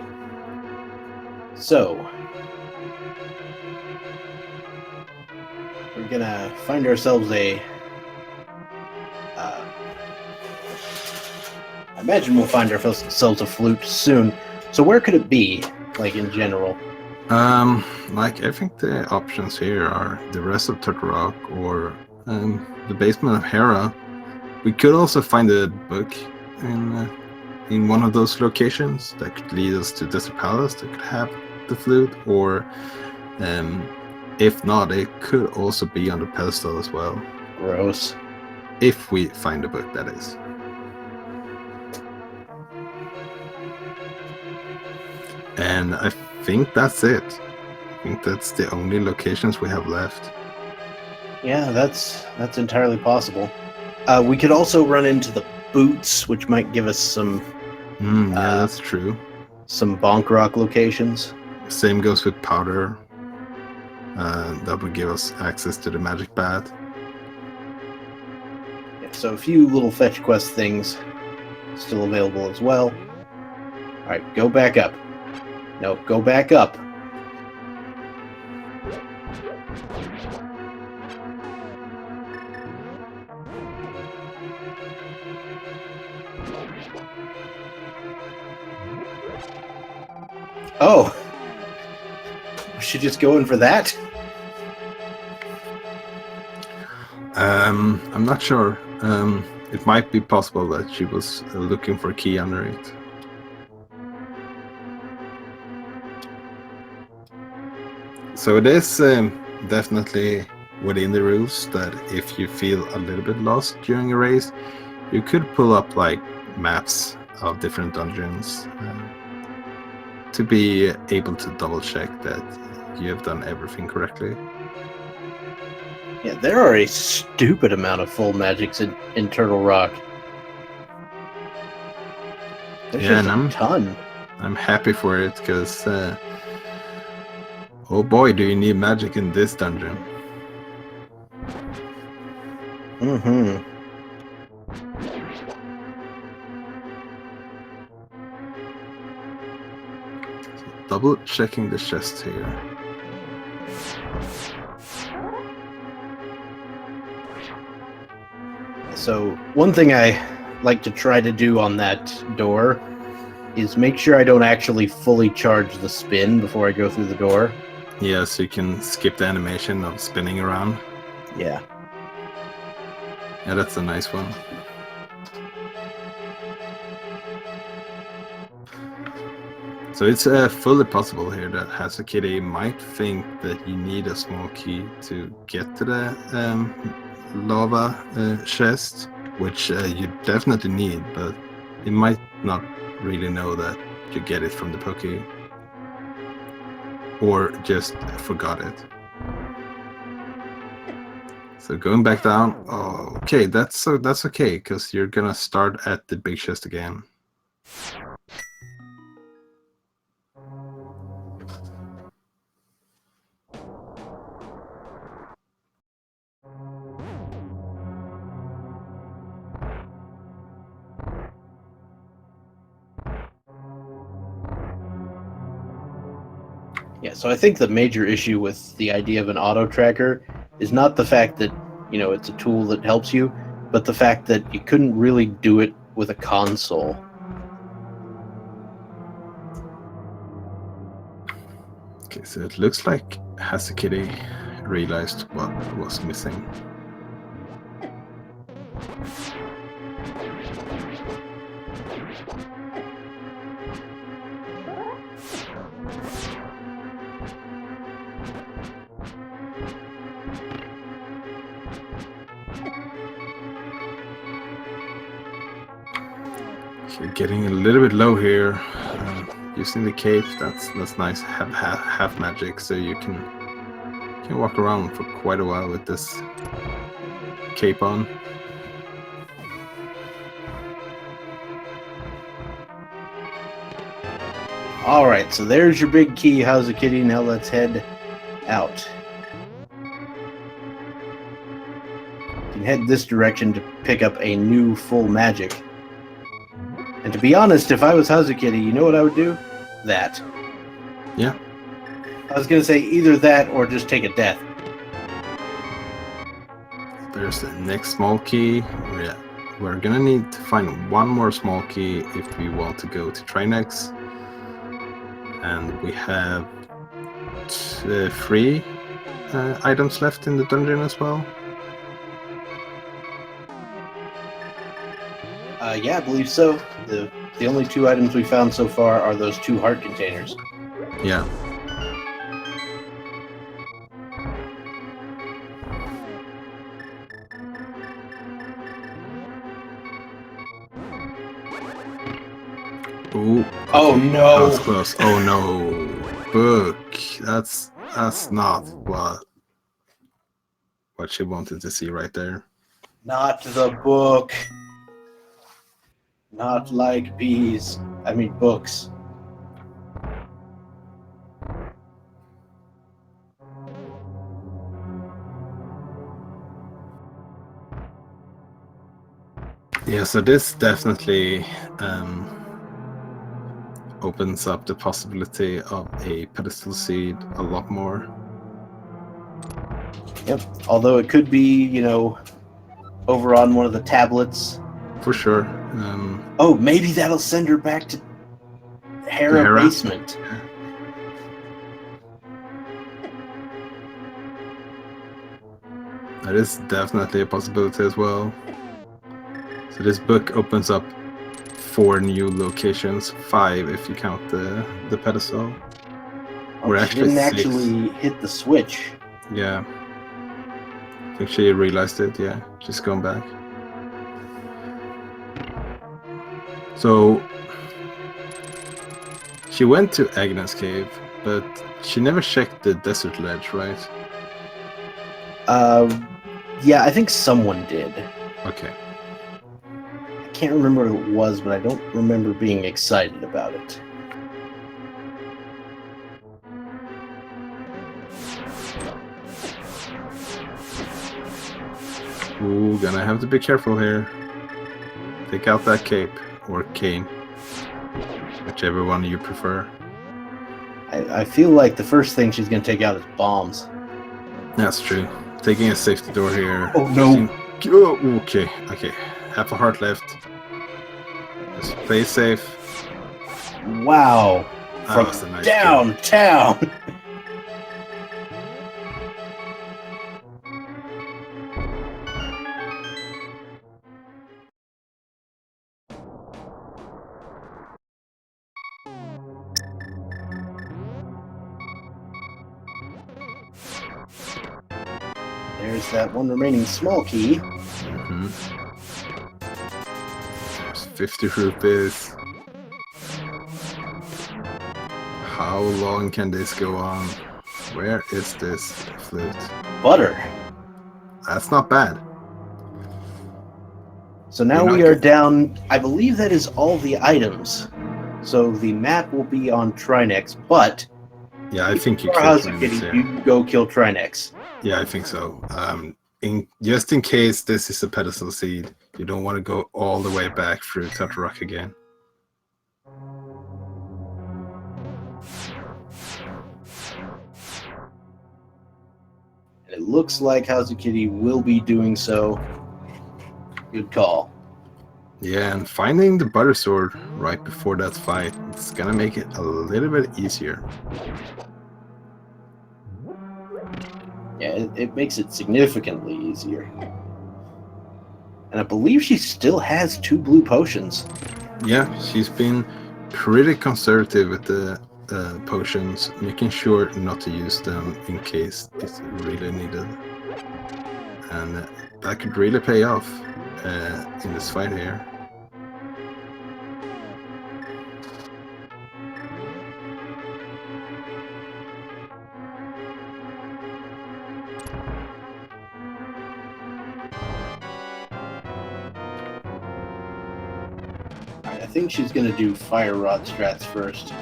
So, we're gonna find ourselves I imagine we'll find ourselves a flute soon. So where could it be, like in general? like I think the options here are the rest of Turtle Rock or the basement of Hera. We could also find a book in one of those locations that could lead us to Desert Palace that could have the flute, or if not, it could also be on the pedestal as well. Gross. If we find a book, that is. And I think that's it. I think that's the only locations we have left. Yeah, that's entirely possible. We could also run into the boots, which might give us some Yeah, that's true. some bonk rock locations. Same goes with powder. That would give us access to the magic bat. Yeah, so a few little fetch quest things still available as well. All right, go back up. No, go back up. Oh, we should just go in for that. I'm not sure. It might be possible that she was looking for a key under it. So it is definitely within the rules that if you feel a little bit lost during a race, you could pull up like maps of different dungeons to be able to double check that you have done everything correctly. Yeah, there are a stupid amount of full magics in Turtle Rock. There's just a ton. I'm happy for it because oh boy, do you need magic in this dungeon. Mm-hmm. So double checking the chest here. So one thing I like to try to do on that door is make sure I don't actually fully charge the spin before I go through the door. Yeah, so you can skip the animation of spinning around. Yeah. Yeah, that's a nice one. So it's fully possible here that Hazukitty might think that you need a small key to get to the lava chest, which you definitely need, but you might not really know that you get it from the Poké, or just forgot it. So going back down, okay, that's okay, because you're gonna start at the big chest again. Yeah, so I think the major issue with the idea of an auto tracker is not the fact that, you know, it's a tool that helps you, but the fact that you couldn't really do it with a console. Okay, so it looks like Hazukitty realized what was missing. Okay, getting a little bit low here. Using the cape, that's nice. Have half magic, so you can walk around for quite a while with this cape on. All right, so there's your big key, Hazukitty. Now let's head out. You can head this direction to pick up a new full magic. And to be honest, if I was Hazukitty, you know what I would do? That. Yeah. I was going to say either that or just take a death. There's the next small key. Yeah, we're gonna need to find one more small key if we want to go to Trinex. And we have 3 items left in the dungeon as well. Yeah, I believe so. The only 2 items we found so far are those 2 heart containers. Yeah. Ooh, Oh, okay, no. that was close. Oh no, book. That's not what she wanted to see right there. Not the book. Not like bees. I mean books. Yeah, so this definitely opens up the possibility of a pedestal seed a lot more. Yep. Although it could be, over on one of the tablets. For sure. Oh, maybe that'll send her back to Hera Hera? basement. Yeah. That is definitely a possibility as well. So this book opens up 4 new locations, 5 if you count the pedestal. Oh, We're she actually didn't 6. actually hit the switch. Yeah. I think she realized it, yeah. She's gone back. So she went to Agnes Cave, but she never checked the desert ledge, right? Yeah, I think someone did. Okay. I can't remember what it was, but I don't remember being excited about it. Ooh, gonna have to be careful here. Take out that cape or cane, whichever one you prefer. I feel like the first thing she's going to take out is bombs. That's true. Taking a safety door here. Oh, no. Oh, okay. Half a heart left. Just play safe. Wow. That was a nice downtown. There's that one remaining small key. Mm-hmm. There's 50 rupees. How long can this go on? Where is this flute? Butter. That's not bad. So now we are down. I believe that is all the items. So the map will be on Trinex, but yeah, I think you kill Hazukitty Hazukitty, you go kill Trinex. Yeah, I think so. Just in case this is a pedestal seed, you don't want to go all the way back through Tatarok again. And it looks like Hazukitty will be doing so. Good call. Yeah, and finding the butter sword right before that fight, it's gonna make it a little bit easier. Yeah, it makes it significantly easier. And I believe she still has 2 blue potions. Yeah, she's been pretty conservative with the potions, making sure not to use them in case it's really needed. And that could really pay off in this fight here. Alright, I think she's going to do fire rod strats first.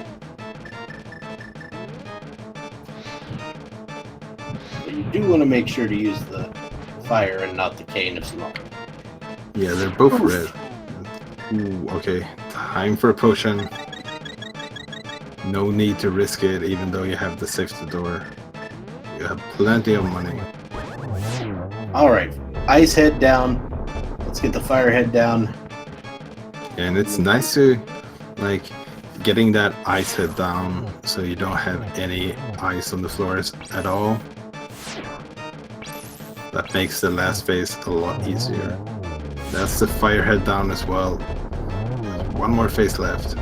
But you do want to make sure to use the fire and not the cane of smoke. Yeah, they're both red. Ooh, okay, time for a potion. No need to risk it, even though you have the safety door. You have plenty of money. Alright, ice head down. Let's get the fire head down. And it's nice to, like, getting that ice head down so you don't have any ice on the floors at all. That makes the last phase a lot easier. That's the firehead down as well. One more face left.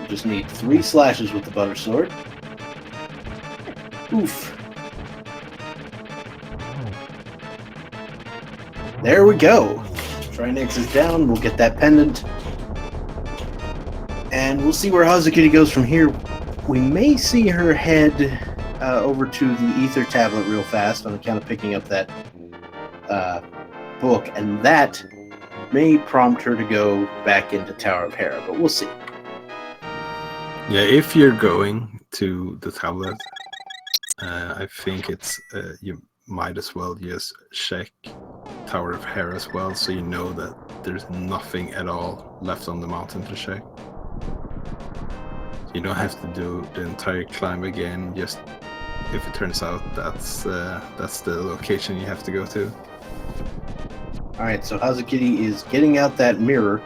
Just need 3 slashes with the butter sword. Oof. There we go. Trinex is down. We'll get that pendant. And we'll see where Hazukitty goes from here. We may see her head over to the ether tablet real fast on account of picking up that book. And that may prompt her to go back into Tower of Hera. But we'll see. Yeah, if you're going to the tablet, I think it's you might as well just check Tower of Hera as well, so you know that there's nothing at all left on the mountain to check. You don't have to do the entire climb again. Just if it turns out that's the location you have to go to. All right, so Hazukitty is getting out that mirror.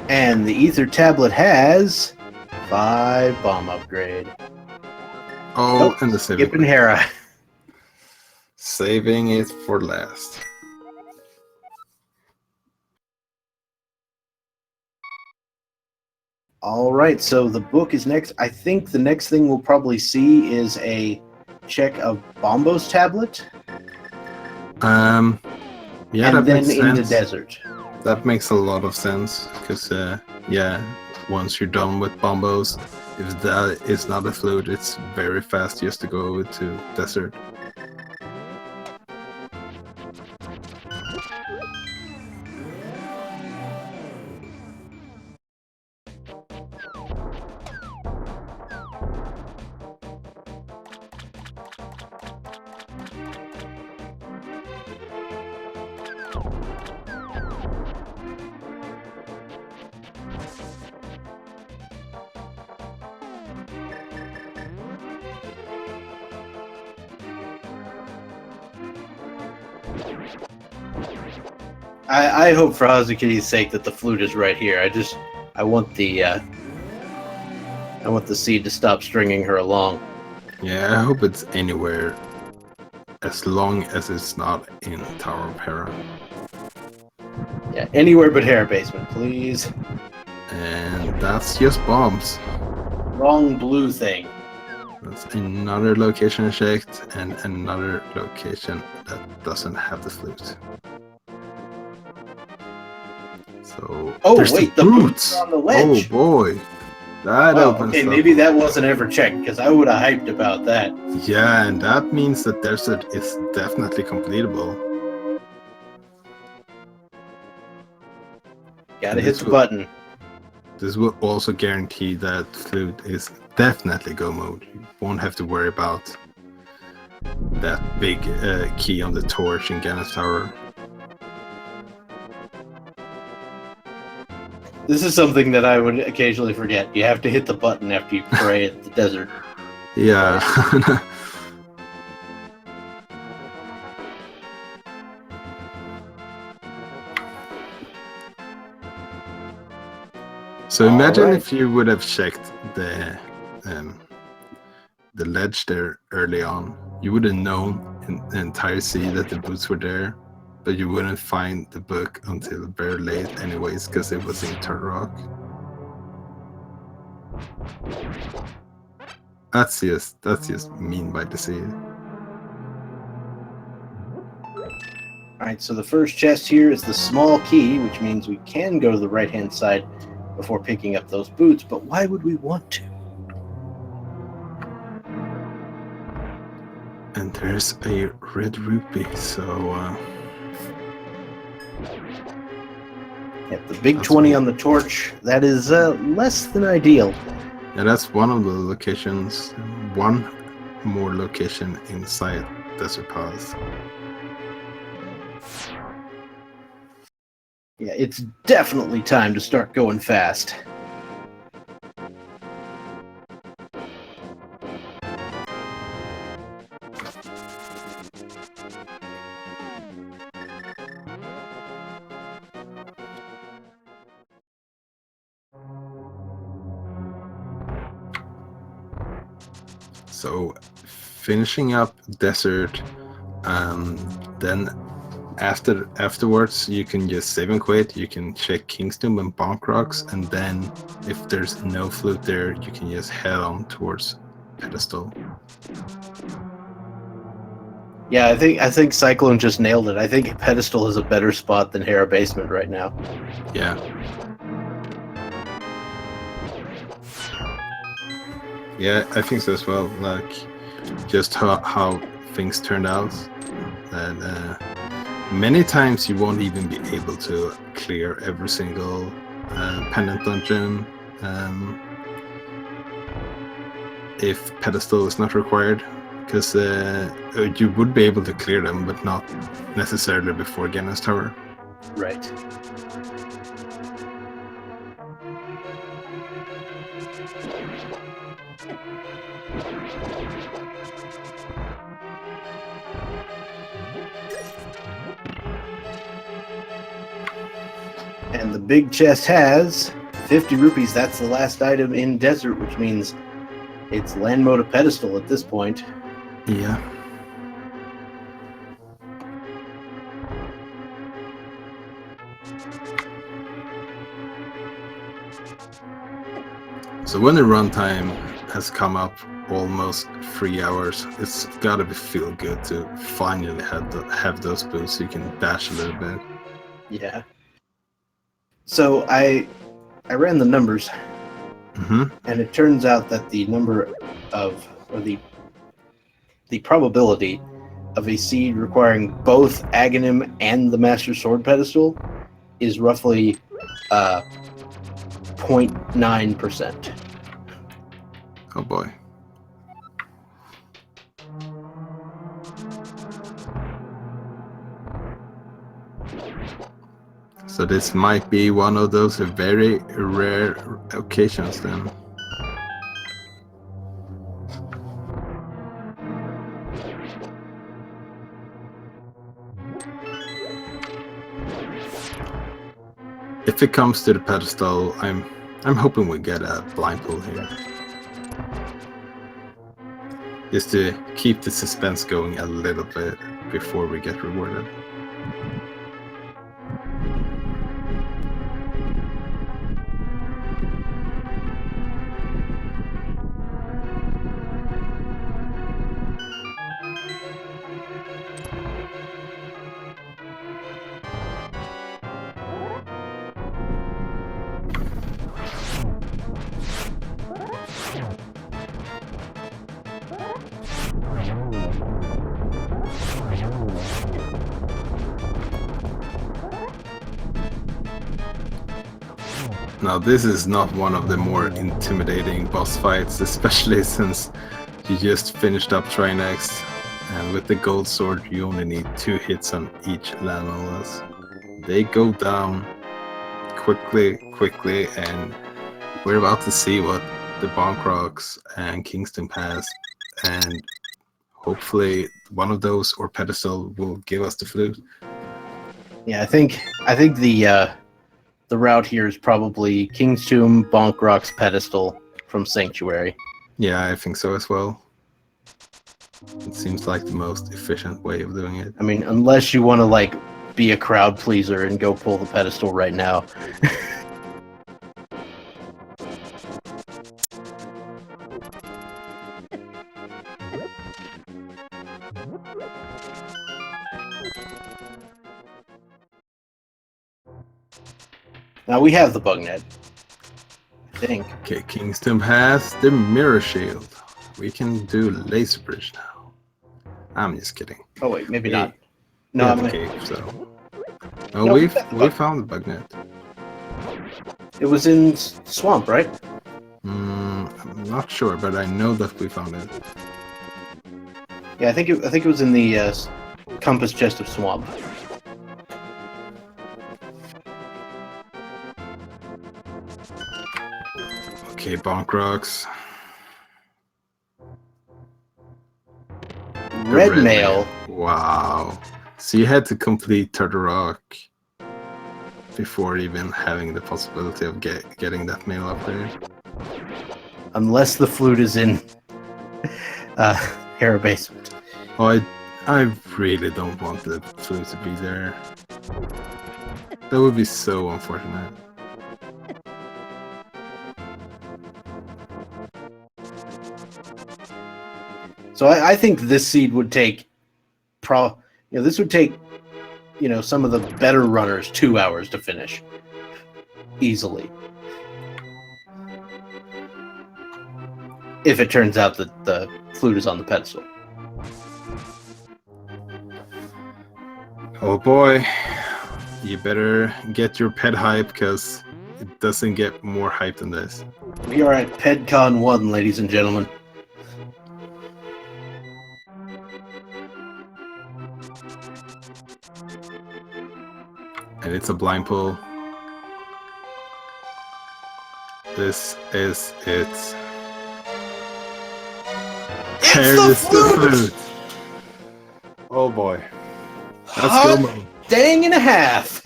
And the ether tablet has 5 bomb upgrade. Oh, Nope, and the saving. Skipping Hera. Saving it for last. All right, so the book is next. I think the next thing we'll probably see is a check of Bombo's tablet. Yeah, and that then makes in the sense. desert. That makes a lot of sense, because yeah, once you're done with Bombos, if that is not a flute, it's very fast just to go over to desert. I hope for Hazukitty's sake that the flute is right here. I want the seed to stop stringing her along. Yeah, I hope it's anywhere, as long as it's not in Tower of Hera. Yeah, anywhere but Hera basement, please. And that's just bombs. Wrong blue thing. That's another location checked, and another location that doesn't have the flute. So Oh there's wait, the the boots boots are on the ledge. Oh boy, that Well, opens okay, up. maybe that wasn't ever checked because I would have hyped about that. Yeah, and that means that desert is definitely completable. Gotta hit the button. This will also guarantee that flute is definitely go mode. You won't have to worry about that big key on the torch in Ganon's tower. This is something that I would occasionally forget. You have to hit the button after you pray at the desert. Yeah. So imagine if you would have checked the ledge there early on. You would have known in the entire sea that the boots were there, but you wouldn't find the book until very late anyways, because it was in Turtle Rock. That's just mean by the sea. Alright, so the first chest here is the small key, which means we can go to the right-hand side before picking up those boots, but why would we want to? And there's a red rupee, so Yep, the big 20 on the torch, that is less than ideal. yeah, that's one of the locations. One more location inside Desert Palace. Yeah, it's definitely time to start going fast. So, finishing up Desert, then afterwards you can just save and quit. You can check Kingston and Bonk Rocks, and then if there's no flute there, you can just head on towards Pedestal. Yeah, I think Cyclone just nailed it. I think Pedestal is a better spot than Hera Basement right now. Yeah. Yeah, I think so as well. Like, just how things turned out. And many times you won't even be able to clear every single pendant dungeon if Pedestal is not required. Because you would be able to clear them, but not necessarily before Ganon's Tower. Right. And the big chest has 50 rupees. That's the last item in Desert, which means it's land mode of Pedestal at this point. Yeah. So when the runtime has come up almost 3 hours, it's gotta feel good to finally have those boosts so you can dash a little bit. Yeah. So I ran the numbers, and it turns out that the number of, or the probability of a seed requiring both Aghanim and the Master Sword pedestal is roughly 0.9%. Oh boy. So this might be one of those very rare occasions then. If it comes to the pedestal, I'm hoping we get a blind pull here. Just to keep the suspense going a little bit before we get rewarded. Now this is not one of the more intimidating boss fights, especially since you just finished up Trinex, and with the gold sword you only need 2 hits on each landmass. They go down quickly, and we're about to see what the Bonk Rocks and Kingston Pass, and hopefully one of those or Pedestal will give us the flute. Yeah, I think the route here is probably King's Tomb, Bonk Rocks, Pedestal from Sanctuary. Yeah, I think so as well. It seems like the most efficient way of doing it. I mean, unless you want to like be a crowd pleaser and go pull the pedestal right now. Now we have the bug net, I think. Okay, Kingston has the Mirror Shield. We can do Laser Bridge now. I'm just kidding. Oh wait, maybe We- not. We No, have I'm the cave, so. No, No, we we got the bug. found the bug net. It was in Swamp, right? I'm not sure, but I know that we found it. Yeah, I think it was in the compass chest of swamp. Okay, bonk rocks. Red mail. Wow. So you had to complete Turtle Rock before even having the possibility of getting that mail up there. Unless the flute is in Hera Basement. Oh, I really don't want the flute to be there. That would be so unfortunate. So I think this seed would take this would take some of the better runners 2 hours to finish easily. If it turns out that the flute is on the pedestal. Oh boy, you better get your pet hype because it doesn't get more hype than this. We are at PedCon 1, ladies and gentlemen. And it's a blind pull. This is it. It's the flute! Oh boy. Let's go, man. Dang and a half!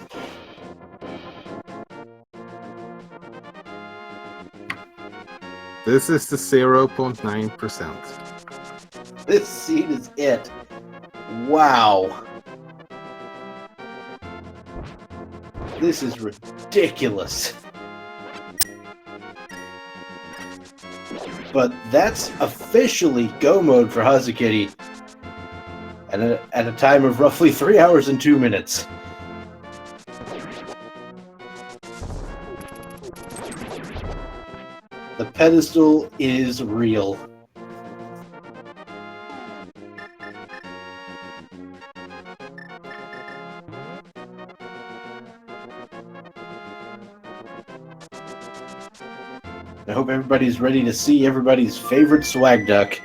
This is the 0.9%. This seed is it. Wow. This is ridiculous. But that's officially go mode for Hazukitty at a time of roughly 3 hours and 2 minutes. The pedestal is real. I hope everybody's ready to see everybody's favorite swag duck.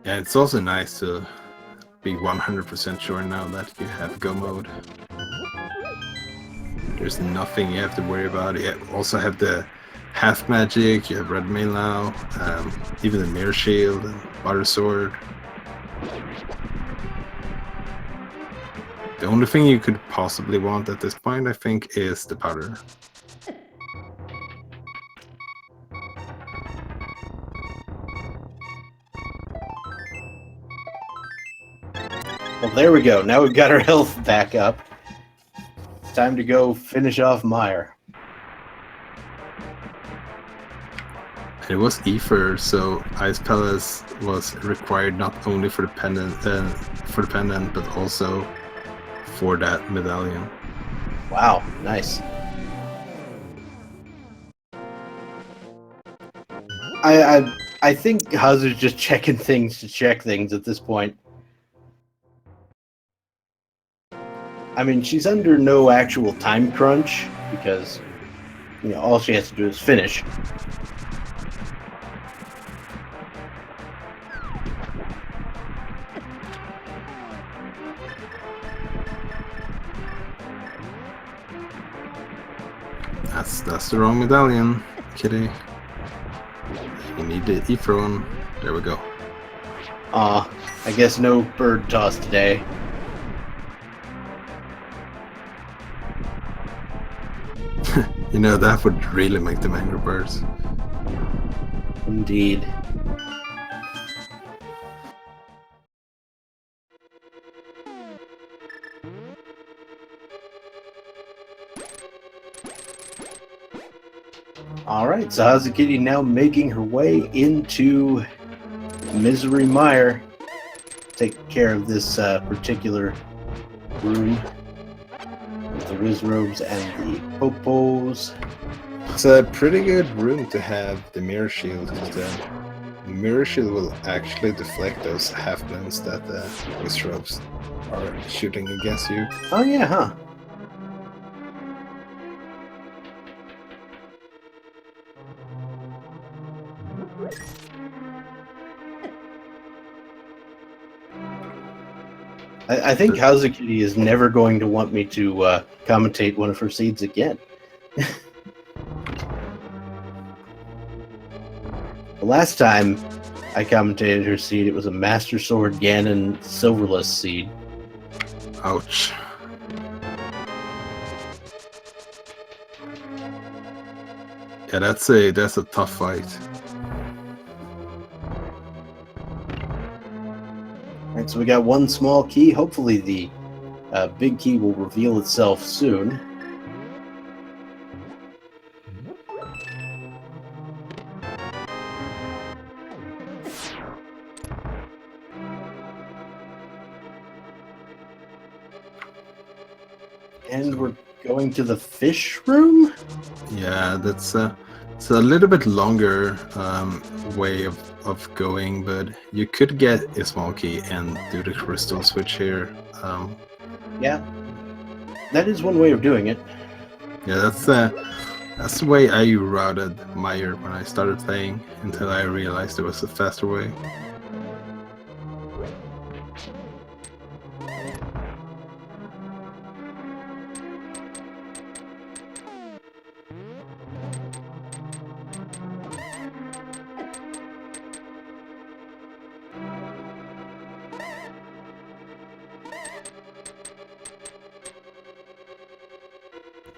Yeah, it's also nice to be 100% sure now that you have go mode. There's nothing you have to worry about. You also have the half magic, you have red mail now, even the Mire shield and water sword. The only thing you could possibly want at this point, I think, is the powder. Well, there we go. Now we've got our health back up. It's time to go finish off Mire. It was Ether, so Ice Palace was required not only for the pendant, but also for that medallion. Wow, nice. I think Hazu's just checking things to check things at this point. I mean, she's under no actual time crunch because, all she has to do is finish. That's the wrong medallion, kitty. You need the Ether one. There we go. I guess no bird toss today. That would really make them angry birds. Indeed. Alright, so Hazukitty now making her way into Misery Mire. Take care of this particular room. Wizrobes and the Popos. It's a pretty good room to have the Mirror Shield. The Mirror Shield will actually deflect those half-blends that the Wizrobes are shooting against you. Oh yeah, huh? I think Hazukitty is never going to want me to commentate one of her seeds again. The last time I commentated her seed, it was a Master Sword Ganon Silverless seed. Ouch. Yeah, that's a tough fight. Alright, so we got one small key. Hopefully the big key will reveal itself soon. And we're going to the fish room? Yeah, that's it's a little bit longer way of going, but you could get a small key and do the crystal switch here. Yeah, that is one way of doing it. Yeah, that's the way I routed Mire when I started playing, until I realized there was a faster way.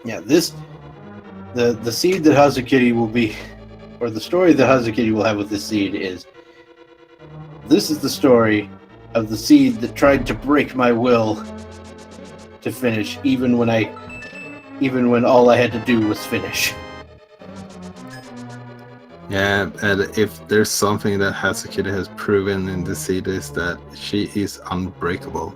Yeah, the seed that Hazukitty will be, or the story that Hazukitty will have with this seed is, this is the story of the seed that tried to break my will to finish, even when all I had to do was finish. Yeah, and if there's something that Hazukitty has proven in this seed, is that she is unbreakable.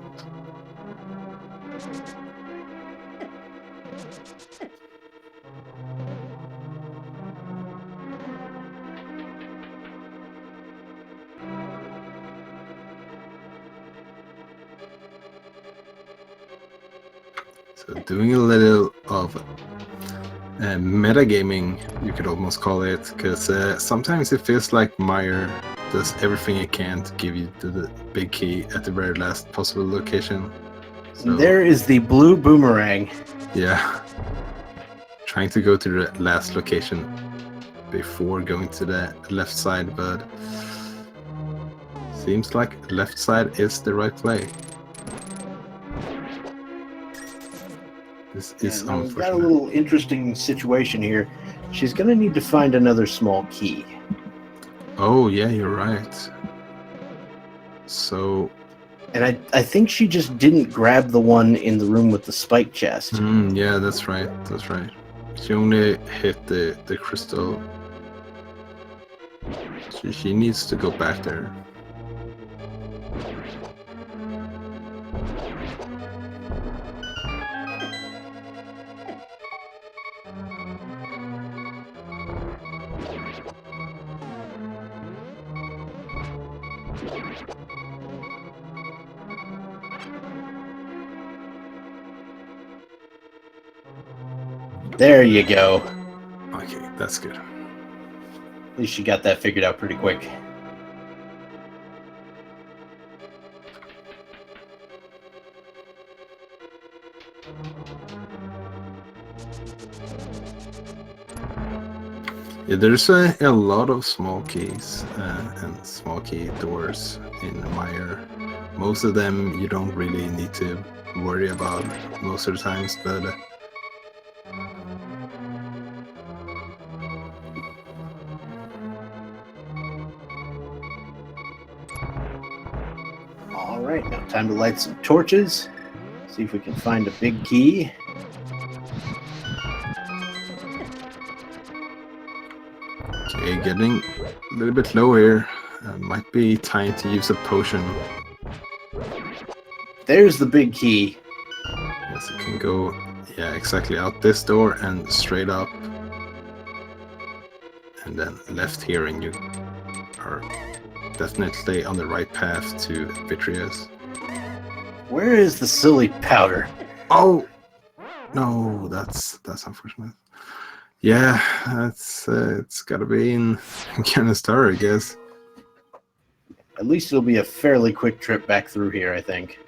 So doing a little of metagaming, you could almost call it, because sometimes it feels like Mire does everything it can to give you the big key at the very last possible location. So, There is the blue boomerang. yeah, trying to go to the last location before going to the left side, but seems like left side is the right play. This is Now, we've got a unfortunate. little interesting situation here. She's going to need to find another small key. Oh yeah, you're right. So And I think she just didn't grab the one in the room with the spike chest. yeah, that's right. That's right. She only hit the crystal. So she needs to go back there. There you go. Okay, that's good. At least she got that figured out pretty quick. Yeah, there's a lot of small keys and small key doors in Mire. Most of them you don't really need to worry about most of the times, but All right, now time to light some torches. See if we can find a big key. okay, getting a little bit low here. Might be time to use a potion. There's the big key. Yes, it can go. Yeah, exactly out this door and straight up. And then left here, and you are definitely on the right path to Vitreous. Where is the silly powder? Oh! No, that's unfortunate. Yeah, it's gotta be in Ganon's Tower, I guess. At least it'll be a fairly quick trip back through here, I think.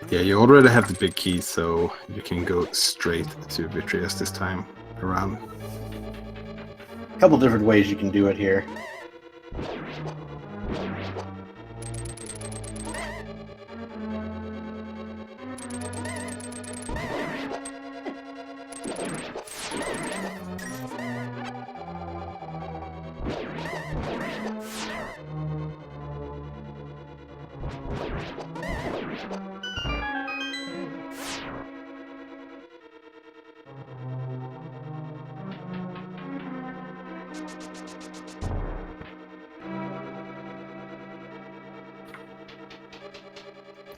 Yeah, you already have the big key, so you can go straight to Vitreous this time around. A couple different ways you can do it here.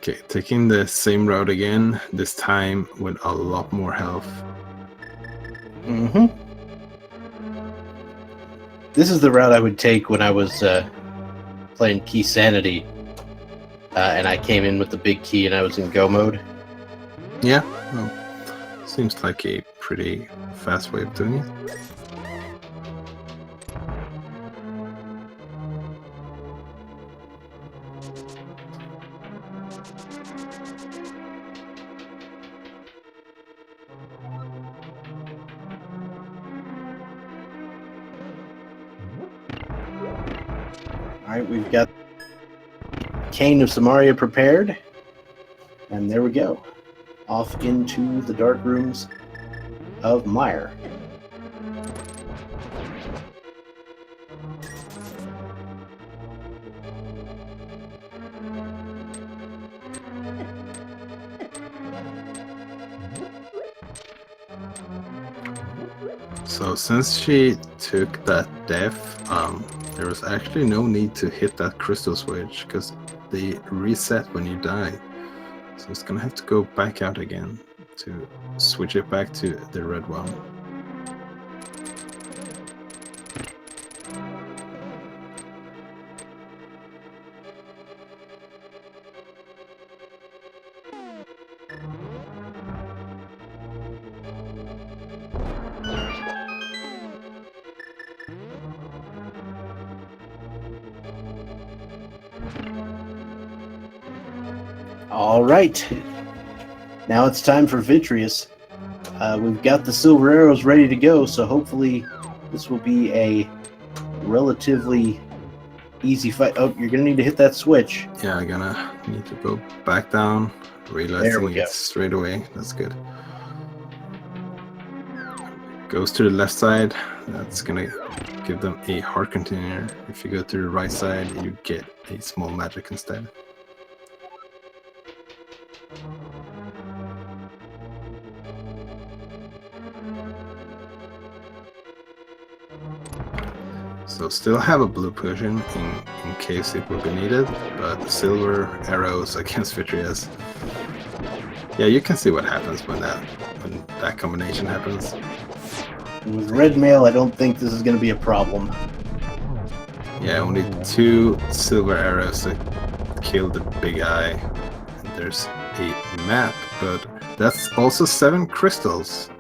Okay, taking the same route again, this time with a lot more health. Mm-hmm. This is the route I would take when I was playing Key Sanity, and I came in with the big key and I was in go mode. Yeah, well, seems like a pretty fast way of doing it. Alright, we've got Cane of Samaria prepared, and there we go. Off into the dark rooms of Mire. So since she took that death, there was actually no need to hit that crystal switch because they reset when you die. So it's gonna have to go back out again to switch it back to the red one. All right, now it's time for Vitreous. We've got the silver arrows ready to go, so hopefully this will be a relatively easy fight. Oh, you're gonna need to hit that switch. Yeah, I'm gonna need to go back down, realizing it's straight away. That's good. Goes to the left side, that's gonna give them a heart container. If you go to the right side, you get a small magic instead. So still have a blue potion in case it would be needed, but silver arrows against Vitreous. Yeah, you can see what happens when that combination happens. With red mail, I don't think this is going to be a problem. Yeah, only 2 silver arrows to kill the big eye. And there's a map, but that's also 7 crystals.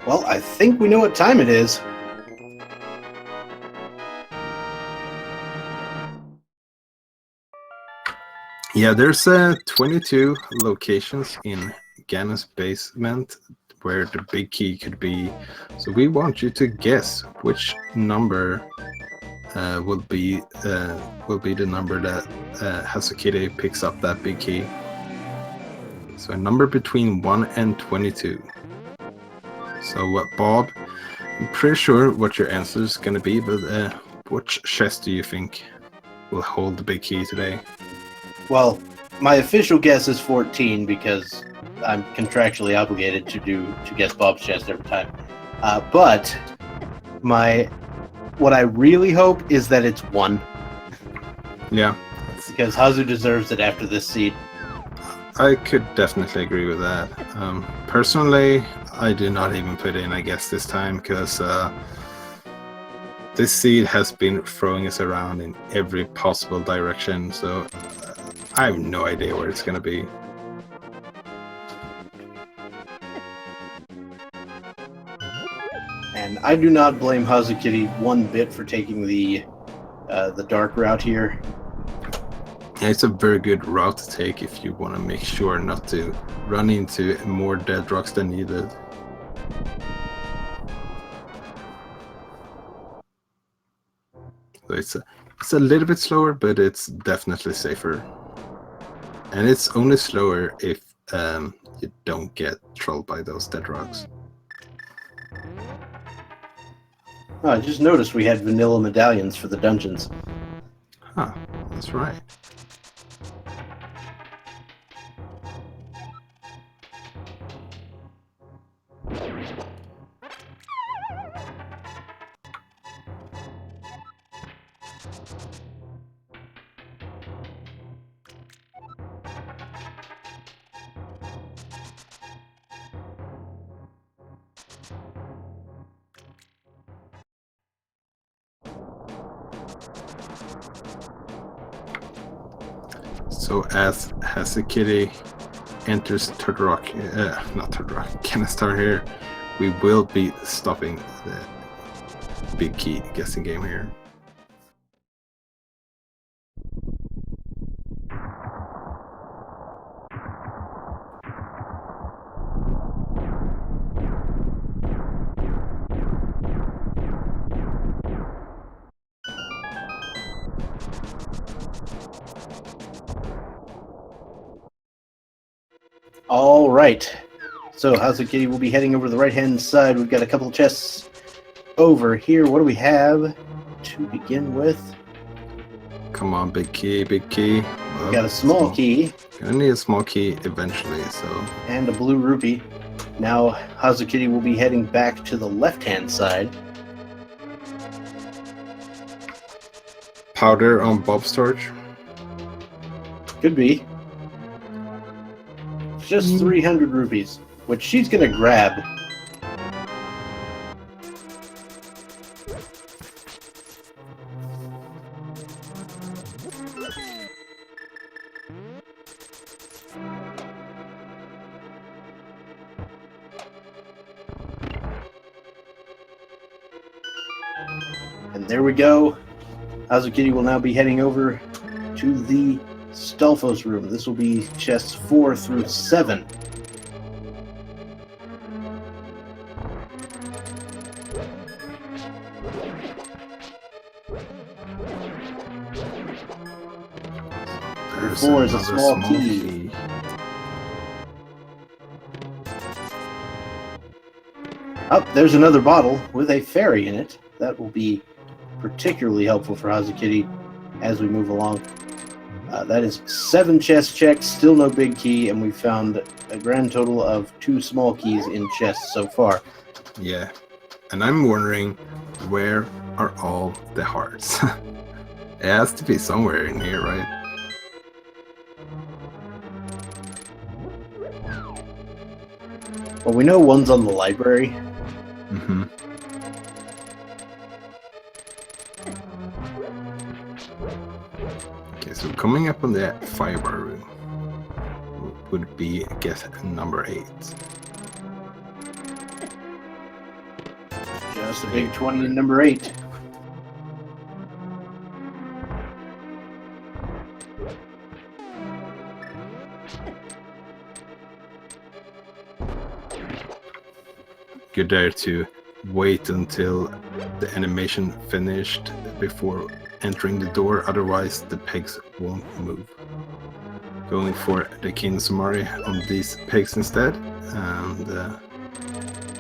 Well, I think we know what time it is. Yeah, there's 22 locations in Ganon's basement where the big key could be. So we want you to guess which number will be the number that Hazukitty picks up that big key. So a number between 1 and 22. So what, Bob? I'm pretty sure what your answer is gonna be, but which chest do you think will hold the big key today? Well, my official guess is 14 because I'm contractually obligated to guess Bob's chest every time. But what I really hope is that it's 1. Yeah. Because Hazu deserves it after this seed. I could definitely agree with that. Personally, I did not even put in, I guess, this time, because this seed has been throwing us around in every possible direction, so I have no idea where it's going to be. And I do not blame Hazukitty one bit for taking the dark route here. It's a very good route to take if you want to make sure not to run into more dead rocks than needed. So it's a little bit slower, but it's definitely safer. And it's only slower if you don't get trolled by those dead rocks. Oh, I just noticed we had vanilla medallions for the dungeons. Huh, that's right. So as Hazukitty enters Third Rock, not Third Rock, Canistar here, we will be stopping the big key guessing game here. All right. So Hazukitty will be heading over to the right-hand side. We've got a couple of chests over here. What do we have to begin with? Come on, big key, big key. We've got a small key. Gonna need a small key eventually, so. And a blue rupee. Now Hazukitty will be heading back to the left-hand side. Powder on Bob's torch. Could be. Just 300 rupees, which she's gonna grab. And there we go. Hazukitty will now be heading over to the Stelphos room. This will be chests 4 through 7. There's 4 is a another small key. Oh, there's another bottle with a fairy in it. That will be particularly helpful for Hazukitty as we move along. That is 7 chest checks, still no big key, and we found a grand total of 2 small keys in chests so far. Yeah, and I'm wondering, where are all the hearts? It has to be somewhere in here, right? Well, we know one's on the library. Mm-hmm. Okay, so coming up on the firebar room would be, I guess, number 8. Just a big 20 in number 8. Good there to wait until the animation finished before entering the door, otherwise the pegs won't move. Going for the Kinsumari on these pegs instead, and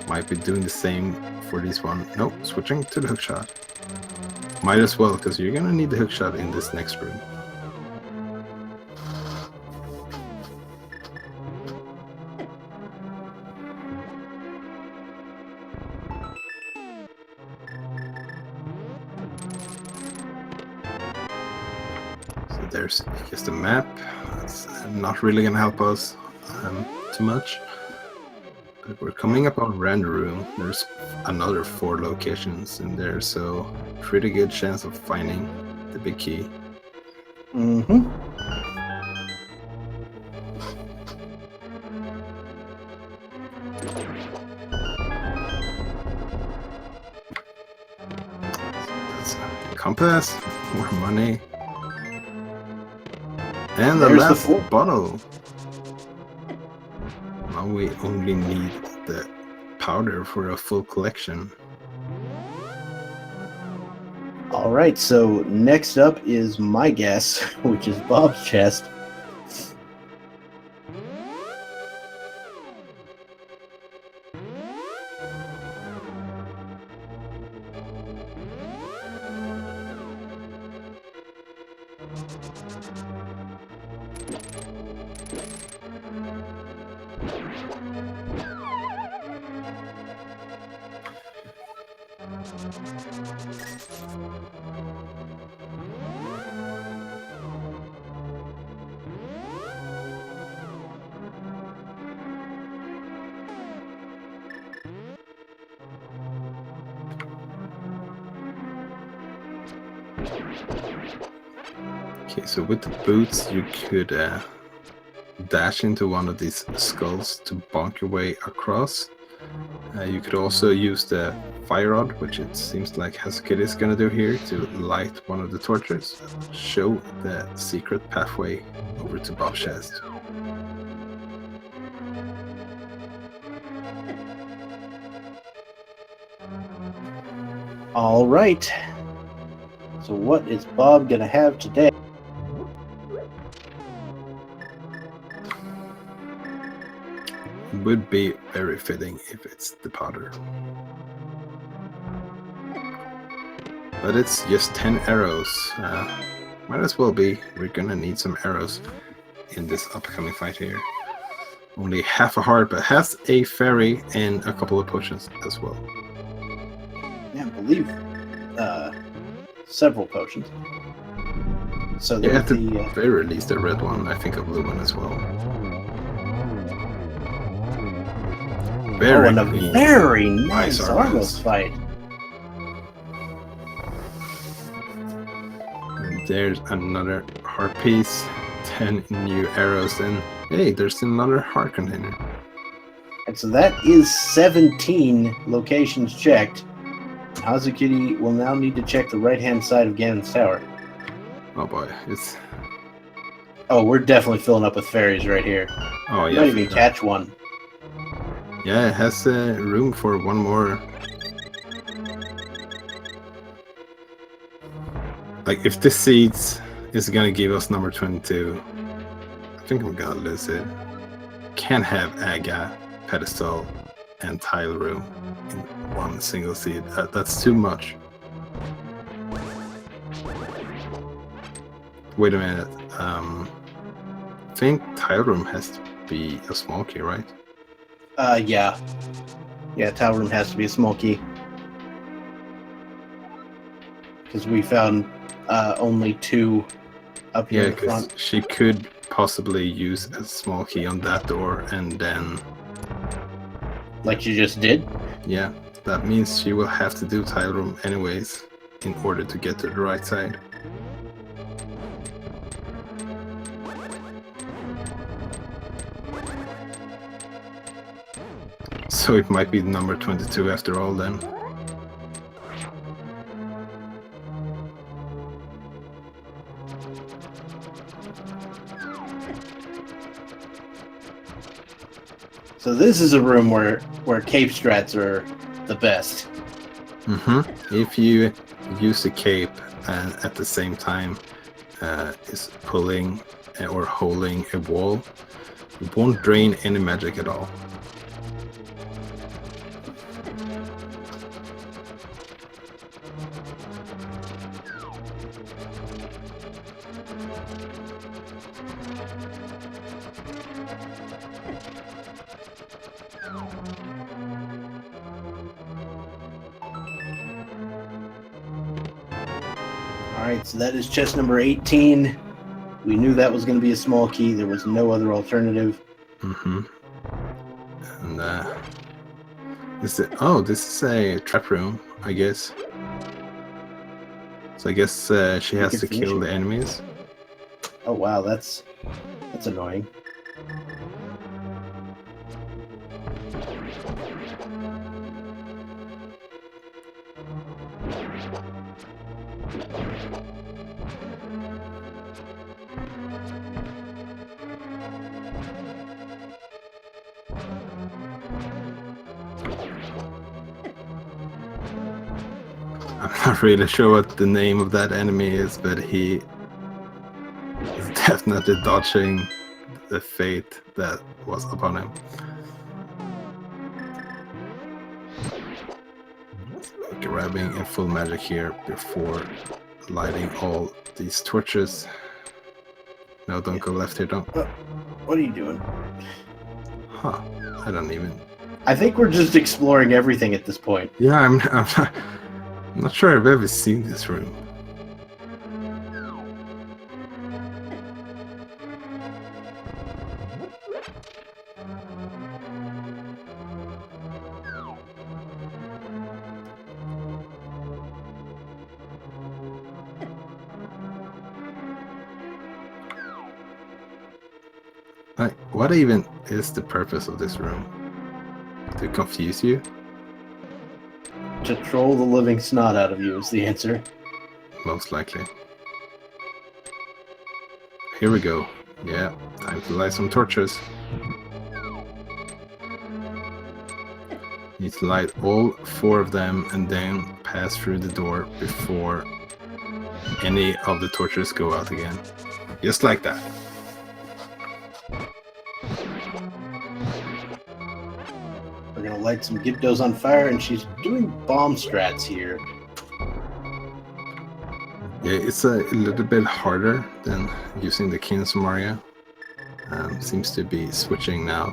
might be doing the same for this one. Nope, switching to the hookshot. Might as well, because you're gonna need the hookshot in this next room. There's just a map. That's not really gonna help us too much. But we're coming up on Render Room. There's another 4 locations in there, so pretty good chance of finding the big key. Mm-hmm. That's a compass, more money. And the There's the last 4. bottle. Now we only need the powder for a full collection. All right, so next up is my guess, which is Bob's chest. Okay, so with the boots, you could dash into one of these skulls to bonk your way across. You could also use the fire rod, which it seems like Hazukitty is gonna do here, to light one of the torches, show the secret pathway over to Bob's chest. All right. So what is Bob gonna have today? It would be very fitting if it's the powder. But it's just 10 arrows. Might as well be. We're gonna need some arrows in this upcoming fight here. Only half a heart, but has a fairy and a couple of potions as well. Yeah, I believe several potions. So Yeah, there's at the the very least a red one, I think a blue one as well. Very and a clean. very nice Nice Argos fight. And there's another heart piece, 10 new arrows, and hey, there's another heart container. And so that is 17 locations checked. Hazukitty will now need to check the right-hand side of Ganon's tower. Oh boy, it's... Oh, we're definitely filling up with fairies right here. Oh You yeah. might even catch one. Yeah, it has room for one more. Like, if this seeds is gonna give us number 22, I think we're gonna lose it. Can't have Aga, Pedestal, and Tile Room in one single seed. That's too much. Wait a minute. I think Tile Room has to be a small key, right? Yeah. Yeah, tower room has to be a small key. Because we found only 2 up here Yeah, in the front. because she could possibly use a small key on that door, and then... Like you just did? Yeah, that means she will have to do Tile Room anyways in order to get to the right side. So it might be number 22 after all then. So this is a room where cape strats are the best. If you use the cape and at the same time is pulling or holding a wall, it won't drain any magic at all. Alright, so that is chest number 18. We knew that was going to be a small key. There was no other alternative. Mm-hmm. And this is a trap room, I guess. So I guess she has to kill the enemies. Oh wow, that's annoying. I'm not really sure what the name of that enemy is, but he is definitely dodging the fate that was upon him. Grabbing a full magic here before lighting all these torches. No, don't go left here, don't. What are you doing? Huh. I don't even... I think we're just exploring everything at this point. Yeah, I'm not sure I've ever seen this room. What even is the purpose of this room? To confuse you? To troll the living snot out of you is the answer. Most likely. Here we go. Yeah, time to light some torches. Need to light all 4 of them and then pass through the door before any of the torches go out again. Just like that. We're gonna light some Gyptos on fire, and she's doing bomb strats here. Yeah, it's a little bit harder than using the King's Mario. Seems to be switching now.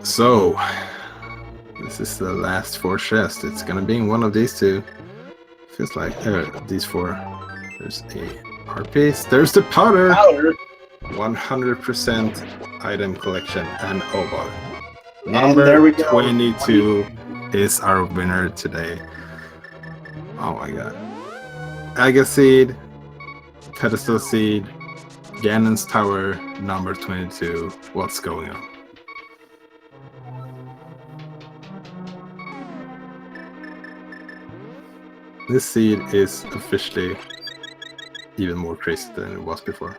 So, this is the last 4 chests. It's gonna be in one of these 2. Feels like these 4. There's a art piece. There's the powder. 100% item collection and boy. Number 22 is our winner today. Oh my god. Aga Seed, Pedestal Seed, Ganon's Tower, number 22. What's going on? This seed is officially even more crazy than it was before.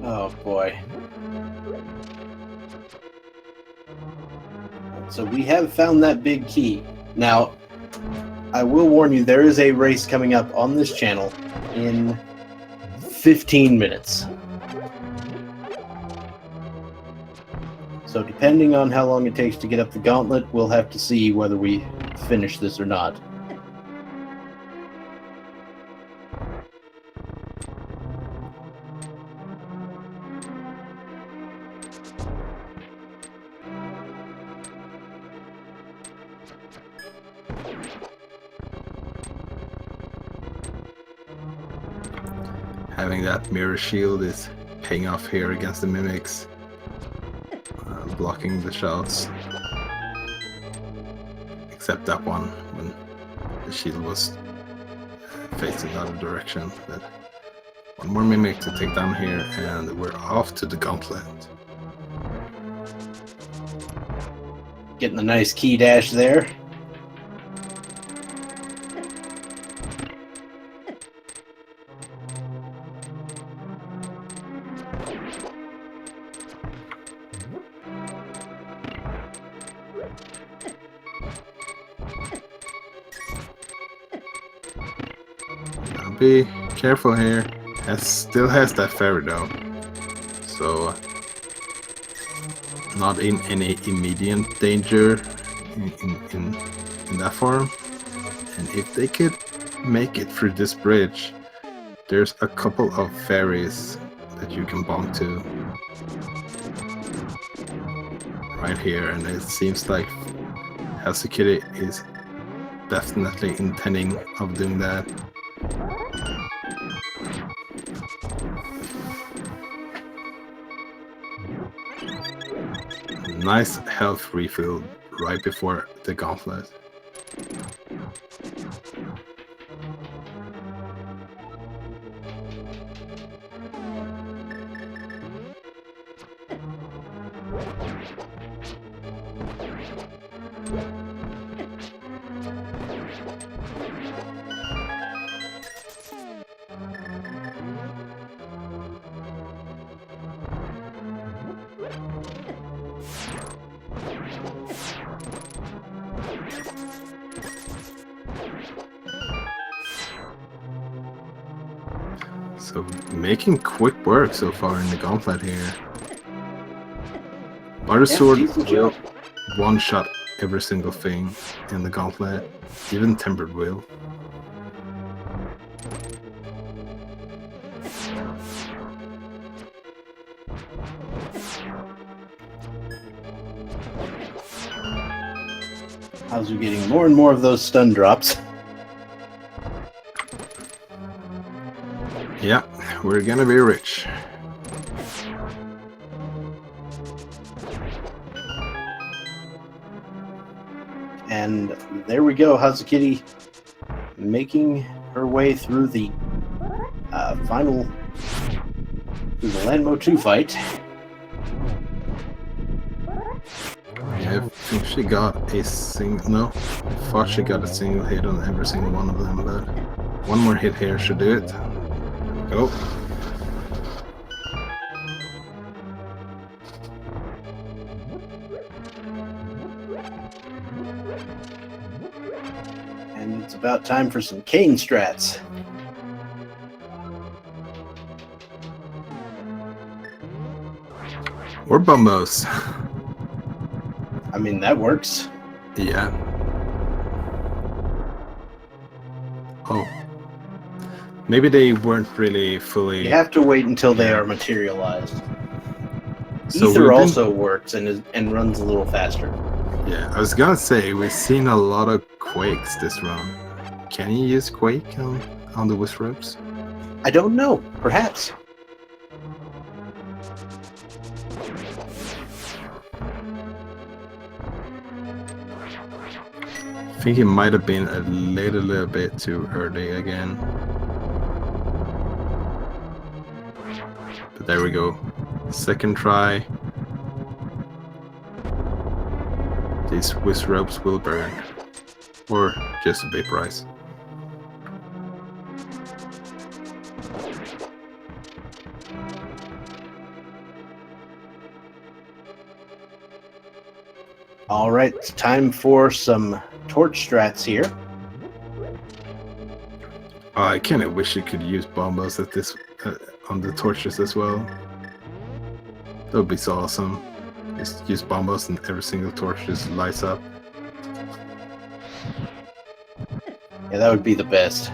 Oh boy. So we have found that big key. Now, I will warn you, there is a race coming up on this channel in 15 minutes. So depending on how long it takes to get up the gauntlet, we'll have to see whether we finish this or not. Having that mirror shield is paying off here against the mimics. Blocking the shots. Except that one, when the shield was facing the other direction. But one more mimic to take down here, and we're off to the gauntlet. Getting a nice key dash there. Be careful here. Still has that fairy though, so not in any immediate danger in that form. And if they could make it through this bridge, There's a couple of fairies that you can bonk to right here, and it seems like Hazukitty is definitely intending of doing that. Nice health refill right before the gauntlet. So making quick work so far in the gauntlet here. Butter Sword will one-shot every single thing in the gauntlet, even Tempered Will. How's you getting more and more of those stun drops? Yeah, we're gonna be rich. And there we go, Hazukitty making her way through the through the Landmo 2 fight. Yeah, I think she got a single, no, I thought she got a single hit on every single one of them, but one more hit here should do it. Go. And it's about time for some cane strats. Or Bumbos. I mean, that works. Yeah. Oh. Maybe they weren't really fully... You have to wait until they are materialized. So Ether also works and runs a little faster. Yeah, I was gonna say, we've seen a lot of Quakes this run. Can you use Quake on the Wisp ropes? I don't know. Perhaps. I think it might have been a little bit too early again. But there we go. Second try. These Wisp ropes will burn. Or just vaporize. All right, it's time for some torch strats here. I kind of wish you could use bombos at this on the torches as well. That would be so awesome. Just use bombos and every single torch just lights up. Yeah, that would be the best.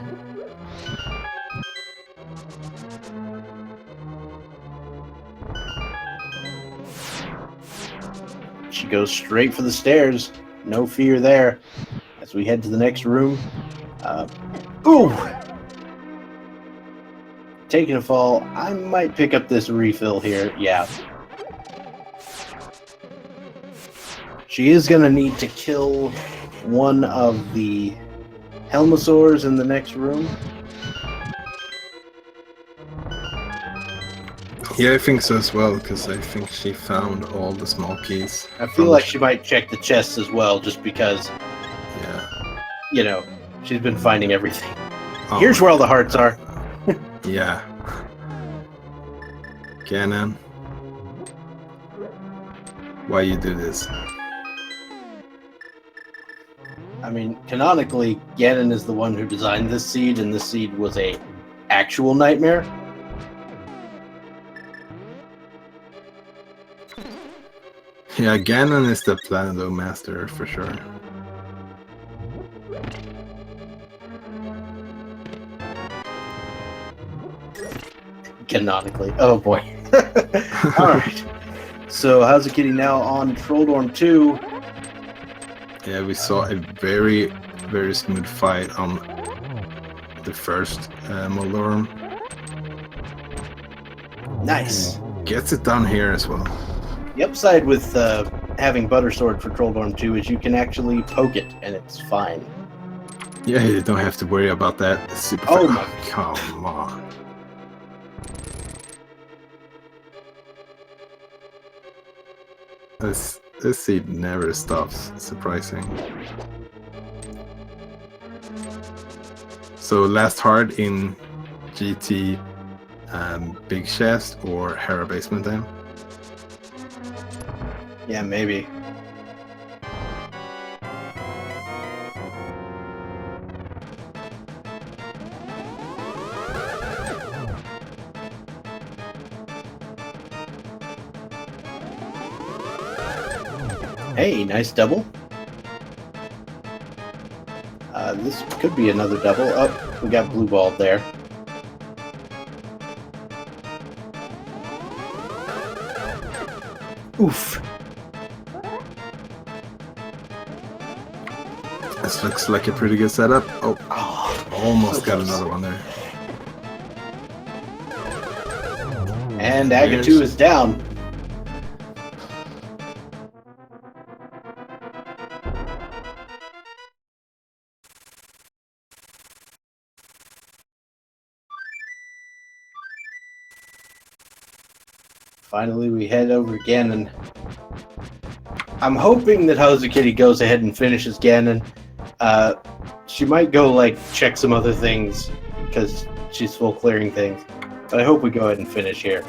She goes straight for the stairs. No fear there. As we head to the next room. Ooh! Taking a fall. I might pick up this refill here. Yeah. She is going to need to kill one of the Helmosaurs in the next room. Yeah, I think so as well, because I think she found all the small keys. I feel like she might check the chests as well, just because, yeah, you know, she's been finding everything. Oh, Here's where all the hearts are. Yeah. Ganon. Why you do this? I mean, canonically, Ganon is the one who designed this seed, and this seed was a actual nightmare. Yeah, Ganon is the Planado master for sure. Canonically. Oh boy. Alright. So Hazukitty now on Trolldorm 2. Yeah, we saw a very, very smooth fight on the first Moldorm. Nice. Gets it done here as well. The upside with having Butter Sword for Trolldorm 2 is you can actually poke it and it's fine. Yeah, you don't have to worry about that. Super Oh fast. my Come on. This seed never stops, surprising. So last hard in GT Big Chest or Hera Basement then? Yeah, maybe. Hey, nice double. This could be another double. Oh, we got blue ball there. Oof. This looks like a pretty good setup. Oh, almost so got close. another one there. And Agatu is down. Finally, we head over to Ganon. I'm hoping that Hazukitty goes ahead and finishes Ganon. She might go, like, check some other things, because she's full clearing things. But I hope we go ahead and finish here.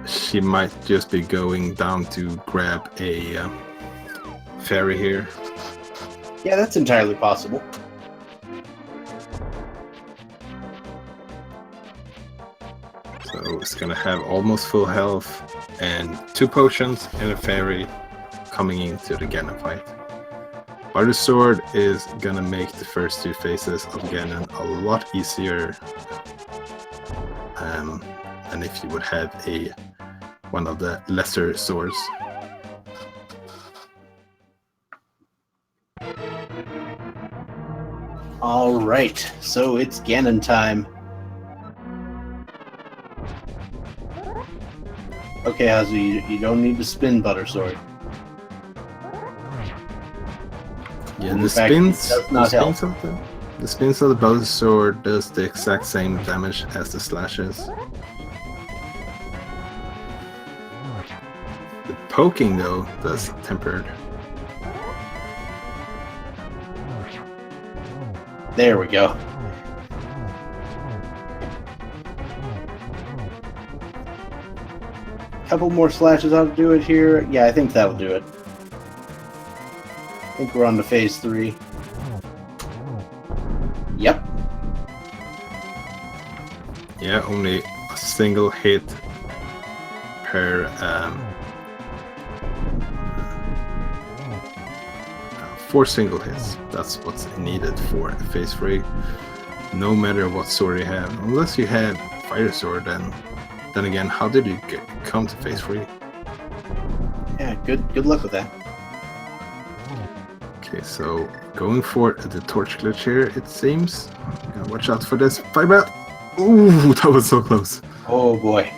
She might just be going down to grab a fairy here. Yeah, that's entirely possible. So it's gonna have almost full health and 2 potions and a fairy coming into the Ganon fight. Butter Sword is gonna make the first 2 phases of Ganon a lot easier than if you would have one of the lesser swords. Alright, so it's Ganon time. Okay, Hazu, you don't need to spin Butter Sword. Yeah, In the fact, it spins, does not help. the spins of the Butter Sword does the exact same damage as the slashes. The poking though does tempered. There we go. Couple more slashes ought to do it here. Yeah, I think that'll do it. I think we're on to phase 3. Yep. Yeah, only a single hit per 4 single hits. That's what's needed for phase 3. No matter what sword you have, unless you have Fire Sword, then again, how did you come to phase 3? Yeah, good luck with that. Okay, so going for the torch glitch here, it seems. Gotta watch out for this. Fire out! Ooh, that was so close. Oh boy.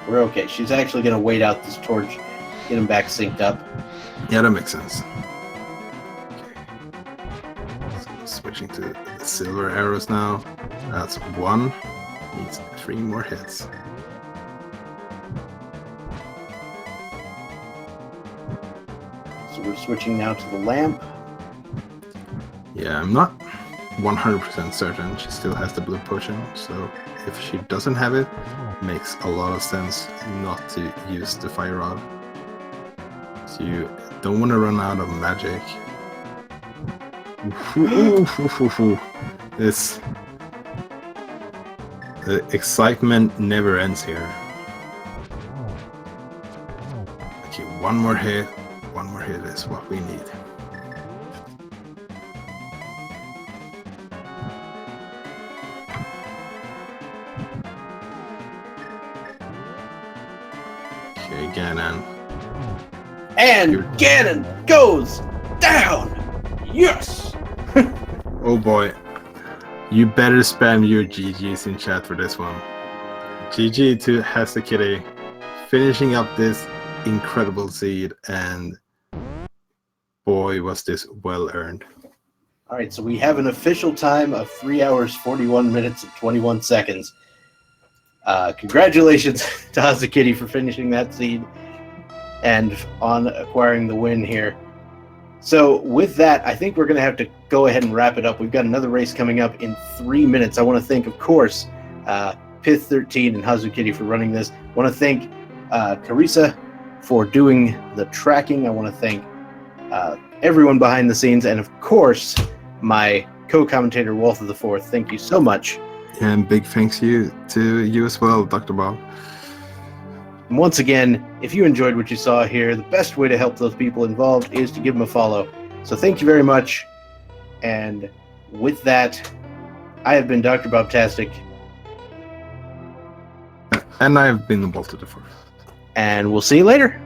We're okay. She's actually going to wait out this torch, get him back synced up. Yeah, that makes sense. Okay. So switching to the silver arrows now. That's 1. Needs 3 more hits. So we're switching now to the lamp. Yeah, I'm not 100% certain. She still has the blue potion, so if she doesn't have it, makes a lot of sense not to use the fire rod. So you don't want to run out of magic. This the excitement never ends here. Okay, one more hit is what we need. Okay, Ganon. And You're- Ganon goes down! Yes! Oh boy. You better spam your GGs in chat for this one. GG to Hazukitty, finishing up this incredible seed, and boy, was this well earned. All right, so we have an official time of 3 hours, 41 minutes, and 21 seconds. Congratulations to Hazukitty for finishing that seed and on acquiring the win here. So with that, I think we're going to have to go ahead and wrap it up. We've got another race coming up in 3 minutes. I want to thank, of course, Pith13 and Hazukitty for running this. I want to thank Carissa for doing the tracking. I want to thank everyone behind the scenes, and of course, my co-commentator, Walther the Fourth. Thank you so much. And big thanks to you as well, Dr. Bob. And once again, if you enjoyed what you saw here, the best way to help those people involved is to give them a follow. So thank you very much. And with that, I have been Dr. Bobtastic. And I've been Walter the Fourth. And we'll see you later.